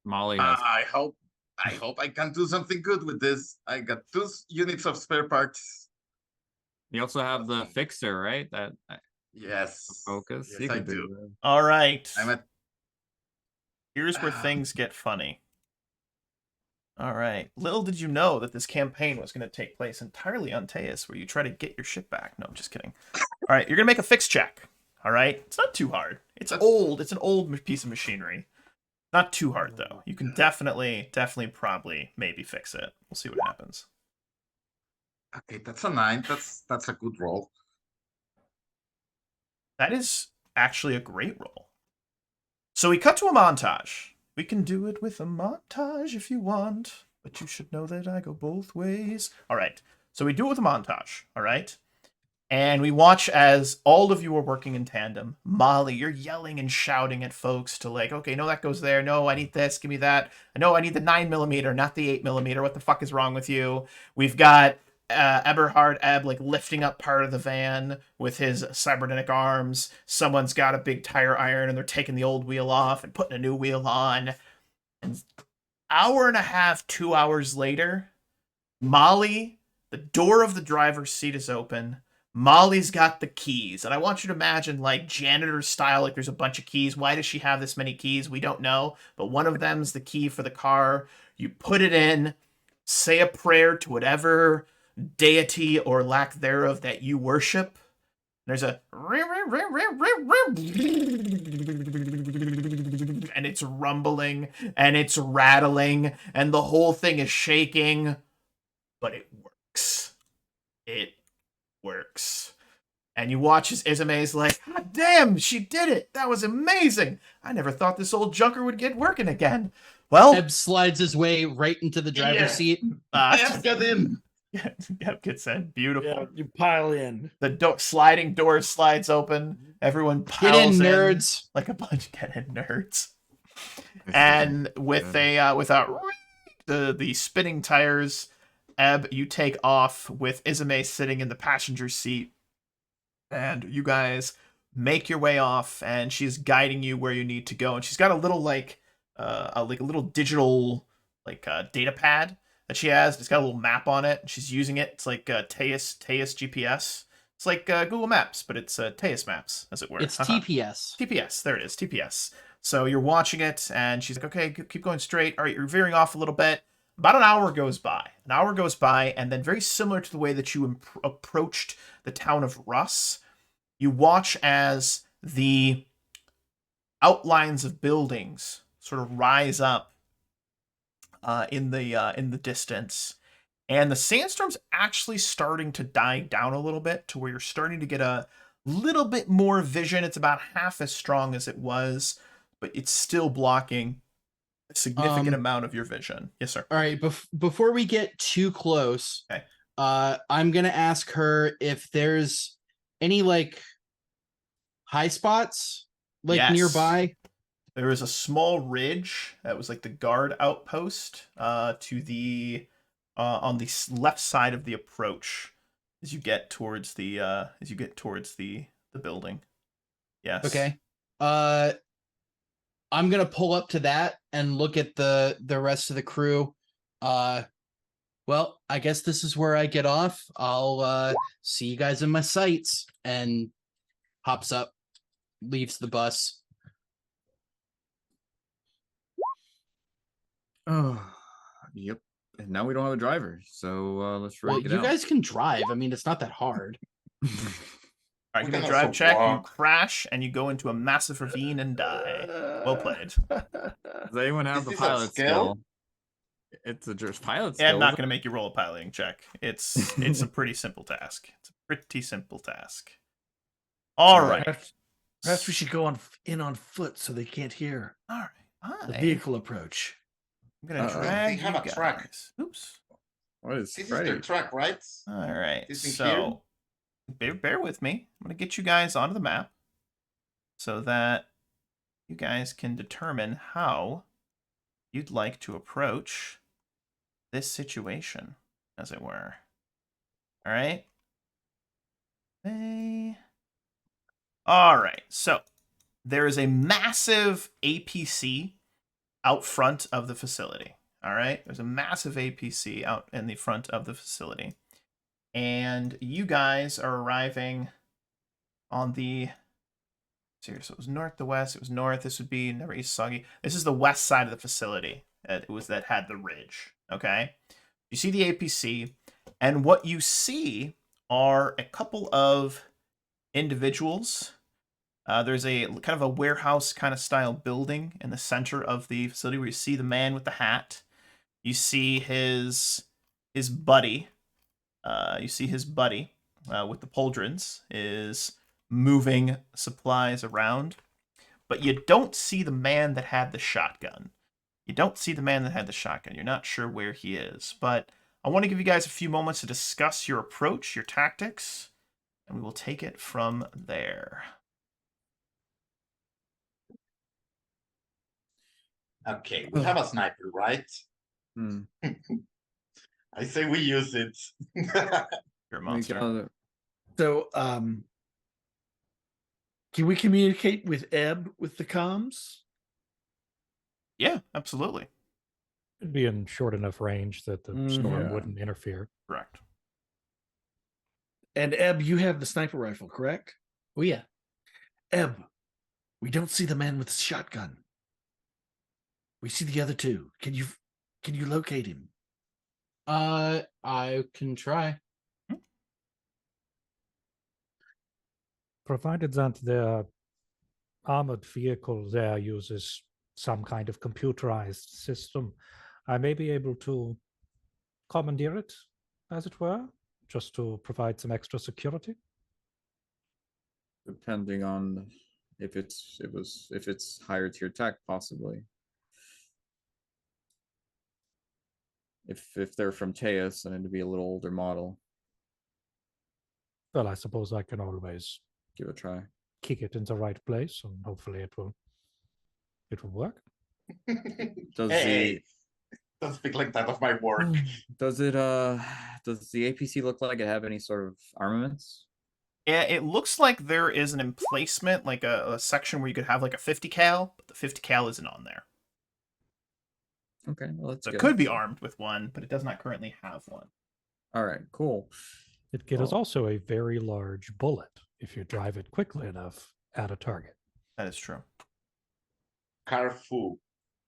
S6: Molly has
S3: I hope I can do something good with this. I got 2 units of spare parts.
S6: You also have the fixer, right? That
S3: Yes.
S6: focus.
S3: Yes,
S6: You
S3: I
S6: could
S3: do.
S6: that.
S2: All right.
S3: I'm at
S2: Here's where things get funny. All right. Little did you know that this campaign was going to take place entirely on Teus, where you try to get your ship back. No, I'm just kidding. All right, you're going to make a fix check. All right? It's not too hard. It's old. It's an old piece of machinery. Not too hard, though. You can definitely, probably, maybe fix it. We'll see what happens.
S3: okay. That's a 9. That's a good roll.
S2: That is actually a great roll. So we cut to a montage. We can do it with a montage if you want, but you should know that I go both ways. All right. So we do it with a montage, all right? And we watch as all of you are working in tandem. Molly, you're yelling and shouting at folks to like, okay, no, that goes there. No, I need this. Give me that. No, I need the 9mm, not the 8mm. What the fuck is wrong with you? We've got Ebb like lifting up part of the van with his cybernetic arms. Someone's got a big tire iron and they're taking the old wheel off and putting a new wheel on. And hour and a half, 2 hours later, Molly, the door of the driver's seat is open. Molly's got the keys, and I want you to imagine like janitor style, like there's a bunch of keys. Why does she have this many keys? We don't know, but one of them's the key for the car. You put it in, say a prayer to whatever deity or lack thereof that you worship. There's a and it's rumbling and it's rattling and the whole thing is shaking, but it works. It works. And you watch as Izume's like, God damn, she did it. That was amazing. I never thought this old junker would get working again. Well,
S4: Ebb slides his way right into the driver's
S3: Yeah.
S4: seat.
S3: Ebb, get in.
S2: Yep, good said. Beautiful.
S1: Yeah, you pile in.
S2: The sliding door slides open. Everyone
S4: Get
S2: piles
S4: in, nerds.
S2: like a bunch of get in nerds. And with the spinning tires, Ebb, you take off with Izume sitting in the passenger seat, and you guys make your way off, and she's guiding you where you need to go. And she's got a little a little digital data pad that she has. It's got a little map on it. She's using it. It's like Teus GPS. It's like Google Maps, but it's Teus Maps, as it were.
S4: It's TPS.
S2: TPS. There it is. TPS. So you're watching it, and she's like, okay, keep going straight. All right, you're veering off a little bit. About an hour goes by. And then very similar to the way that you approached the town of Russ, you watch as the outlines of buildings sort of rise up in the distance, And the sandstorm's actually starting to die down a little bit to where you're starting to get a little bit more vision. It's about half as strong as it was, but it's still blocking a significant amount of your vision. Yes, sir.
S4: All right, before we get too close,
S2: Okay.
S4: I'm gonna ask her if there's any like high spots like
S2: Yes.
S4: nearby.
S2: There was a small ridge that was like the guard outpost to the on the left side of the approach as you get towards the building. Yes.
S4: Okay. I'm gonna pull up to that and look at the rest of the crew. Well, I guess this is where I get off. I'll see you guys in my sights, and hops up, leaves the bus.
S6: Oh, yep. And now we don't have a driver, so let's
S4: Well,
S6: ready to get
S4: you
S6: out.
S4: guys can drive. I mean, it's not that hard.
S2: All right,
S3: We
S2: give me a
S3: can
S2: drive
S3: also
S2: check. You
S3: walk.
S2: crash and you go into a massive ravine and die. Well played.
S6: Does anyone have
S3: Is
S6: the
S3: this a
S6: pilot
S3: skill?
S6: skill? It's a pilot skill.
S2: Yeah, I'm not
S6: isn't
S2: going to make you roll a piloting check. It's a pretty simple task. It's a pretty simple task. All right.
S1: Perhaps we should go on foot so they can't hear
S2: All right.
S1: the vehicle approach.
S2: I'm gonna
S6: Uh-oh.
S2: drag
S3: They have
S2: you
S3: a track.
S2: guys. Oops.
S6: What is
S3: This
S6: Freddie?
S3: is their track, right?
S2: All right.
S3: This thing
S2: So bear with me. I'm gonna get you guys onto the map so that you guys can determine how you'd like to approach this situation, as it were. All right. All right. So there is a massive APC out front of the facility. All right. There's a massive APC out in the front of the facility. And you guys are arriving on the. So it was north to west. It was north. This would be never east soggy. This is the west side of the facility. That had the ridge. Okay. You see the APC, and what you see are a couple of individuals. There's a kind of a warehouse kind of style building in the center of the facility where you see the man with the hat. You see his buddy. With the pauldrons is moving supplies around, but you don't see the man that had the shotgun. You're not sure where he is, but I want to give you guys a few moments to discuss your approach, your tactics, and we will take it from there.
S3: Okay, we have a sniper, right?
S6: Hmm.
S3: I say we use it.
S2: You're a monster.
S1: So, can we communicate with Ebb with the comms?
S2: Yeah, absolutely.
S5: It'd be in short enough range that the storm
S6: Yeah.
S5: wouldn't interfere.
S2: Correct.
S1: And Ebb, you have the sniper rifle, correct?
S4: Oh yeah.
S1: Ebb, we don't see the man with the shotgun. We see the other two. Can you locate him?
S4: I can try.
S5: Provided that their armored vehicle there uses some kind of computerized system, I may be able to commandeer it, as it were, just to provide some extra security.
S6: Depending on if it's higher tier tech, possibly. If they're from Teus, then it'd be a little older model.
S5: Well, I suppose I can always
S6: Give it a try.
S5: kick it in the right place, and hopefully it will work.
S6: Does
S3: Hey, don't speak like that of my work.
S6: does the APC look like it have any sort of armaments?
S2: Yeah, it looks like there is an emplacement, like a section where you could have like a 50 cal, but the 50 cal isn't on there.
S6: Okay, well, that's
S2: So it
S6: good.
S2: could be armed with one, but it does not currently have one.
S6: All right, cool.
S5: It is also a very large bullet if you drive it quickly enough at a target.
S2: That is true.
S3: Carfu.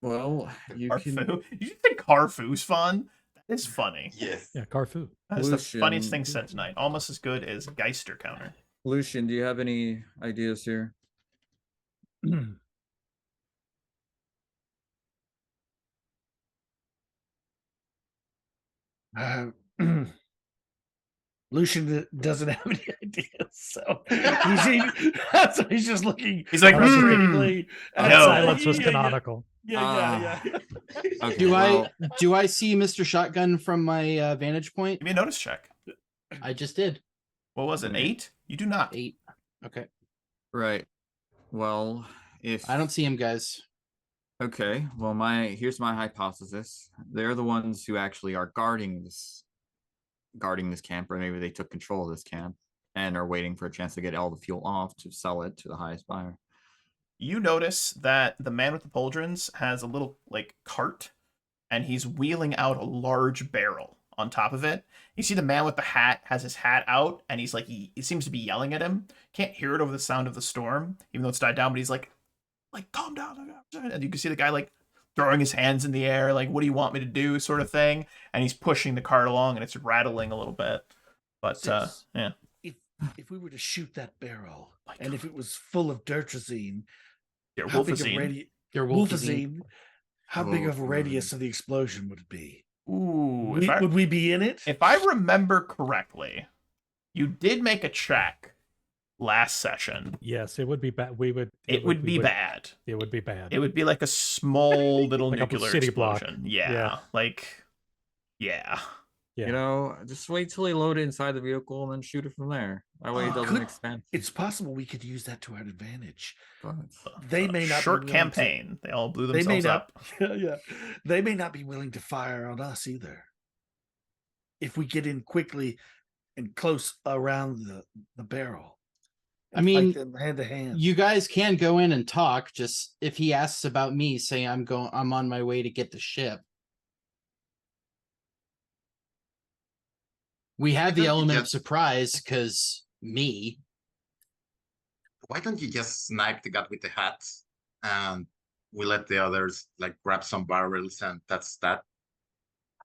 S6: Well, you can.
S2: Carfu? You think Carfu's fun? That is funny.
S3: Yes.
S5: Yeah, Carfu.
S2: That is the funniest
S6: Lucian.
S2: thing said tonight. Almost as good as Geister counter.
S6: Lucian, do you have any ideas here?
S1: Lucian doesn't have any ideas, so he's just looking.
S2: He's like,
S1: frustratingly
S5: That
S2: No.
S5: silence was
S1: Yeah.
S5: canonical.
S1: Yeah.
S6: Okay,
S4: Do
S6: well,
S4: I see Mr. Shotgun from my vantage point?
S2: Give me a notice check.
S4: I just did.
S2: What was it?
S6: Yeah.
S2: 8? You do not.
S4: 8. Okay.
S6: right. Well, if
S4: I don't see him, guys.
S6: Okay, well, here's my hypothesis. They're the ones who actually are guarding this camp, or maybe they took control of this camp and are waiting for a chance to get all the fuel off to sell it to the highest buyer.
S2: You notice that the man with the pauldrons has a little like cart, and he's wheeling out a large barrel on top of it. You see the man with the hat has his hat out, and he's like, he seems to be yelling at him. Can't hear it over the sound of the storm, even though it's died down, but he's like calm down. And you can see the guy like throwing his hands in the air, like, what do you want me to do, sort of thing. And he's pushing the cart along, and it's rattling a little bit. But
S1: Sis,
S2: yeah.
S1: If we were to shoot that barrel, and if it was full of dirtrazine,
S2: Yeah,
S1: how big
S2: Wolfazine.
S1: Wolfazine, how big of a
S6: Wolfazine.
S1: radius of the explosion would it be?
S2: Ooh,
S1: Would we be in it?
S2: If I remember correctly, you did make a check last session.
S5: Yes, it would be bad.
S2: It would be bad.
S5: It would be bad.
S2: It would be like a small little
S5: Like a
S2: nuclear
S5: city block.
S2: explosion. Yeah.
S5: Yeah.
S2: Yeah.
S5: Yeah.
S6: You know, just wait till he load it inside the vehicle and then shoot it from there. That way it doesn't expand.
S1: It's possible we could use that to our advantage.
S6: But
S1: They may not be
S2: short
S1: willing
S2: campaign. They all blew
S1: They may
S2: themselves
S1: not.
S2: up.
S1: Yeah, they may not be willing to fire on us either. If we get in quickly and close around the barrel,
S4: I
S1: and
S4: mean,
S1: fight them hand to hand.
S4: You guys can go in and talk. Just if he asks about me, say I'm on my way to get the ship. We have the
S3: Why don't you
S4: element of
S3: just-
S4: surprise because me.
S3: Why don't you just snipe the guy with the hat, and we let the others like grab some barrels, and that's that.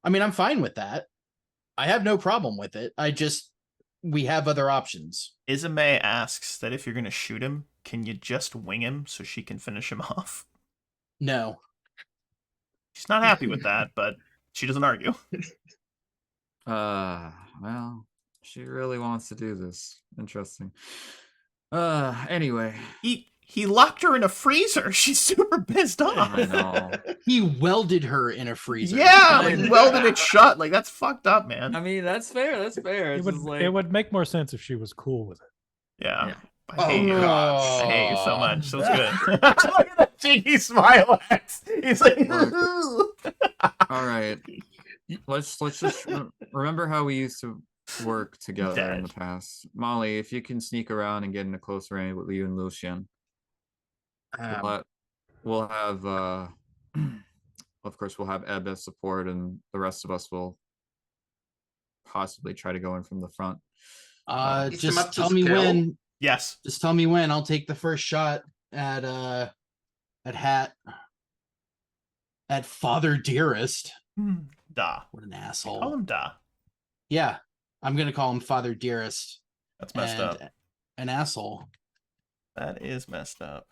S4: I mean, I'm fine with that. I have no problem with it. We have other options.
S2: Izame asks that if you're going to shoot him, can you just wing him so she can finish him off?
S4: No.
S2: She's not happy with that, but she doesn't argue.
S6: well, she really wants to do this. Interesting. Anyway.
S2: He locked her in a freezer. She's super pissed off.
S6: I know.
S4: He welded her in a freezer.
S2: Yeah, like welded it shut. Like, that's fucked up, man.
S6: I mean, that's fair. That's fair.
S5: It
S6: It's
S5: would,
S6: just like,
S5: it would make more sense if she was cool with it.
S2: Yeah.
S6: Yeah.
S2: I hate you.
S3: God.
S2: I hate you so much. So it's good. Look at that cheeky smile. He's like,
S6: all right. Let's just remember how we used to work together in the past. Molly, if you can sneak around and get into close range with you and Lucian, we'll have of course we'll have Eb as support, and the rest of us will possibly try to go in from the front.
S3: Is the map
S4: Just
S3: to
S4: tell me
S3: scale?
S4: when.
S2: yes.
S4: Just tell me when. I'll take the first shot at Father Dearest.
S2: Da.
S4: What an
S2: Call
S4: asshole.
S2: him Da.
S4: Yeah, I'm gonna call him Father Dearest.
S2: That's messed up.
S4: An asshole.
S2: That is messed up.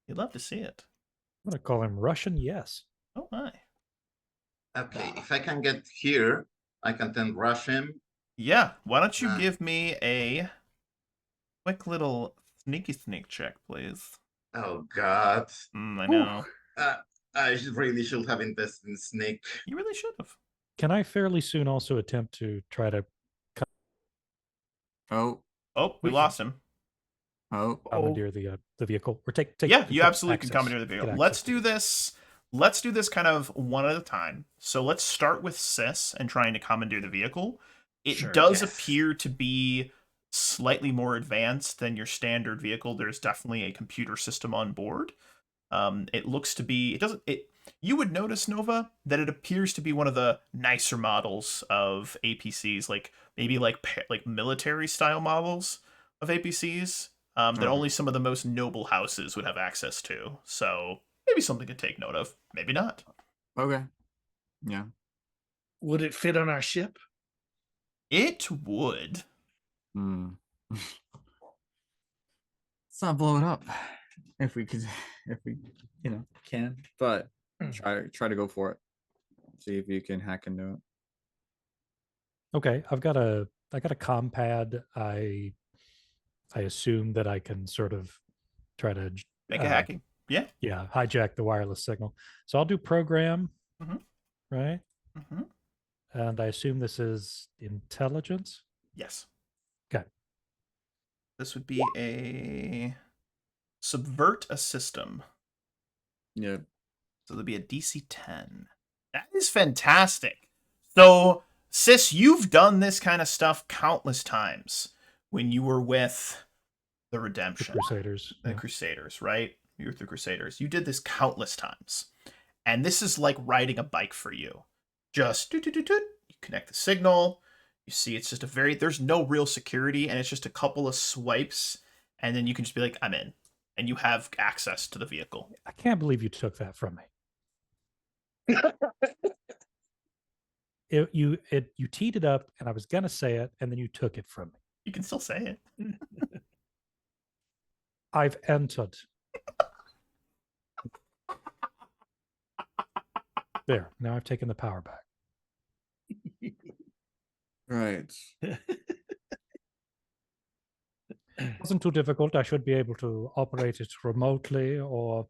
S2: You'd love to see it.
S5: I'm gonna call him Russian. Yes.
S2: Oh my.
S3: Okay, if I can get here, I can then rush him.
S2: Yeah. Why don't you
S3: Ah.
S2: give me a quick little sneak check, please?
S3: Oh God,
S2: I know.
S3: I really should have invested in Snake.
S2: You really should have.
S5: Can I fairly soon also attempt to try to
S6: Oh,
S2: Oh, we lost him.
S5: commandeer the vehicle or take?
S2: Yeah, you
S5: full
S2: absolutely can
S5: access,
S2: commandeer the
S5: get
S2: vehicle.
S5: access
S2: Let's
S5: to
S2: do
S5: it.
S2: this. Let's do this kind of one at a time. So let's start with Sis and trying to commandeer the vehicle. It
S1: Sure,
S2: does
S3: yes.
S2: appear to be slightly more advanced than your standard vehicle. There's definitely a computer system on board. It looks to be. You would notice, Nova, that it appears to be one of the nicer models of APCs, like maybe like military style models of APCs that
S6: Oh.
S2: only some of the most noble houses would have access to. So maybe something to take note of. Maybe not.
S6: okay. Yeah.
S1: Would it fit on our ship?
S2: It would.
S6: Hmm. Let's not blow it up. If we could, if we, can. But try to go for it. See if you can hack into it.
S5: Okay, I got a comm pad. I assume that I can sort of try to
S2: Make a hacking. Yeah.
S5: hijack the wireless signal. So I'll do program,
S2: Mhm.
S5: right?
S2: Mm-hmm.
S5: And I assume this is intelligence.
S2: Yes.
S5: Okay.
S2: This would be a subvert a system.
S6: Yeah.
S2: So there'll be a DC 10. That is fantastic. So, Sis, you've done this kind of stuff countless times when you were with the Redemption.
S5: The
S2: The Crusaders, right? You were with the Crusaders. You did this countless times. And this is like riding a bike for you. Just you connect the signal. You see it's just there's no real security, and it's just a couple of swipes, and then you can just be like, I'm in. And you have access to the vehicle.
S5: I can't believe you took that from me. You teed it up, and I was gonna say it, and then you took it from me.
S2: You can still say it.
S5: I've entered. There. Now I've taken the power back.
S6: Right.
S5: It wasn't too difficult. I should be able to operate it remotely or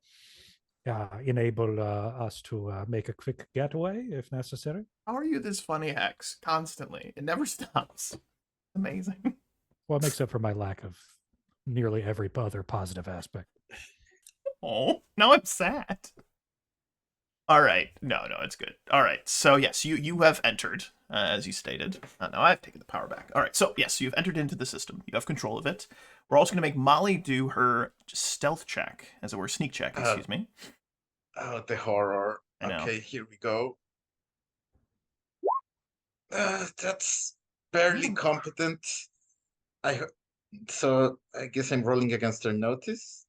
S5: enable us to make a quick getaway if necessary.
S2: How are you this funny, Hex? Constantly. It never stops. Amazing.
S5: Well, it makes up for my lack of nearly every other positive aspect.
S2: Oh, now I'm sad. All right. No, it's good. All right. So, yes, you have entered, as you stated. No, I've taken the power back. All right. So, yes, you've entered into the system. You have control of it. We're also going to make Molly do her stealth check, as it were, sneak check, excuse me.
S3: Oh, the horror.
S2: I know.
S3: Okay, here we go. That's barely competent. So I guess I'm rolling against their notice.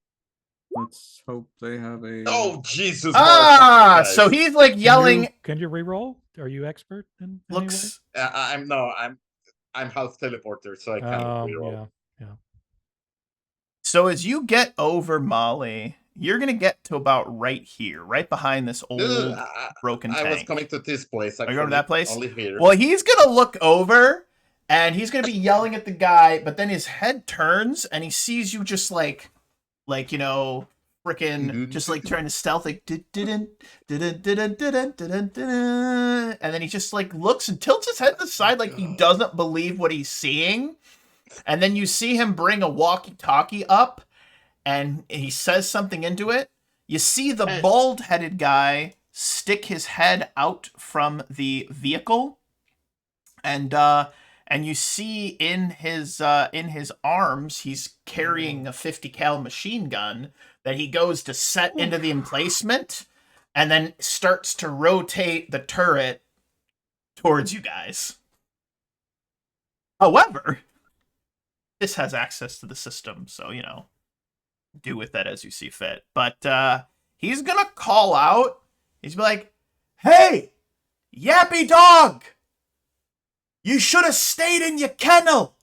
S6: Let's hope they have a.
S3: Oh Jesus!
S2: Ah,
S3: guys.
S2: so he's like yelling.
S5: Can you re-roll? Are you expert in any way?
S2: Looks.
S3: I'm half teleporter, so I can't reroll.
S5: Yeah.
S2: So as you get over Molly, you're gonna get to about right here, right behind this old broken tank.
S3: I was coming to this place.
S2: Are you going to that place?
S3: Only here.
S2: Well, he's gonna look over and he's gonna be yelling at the guy, but then his head turns and he sees you just like you know, freaking just like trying to stealth, like and then he just like looks and tilts his head to the side like he doesn't believe what he's seeing. And then you see him bring a walkie-talkie up and he says something into it. You see the bald-headed guy stick his head out from the vehicle, and you see in his arms he's carrying a 50 cal machine gun that he goes to set into the emplacement, and then starts to rotate the turret towards you guys. However, this has access to the system, so you know, do with that as you see fit. But he's gonna call out. He's like, "Hey, yappy dog! You should have stayed in your kennel."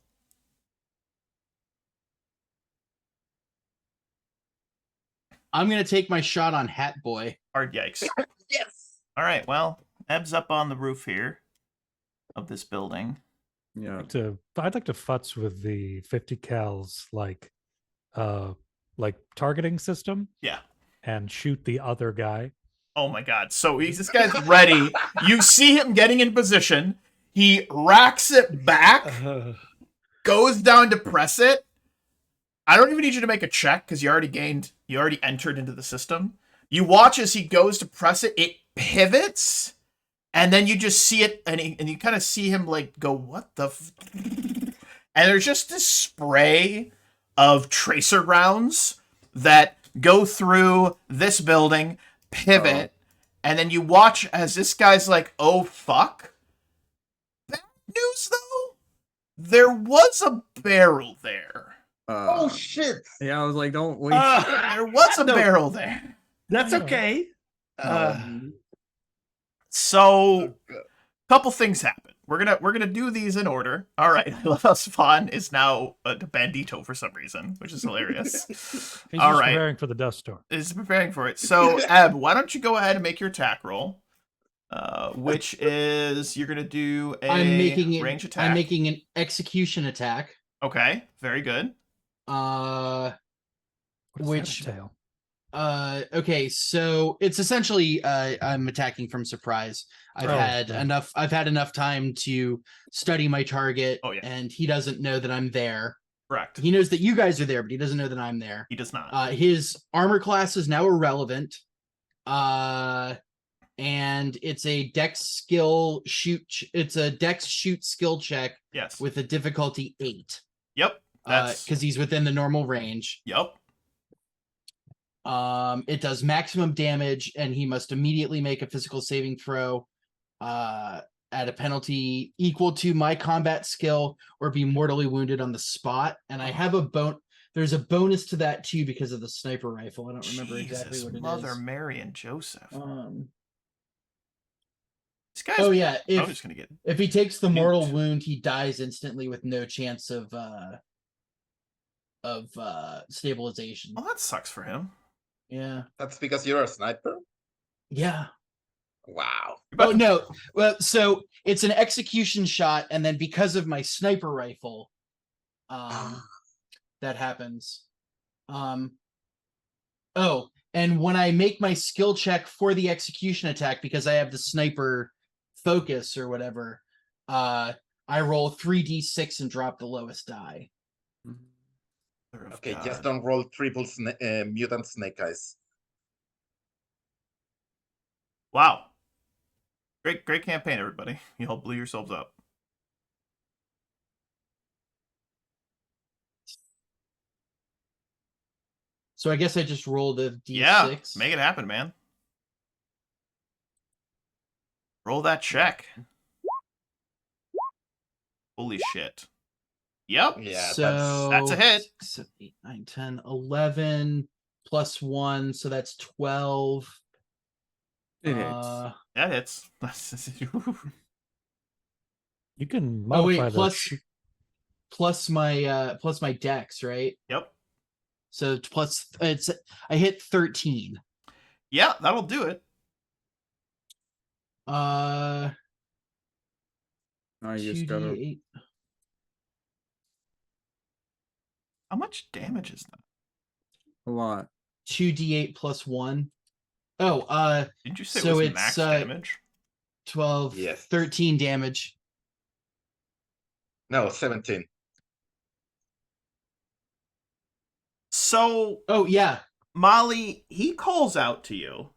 S4: I'm gonna take my shot on Hat Boy.
S2: Hard yikes.
S3: Yes.
S2: All right, well, Eb's up on the roof here of this building.
S6: Yeah.
S5: I'd like to futz with the 50 cals like targeting system.
S2: Yeah.
S5: And shoot the other guy.
S2: Oh my god. So this guy's ready. You see him getting in position. He racks it back, goes down to press it. I don't even need you to make a check because you already entered into the system. You watch as he goes to press it, it pivots, and then you just see it, and you kind of see him like go, what the and there's just this spray of tracer rounds that go through this building, pivot, and then you watch as this guy's like, oh fuck. Bad news though, there was a barrel there.
S3: Oh shit!
S6: Yeah, I was like, don't wait.
S2: There was a barrel there.
S1: That's okay.
S2: So, couple things happen. We're gonna do these in order. All right, I love how Spawn is now a bandito for some reason, which is hilarious.
S5: He's
S2: All
S5: just
S2: right,
S5: preparing for the dust storm.
S2: is preparing for it. So, Eb, why don't you go ahead and make your attack roll? which is you're gonna do a range attack.
S4: I'm making an execution attack.
S2: Okay, very good.
S5: What does
S4: Which
S5: that entail?
S4: okay, so it's essentially I'm attacking from surprise. I've had enough time to study my target, and he doesn't know that I'm there.
S2: Correct.
S4: He knows that you guys are there, but he doesn't know that I'm there.
S2: He does not.
S4: His armor class is now irrelevant. And it's a dex shoot skill check.
S2: Yes.
S4: With a difficulty 8.
S2: Yep. That's
S4: because he's within the normal range.
S2: Yep.
S4: It does maximum damage, and he must immediately make a physical saving throw at a penalty equal to my combat skill or be mortally wounded on the spot. And I have there's a bonus to that too because of the sniper rifle. I don't remember exactly what it is.
S2: Mother Mary and Joseph.
S4: This guy's, I'm
S2: just gonna get
S4: if he takes the mortal wound, he dies instantly with no chance of stabilization.
S2: Well, that sucks for him.
S4: Yeah.
S3: That's because you're a sniper?
S4: Yeah.
S3: Wow.
S4: Oh no. Well, so it's an execution shot, and then because of my sniper rifle, that happens. Oh, and when I make my skill check for the execution attack, because I have the sniper focus or whatever, I roll 3d6 and drop the lowest die.
S3: Okay, just don't roll triple mutant snake eyes.
S2: Wow. Great campaign, everybody. You all blew yourselves up.
S4: So I guess I just roll the d6.
S2: Yeah, make it happen, man. Roll that check. Holy shit. Yep.
S3: Yeah,
S4: so
S2: that's a hit.
S4: 6, 7, 8, 9, 10, 11 plus 1, so that's 12.
S6: It hits.
S2: That hits.
S5: You can modify
S4: plus my dex, right?
S2: Yep.
S4: So I hit 13.
S2: Yeah, that'll do it.
S6: I just got
S4: 2d8.
S2: How much damage is that?
S6: a lot.
S4: 2d8 plus 1. Oh,
S2: didn't you say
S4: so
S2: it was
S4: it's
S2: max damage?
S4: 12,
S3: Yes.
S4: 13 damage.
S3: No, 17.
S2: So,
S4: oh yeah,
S2: Molly, he calls out to you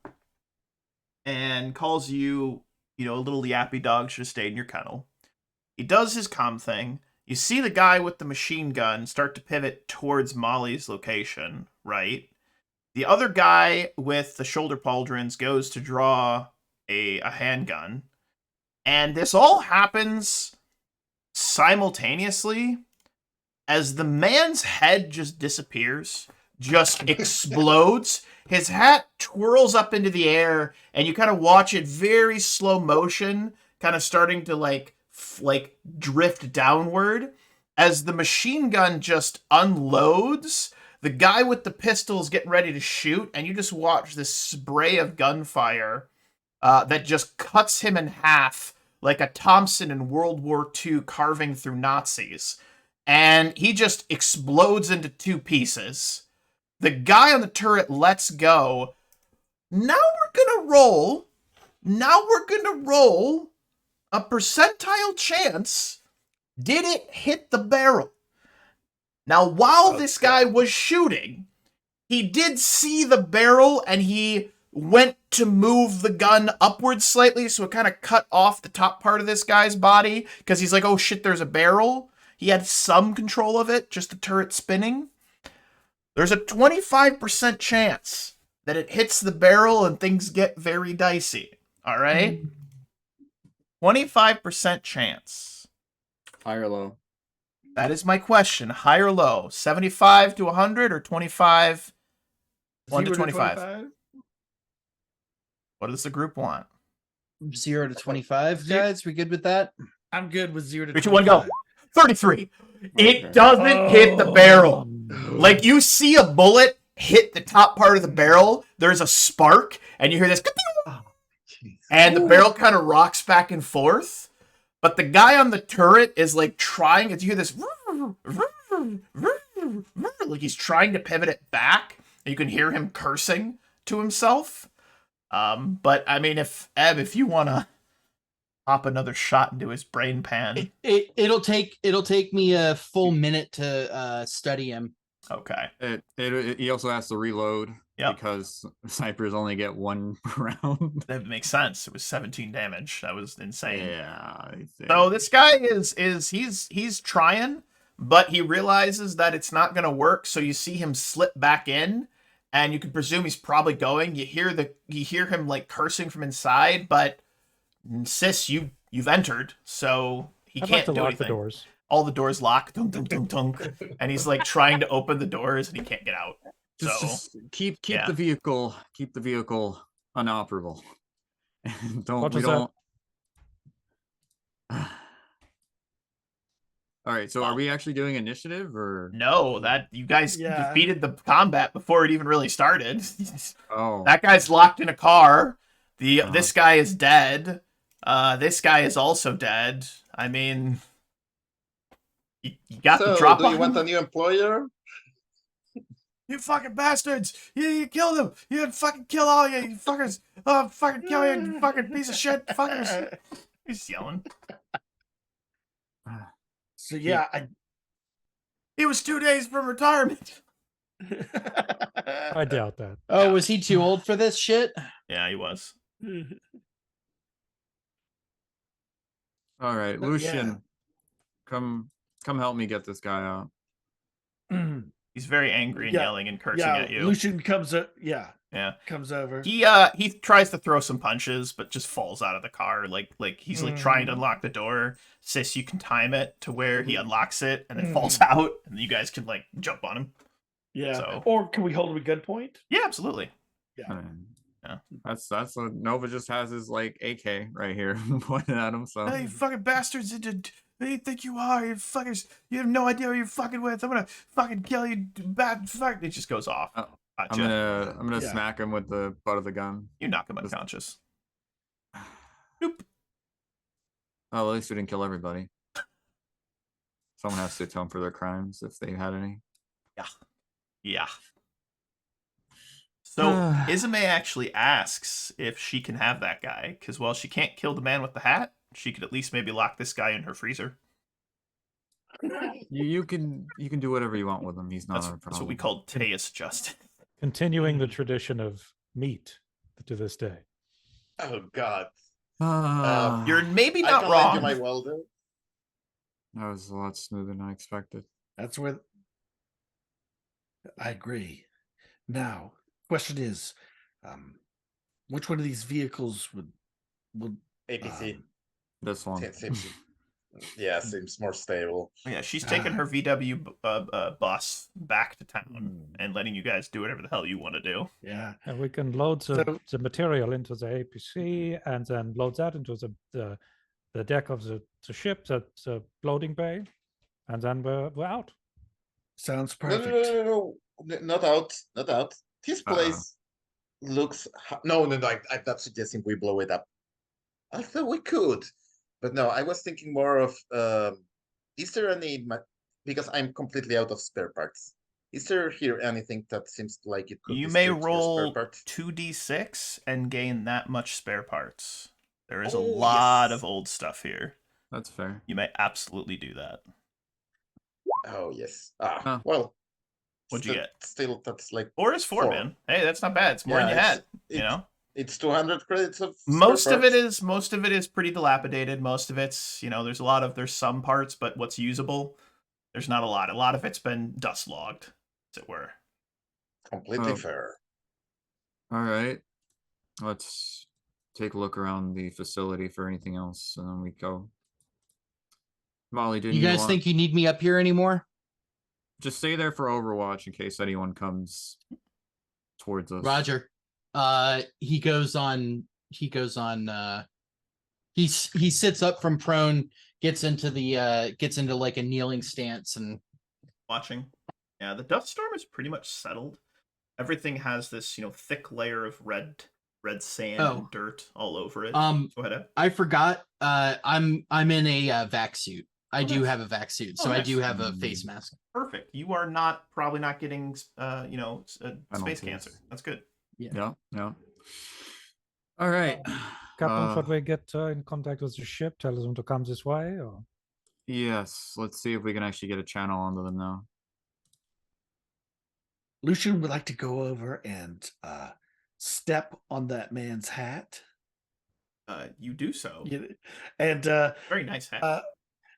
S2: and calls you, a little yappy dog should have stayed in your kennel. He does his comm thing. You see the guy with the machine gun start to pivot towards Molly's location, right? The other guy with the shoulder pauldrons goes to draw a handgun. And this all happens simultaneously as the man's head just disappears, just explodes. His hat twirls up into the air, and you kind of watch it very slow motion, kind of starting to like drift downward as the machine gun just unloads. The guy with the pistol's getting ready to shoot, and you just watch this spray of gunfire that just cuts him in half like a Thompson in World War II carving through Nazis. And he just explodes into 2 pieces. The guy on the turret lets go. Now we're gonna roll a percentile chance. Did it hit the barrel? Now, while this guy was shooting, he did see the barrel and he went to move the gun upwards slightly, so it kind of cut off the top part of this guy's body because he's like, oh shit, there's a barrel. He had some control of it, just the turret spinning. There's a 25% chance that it hits the barrel and things get very dicey. All right? 25% chance.
S6: High or low?
S2: That is my question. High or low? 75 to 100 or 25? 1 to 25. What does the group want?
S4: 0 to 25, guys. We good with that?
S1: I'm good with 0 to
S2: 3, 2,
S1: 25.
S2: 1, go. 33.
S6: Okay.
S2: It doesn't hit the barrel. Like, you see a bullet hit the top part of the barrel, there's a spark, and you hear this, and the barrel kind of rocks back and forth. But the guy on the turret is like trying. You hear this, like he's trying to pivot it back. And you can hear him cursing to himself. But I mean, if you want to pop another shot into his brain pan,
S4: it'll take me a full minute to study him.
S2: Okay.
S6: He also has to reload because snipers only get 1 round.
S2: That makes sense. It was 17 damage. That was insane.
S6: Yeah.
S2: So this guy he's trying, but he realizes that it's not going to work. So you see him slip back in, and you can presume he's probably going. You hear him like cursing from inside, but sis, you've entered, so he can't do
S5: lock
S2: anything.
S5: The doors.
S2: All the doors lock, dunk, dunk, dunk, dunk, and he's like trying to open the doors and he can't get out.
S6: Just keep the vehicle unoperable. All right, so are we actually doing initiative or
S2: no? That you guys defeated the combat before it even really started.
S6: Oh,
S2: that guy's locked in a car. This guy is dead. This guy is also dead. I mean, you got the drop.
S3: Do you want a new employer?
S2: You fucking bastards! You killed him! You fucking kill all you fuckers! Oh, fucking kill you fucking piece of shit fuckers! He's yelling.
S1: So yeah,
S2: he was 2 days from retirement.
S5: I doubt that.
S4: Oh, was he too old for this shit?
S2: Yeah, he was.
S6: all right, Lucian, come help me get this guy out.
S2: He's very angry and yelling and cursing at you.
S1: Lucian comes up.
S2: Comes
S1: over.
S2: He tries to throw some punches, but just falls out of the car. Like he's like trying to unlock the door. Sis, you can time it to where he unlocks it and then falls out, and you guys can like jump on him.
S1: Yeah.
S2: So,
S1: or can we hold him at gunpoint?
S2: Yeah, absolutely.
S1: Yeah.
S6: That's what Nova just has his like AK right here pointing at him. So
S2: hey, you fucking bastards! Who do you think you are? You fuckers! You have no idea who you're fucking with. I'm gonna fucking kill you, bad fuck! It just goes off.
S6: Oh,
S2: gotcha.
S6: I'm gonna smack him with the butt of the gun.
S2: You knock him unconscious. Nope.
S6: Oh, at least we didn't kill everybody. Someone has to atone for their crimes if they had any.
S2: Yeah. So Izume actually asks if she can have that guy, because while she can't kill the man with the hat, she could at least maybe lock this guy in her freezer.
S6: You can do whatever you want with him. He's not a problem.
S2: That's what we call Teus justice.
S5: Continuing the tradition of meat to this day.
S3: Oh God.
S2: You're maybe
S3: I
S2: not
S3: can
S2: wrong.
S3: lend you my welder.
S6: That was a lot smoother than I expected.
S1: That's where I agree. Now, question is, which one of these vehicles would
S3: APC?
S6: This one.
S3: Seems more stable.
S2: Yeah, she's taking her VW bus back to town and letting you guys do whatever the hell you want to do.
S1: Yeah.
S5: And we can load the material into the APC and then load that into the deck of the ship, the loading bay, and then we're out.
S1: Sounds perfect.
S3: No, not out. This place looks. No. I'm not suggesting we blow it up. I thought we could, but no. I was thinking more of. Is there any? Because I'm completely out of spare parts. Is there here anything that seems like it could?
S2: You
S3: be
S2: may
S3: stripped for
S2: roll
S3: spare parts?
S2: 2d6 and gain that much spare parts. There is a lot of old stuff here.
S6: That's fair.
S2: You may absolutely do that.
S3: Oh yes.
S2: What'd
S3: Well.
S2: you get?
S3: Still, that's like
S2: 4 is 4, man. Hey, that's not bad. It's more than you had. You know,
S3: it's 200 credits of.
S2: most of it is pretty dilapidated. Most of it's, there's some parts, but what's usable, there's not a lot. A lot of it's been dust logged, as it were.
S3: Completely fair.
S6: All right, let's take a look around the facility for anything else, and then we go. Molly,
S4: You guys think you need me up here anymore?
S6: Just stay there for Overwatch in case anyone comes towards us.
S4: Roger. He goes on. He sits up from prone, gets into like a kneeling stance and
S2: Watching. Yeah, the dust storm is pretty much settled. Everything has this, thick layer of red red sand
S4: Oh.
S2: and dirt all over it. Go ahead. Ed.
S4: I forgot. I'm in a vac suit. I do
S2: nice.
S4: have a vac suit, so
S2: Oh,
S4: I
S2: nice.
S4: do have a face mask.
S2: Perfect. You are probably not getting space
S6: Penalties.
S2: cancer. That's good.
S6: Yeah. All right.
S5: Captain, should we get in contact with the ship? Tell them to come this way? Or?
S6: Yes. Let's see if we can actually get a channel onto them now.
S1: Lucian would like to go over and step on that man's hat.
S2: You do so.
S1: And
S2: Very nice hat.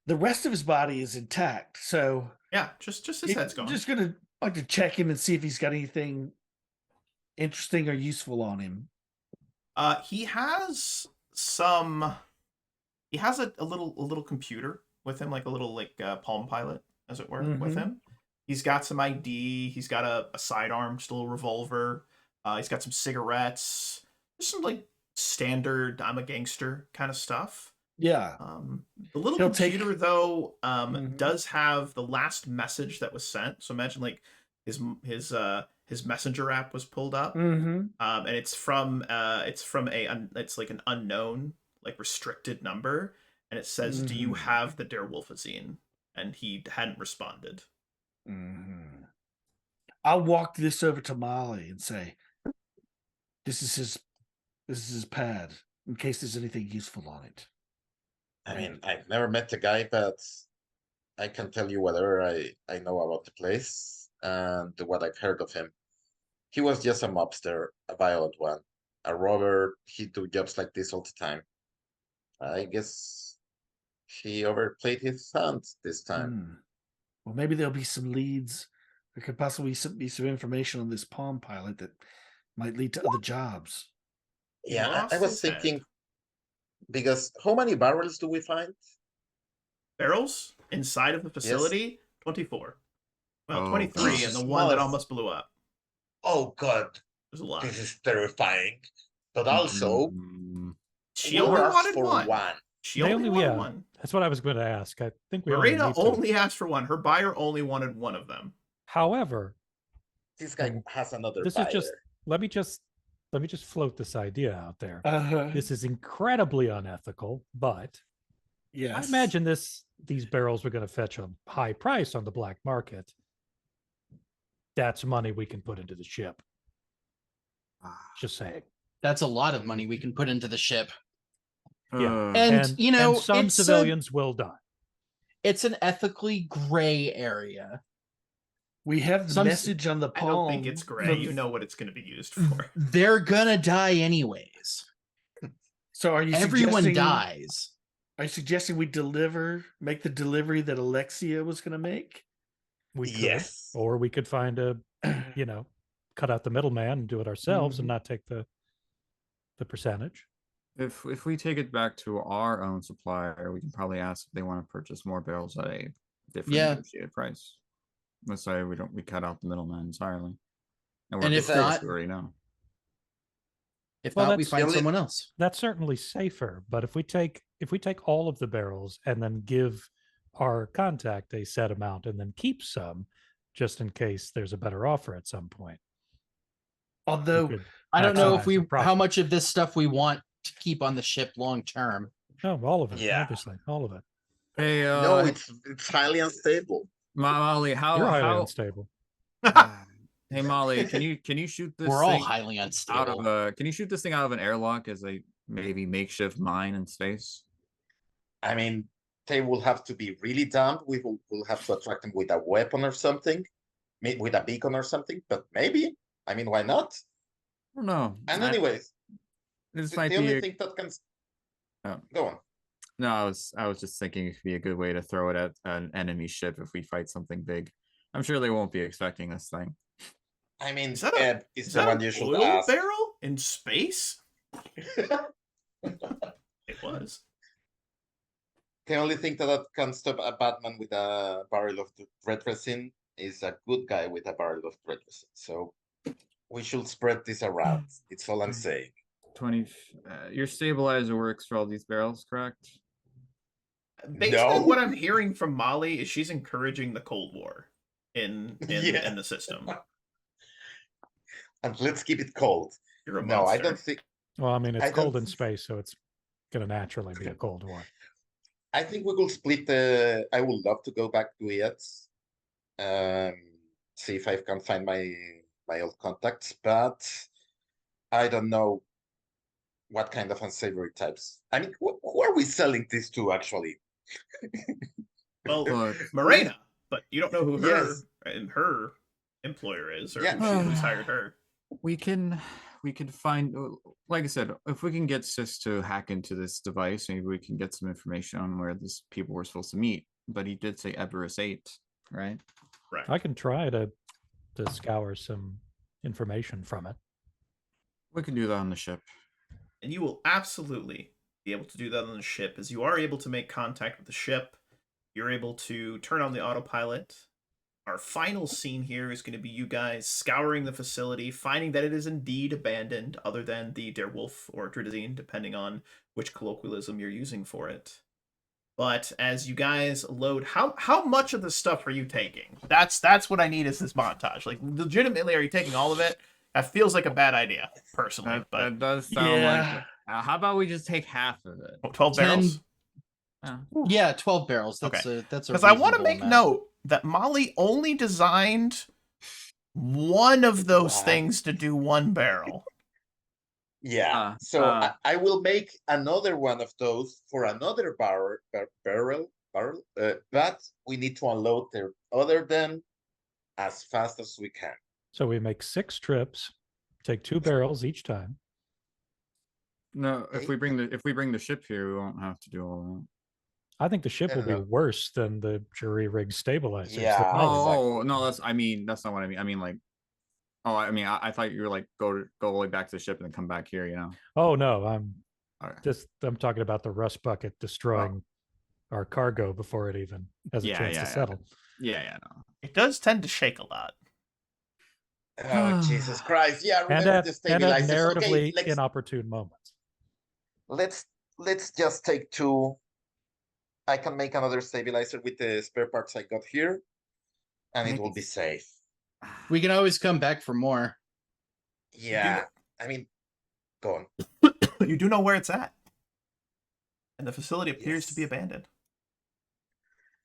S1: the rest of his body is intact. So
S2: yeah, just his head's gone.
S1: Just gonna like to check him and see if he's got anything interesting or useful on him.
S2: He has some. He has a little computer with him, like a little Palm Pilot, as it were, with him. He's got some ID. He's got a sidearm, just a little revolver. He's got some cigarettes. Just some standard I'm a gangster kind of stuff.
S1: Yeah.
S2: The little computer though does have the last message that was sent. So imagine his messenger app was pulled up, and it's from it's like an unknown restricted number, and it says, "Do you have the Derewolfazine?" And he hadn't responded.
S1: I'll walk this over to Molly and say, "This is his pad in case there's anything useful on it."
S3: I mean, I've never met the guy, but I can tell you whatever I know about the place and what I've heard of him. He was just a mobster, a violent one, a robber. He do jobs like this all the time. I guess he overplayed his hand this time.
S1: Well, maybe there'll be some leads. There could possibly be some information on this Palm Pilot that might lead to other jobs.
S3: Yeah, I was thinking, because how many barrels do we find?
S2: Barrels inside of the facility? Yes. 24. Well, 23, and the one that almost blew up.
S3: Oh, God.
S2: There's a lot.
S3: This is terrifying. But also,
S2: she only wanted one.
S5: She only wanted one. That's what I was going to ask. I think we
S2: Marina only asked for one. Her buyer only wanted one of them.
S5: However,
S3: this guy has another
S5: this
S3: buyer.
S5: Is just let me just float this idea out there. This is incredibly unethical, but I imagine these barrels were going to fetch a high price on the black market. That's money we can put into the ship. Just saying.
S4: That's a lot of money we can put into the ship.
S5: Yeah,
S4: and you know,
S5: some civilians will die.
S4: It's an ethically gray area.
S1: We have the message on the palm.
S2: I don't think it's gray. You know what it's going to be used for.
S4: They're gonna die anyways.
S1: So are you?
S4: Everyone dies.
S1: Are you suggesting we make the delivery that Alexia was going to make?
S5: We could, or we could find cut out the middleman and do it ourselves and not take the percentage.
S6: If we take it back to our own supplier, we can probably ask if they want to purchase more barrels at a different negotiated price. Let's say we cut out the middleman entirely.
S4: And if not, we find someone else.
S5: That's certainly safer. But if we take all of the barrels and then give our contact a set amount and then keep some, just in case there's a better offer at some point.
S1: Although
S4: I don't know how much of this stuff we want to keep on the ship long term.
S5: No, all of it. Obviously, all of it.
S6: Hey,
S3: no, it's highly unstable.
S6: Molly,
S5: You're highly unstable.
S6: Hey Molly, can you shoot this?
S4: We're all highly unstable.
S6: Can you shoot this thing out of an airlock as a maybe makeshift mine in space?
S3: I mean, they will have to be really dumb. We will have to attract them with a weapon or something, with a beacon or something. But maybe, I mean, why not?
S6: I don't know.
S3: And anyways,
S6: this
S3: the
S6: might be
S3: only thing that can go on.
S6: No, I was just thinking it could be a good way to throw it at an enemy ship if we fight something big. I'm sure they won't be expecting this thing.
S3: I mean,
S2: is that
S3: one you should ask.
S2: Barrel in space? It was.
S3: The only thing that can stop a Batman with a barrel of red resin is a good guy with a barrel of red resin. So we should spread this around. It's all I'm saying.
S6: 20. Your stabilizer works for all these barrels, correct?
S2: Basically, what I'm hearing from Molly is she's encouraging the Cold War in the system.
S3: And let's keep it cold.
S2: You're a
S3: no,
S2: monster.
S3: I don't think.
S5: Well, I mean, it's
S3: I
S5: cold
S3: don't-
S5: in space, so it's going to naturally be a cold war.
S3: I think we will split the. I would love to go back to it. See if I can find my old contacts, but I don't know what kind of unsavory types. I mean, who are we selling this to actually?
S2: Well,
S6: But
S2: Morena, but you don't know who
S3: Yes.
S2: her employer is or
S3: Yeah.
S2: who's hired her.
S6: we can find, like I said, if we can get Sis to hack into this device, maybe we can get some information on where these people were supposed to meet. But he did say Everest 8, right?
S2: Right.
S5: I can try to scour some information from it.
S6: We can do that on the ship.
S2: And you will absolutely be able to do that on the ship, as you are able to make contact with the ship. You're able to turn on the autopilot. Our final scene here is going to be you guys scouring the facility, finding that it is indeed abandoned, other than the Der Wolf or Dridazine, depending on which colloquialism you're using for it. But as you guys load, how much of the stuff are you taking? That's what I need is this montage. Like, legitimately, are you taking all of it? That feels like a bad idea, personally.
S6: That,
S2: but
S6: that does sound
S1: Yeah.
S6: like. How about we just take half of it?
S2: 12 barrels?
S4: Yeah, 12 barrels. That's
S2: Okay.
S4: that's a
S2: Because I want to
S4: reasonable
S2: make
S4: amount.
S2: note that Molly only designed one of those
S3: Wow.
S2: things to do 1 barrel.
S3: Yeah. So
S6: uh,
S3: I will make another one of those for another barrel. But we need to unload the other than as fast as we can.
S5: So we make 6 trips, take 2 barrels each time.
S6: No, if
S3: Okay.
S6: we bring the ship here, we won't have to do all that.
S5: I think the ship will be
S3: Yeah.
S5: worse than the jury rig stabilizers. that
S3: Yeah.
S5: Molly-
S6: Oh
S3: exactly.
S6: no, that's not what I mean. I mean like, I thought you were like go all the way back to the ship and then come back here. You know.
S5: Oh no, I'm
S6: Okay.
S5: I'm talking about the rust bucket destroying our cargo before it even has a chance to settle.
S6: Yeah. No.
S2: It does tend to shake a lot.
S3: Oh Jesus Christ! Yeah,
S5: And
S3: remember
S5: at,
S3: the
S5: and at
S3: stabilizers.
S5: narratively
S3: Okay,
S5: inopportune moments.
S3: let's just take 2. I can make another stabilizer with the spare parts I got here, and it will be safe.
S4: We can always come back for more.
S3: Yeah, I mean, go on.
S2: You do know where it's at. And the facility appears to be
S3: Yes.
S2: abandoned.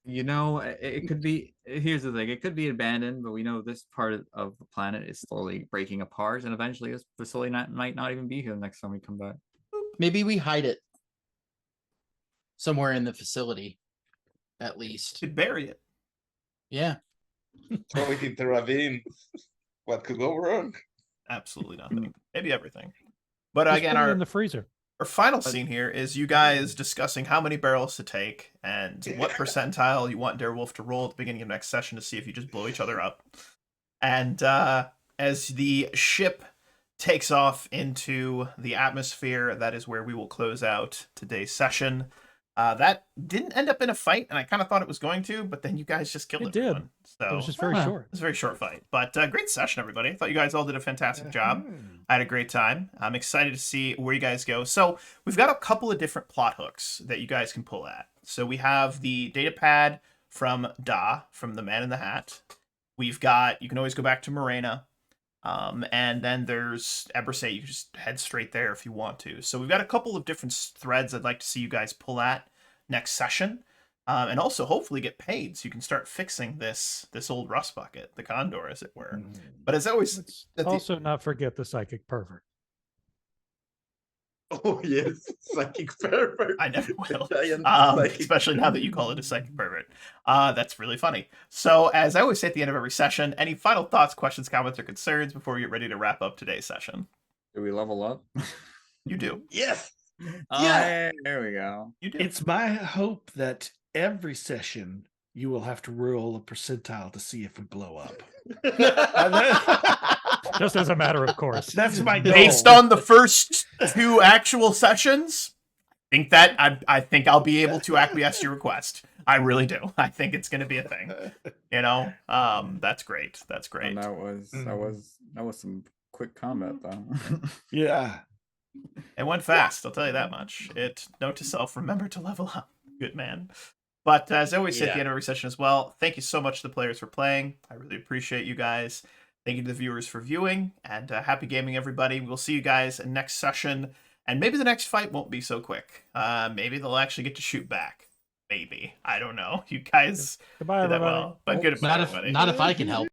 S6: You know, it could be. Here's the thing: it could be abandoned, but we know this part of the planet is slowly breaking apart, and eventually, this facility might not even be here the next time we come back.
S4: Maybe we hide it somewhere in the facility, at least.
S2: Could bury it.
S4: Yeah.
S3: Throw it into the ravine. What could go wrong?
S2: Absolutely nothing. Maybe everything. But
S5: Just
S2: again,
S5: put it
S2: our
S5: in the freezer.
S2: final scene here is you guys discussing how many barrels to take and what percentile you want Der Wolf to roll at the beginning of next session to see if you just blow each other up. And as the ship takes off into the atmosphere, that is where we will close out today's session. That didn't end up in a fight, and I kind of thought it was going to, but then you guys just killed
S5: It did.
S2: everyone. So
S5: It was just very
S4: Wow.
S5: short.
S2: it was a very short fight, but great session, everybody. I thought you guys all did a fantastic job.
S1: Mhm.
S2: I had a great time. I'm excited to see where you guys go. So we've got a couple of different plot hooks that you guys can pull at. So we have the data pad from Da, from the Man in the Hat. We've got, you can always go back to Morena. And then there's Ebersay. You can just head straight there if you want to. So we've got a couple of different threads I'd like to see you guys pull at next session. And also hopefully get paid so you can start fixing this old rust bucket, the Condor, as it were.
S1: Mhm.
S2: But as always,
S5: Let's
S2: at the-
S5: also not forget the psychic pervert.
S3: Oh yes, psychic pervert.
S2: I never will.
S3: Giant psychic
S2: Especially now that you call it a psychic pervert. That's really funny. So, as I always say at the end of every session, any final thoughts, questions, comments, or concerns before we get ready to wrap up today's session?
S6: Do we level up?
S2: You do.
S3: Yes.
S6: Yeah. There we go.
S2: You do.
S1: It's my hope that every session you will have to roll a percentile to see if we blow up.
S5: Just as a matter of course.
S1: That's my goal.
S2: Based on the first 2 actual sessions, I think I'll be able to acquiesce to your request. I really do. I think it's going to be a thing. You know, that's great. That's great.
S6: And that was some quick combat though.
S1: Yeah.
S2: It went fast, I'll tell you that much. Note to self, remember to level up. Good man. But as I always say at the
S3: Yeah.
S2: end of every session as well, thank you so much to the players for playing. I really appreciate you guys. Thank you to the viewers for viewing, and happy gaming, everybody. We'll see you guys in next session, and maybe the next fight won't be so quick. Maybe they'll actually get to shoot back. Maybe. I don't know. You guys
S5: Goodbye,
S2: did that
S5: everybody.
S2: well, but goodbye, everybody.
S4: Not if I can help.